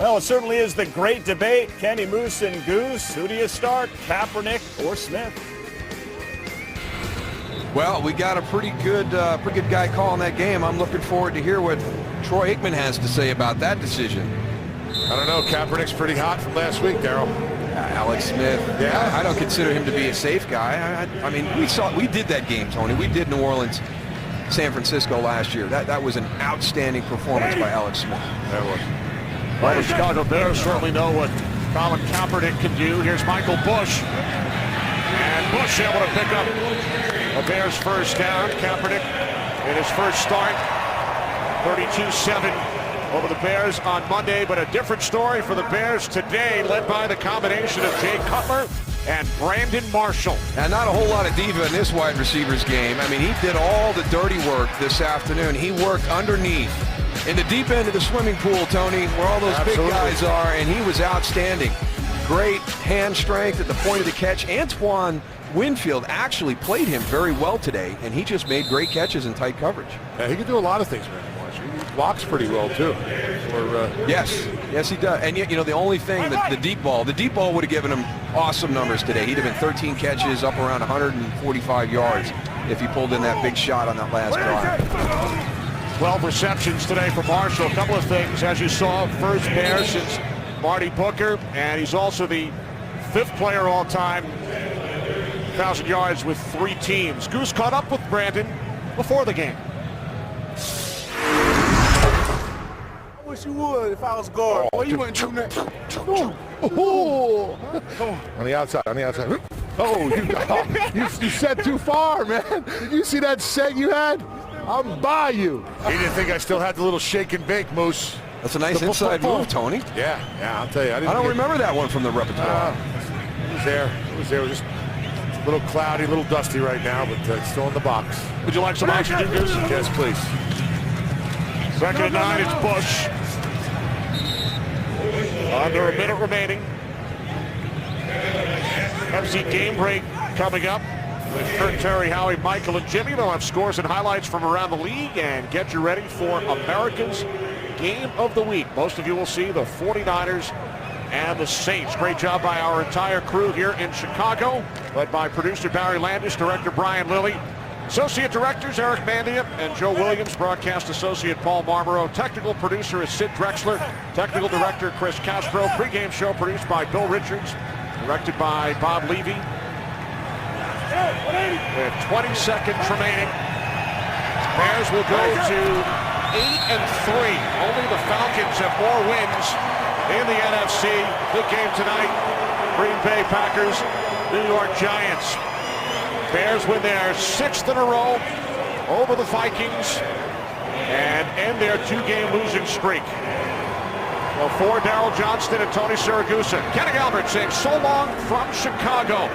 Well, it certainly is the great debate. Kenny, Moose, and Goose. Who do you start, Kaepernick or Smith? Well, we got a pretty good guy calling that game. I'm looking forward to hear what Troy Aikman has to say about that decision. I don't know. Kaepernick's pretty hot from last week, Daryl. Alex Smith. Yeah. I don't consider him to be a safe guy. I mean, we did that game, Tony. We did New Orleans, San Francisco last year. That was an outstanding performance by Alex Smith. That was. Well, the Chicago Bears certainly know what Colin Kaepernick can do. Here's Michael Bush. And Bush able to pick up a Bears first down. Kaepernick in his first start, 32-7 over the Bears on Monday, but a different story for the Bears today, led by the combination of Jay Cutler and Brandon Marshall. And not a whole lot of diva in this wide receivers game. I mean, he did all the dirty work this afternoon. He worked underneath in the deep end of the swimming pool, Tony, where all those big guys are, and he was outstanding. Great hand strength at the point of the catch. Antoine Winfield actually played him very well today, and he just made great catches in tight coverage. Yeah, he can do a lot of things, man. He blocks pretty well, too. Yes, he does. And yet, you know, the only thing, the deep ball would have given him awesome numbers today. He'd have been 13 catches, up around 145 yards if he pulled in that big shot on that last drive. 12 receptions today for Marshall. A couple of things, as you saw, first Bear since Marty Booker, and he's also the 5th player all time, 1,000 yards with 3 teams. Goose caught up with Brandon before the game. I wish you would if I was guard. Well, you wouldn't do that. On the outside. Oh, you said too far, man. Did you see that set you had? I'm by you. He didn't think I still had the little shake and bake, Moose. That's a nice inside move, Tony. Yeah, I'll tell you. I don't remember that one from the repertoire. It was there. It was just a little cloudy, a little dusty right now, but it's still in the box. Would you like some oxygen, Goose? Yes, please. 2nd and 9, it's Bush. Under a minute remaining. FC game break coming up with Kurt, Terry, Howie, Michael, and Jimmy. They'll have scores and highlights from around the league and get you ready for America's Game of the Week. Most of you will see the 49ers and the Saints. Great job by our entire crew here in Chicago, led by producer Barry Landis, director Brian Lilly, associate directors Eric Mandia and Joe Williams, broadcast associate Paul Marmero, technical producer is Sid Drexler, technical director Chris Castro, pregame show produced by Bill Richards, directed by Bob Levy. With 20 seconds remaining, Bears will go to 8-3. Only the Falcons have more wins in the NFC. Big game tonight. Green Bay Packers, New York Giants. Bears win their 6th in a row over the Vikings and end their 2-game losing streak. Well, for Daryl Johnston and Tony Siragusa, Kenny Albert saying so long from Chicago.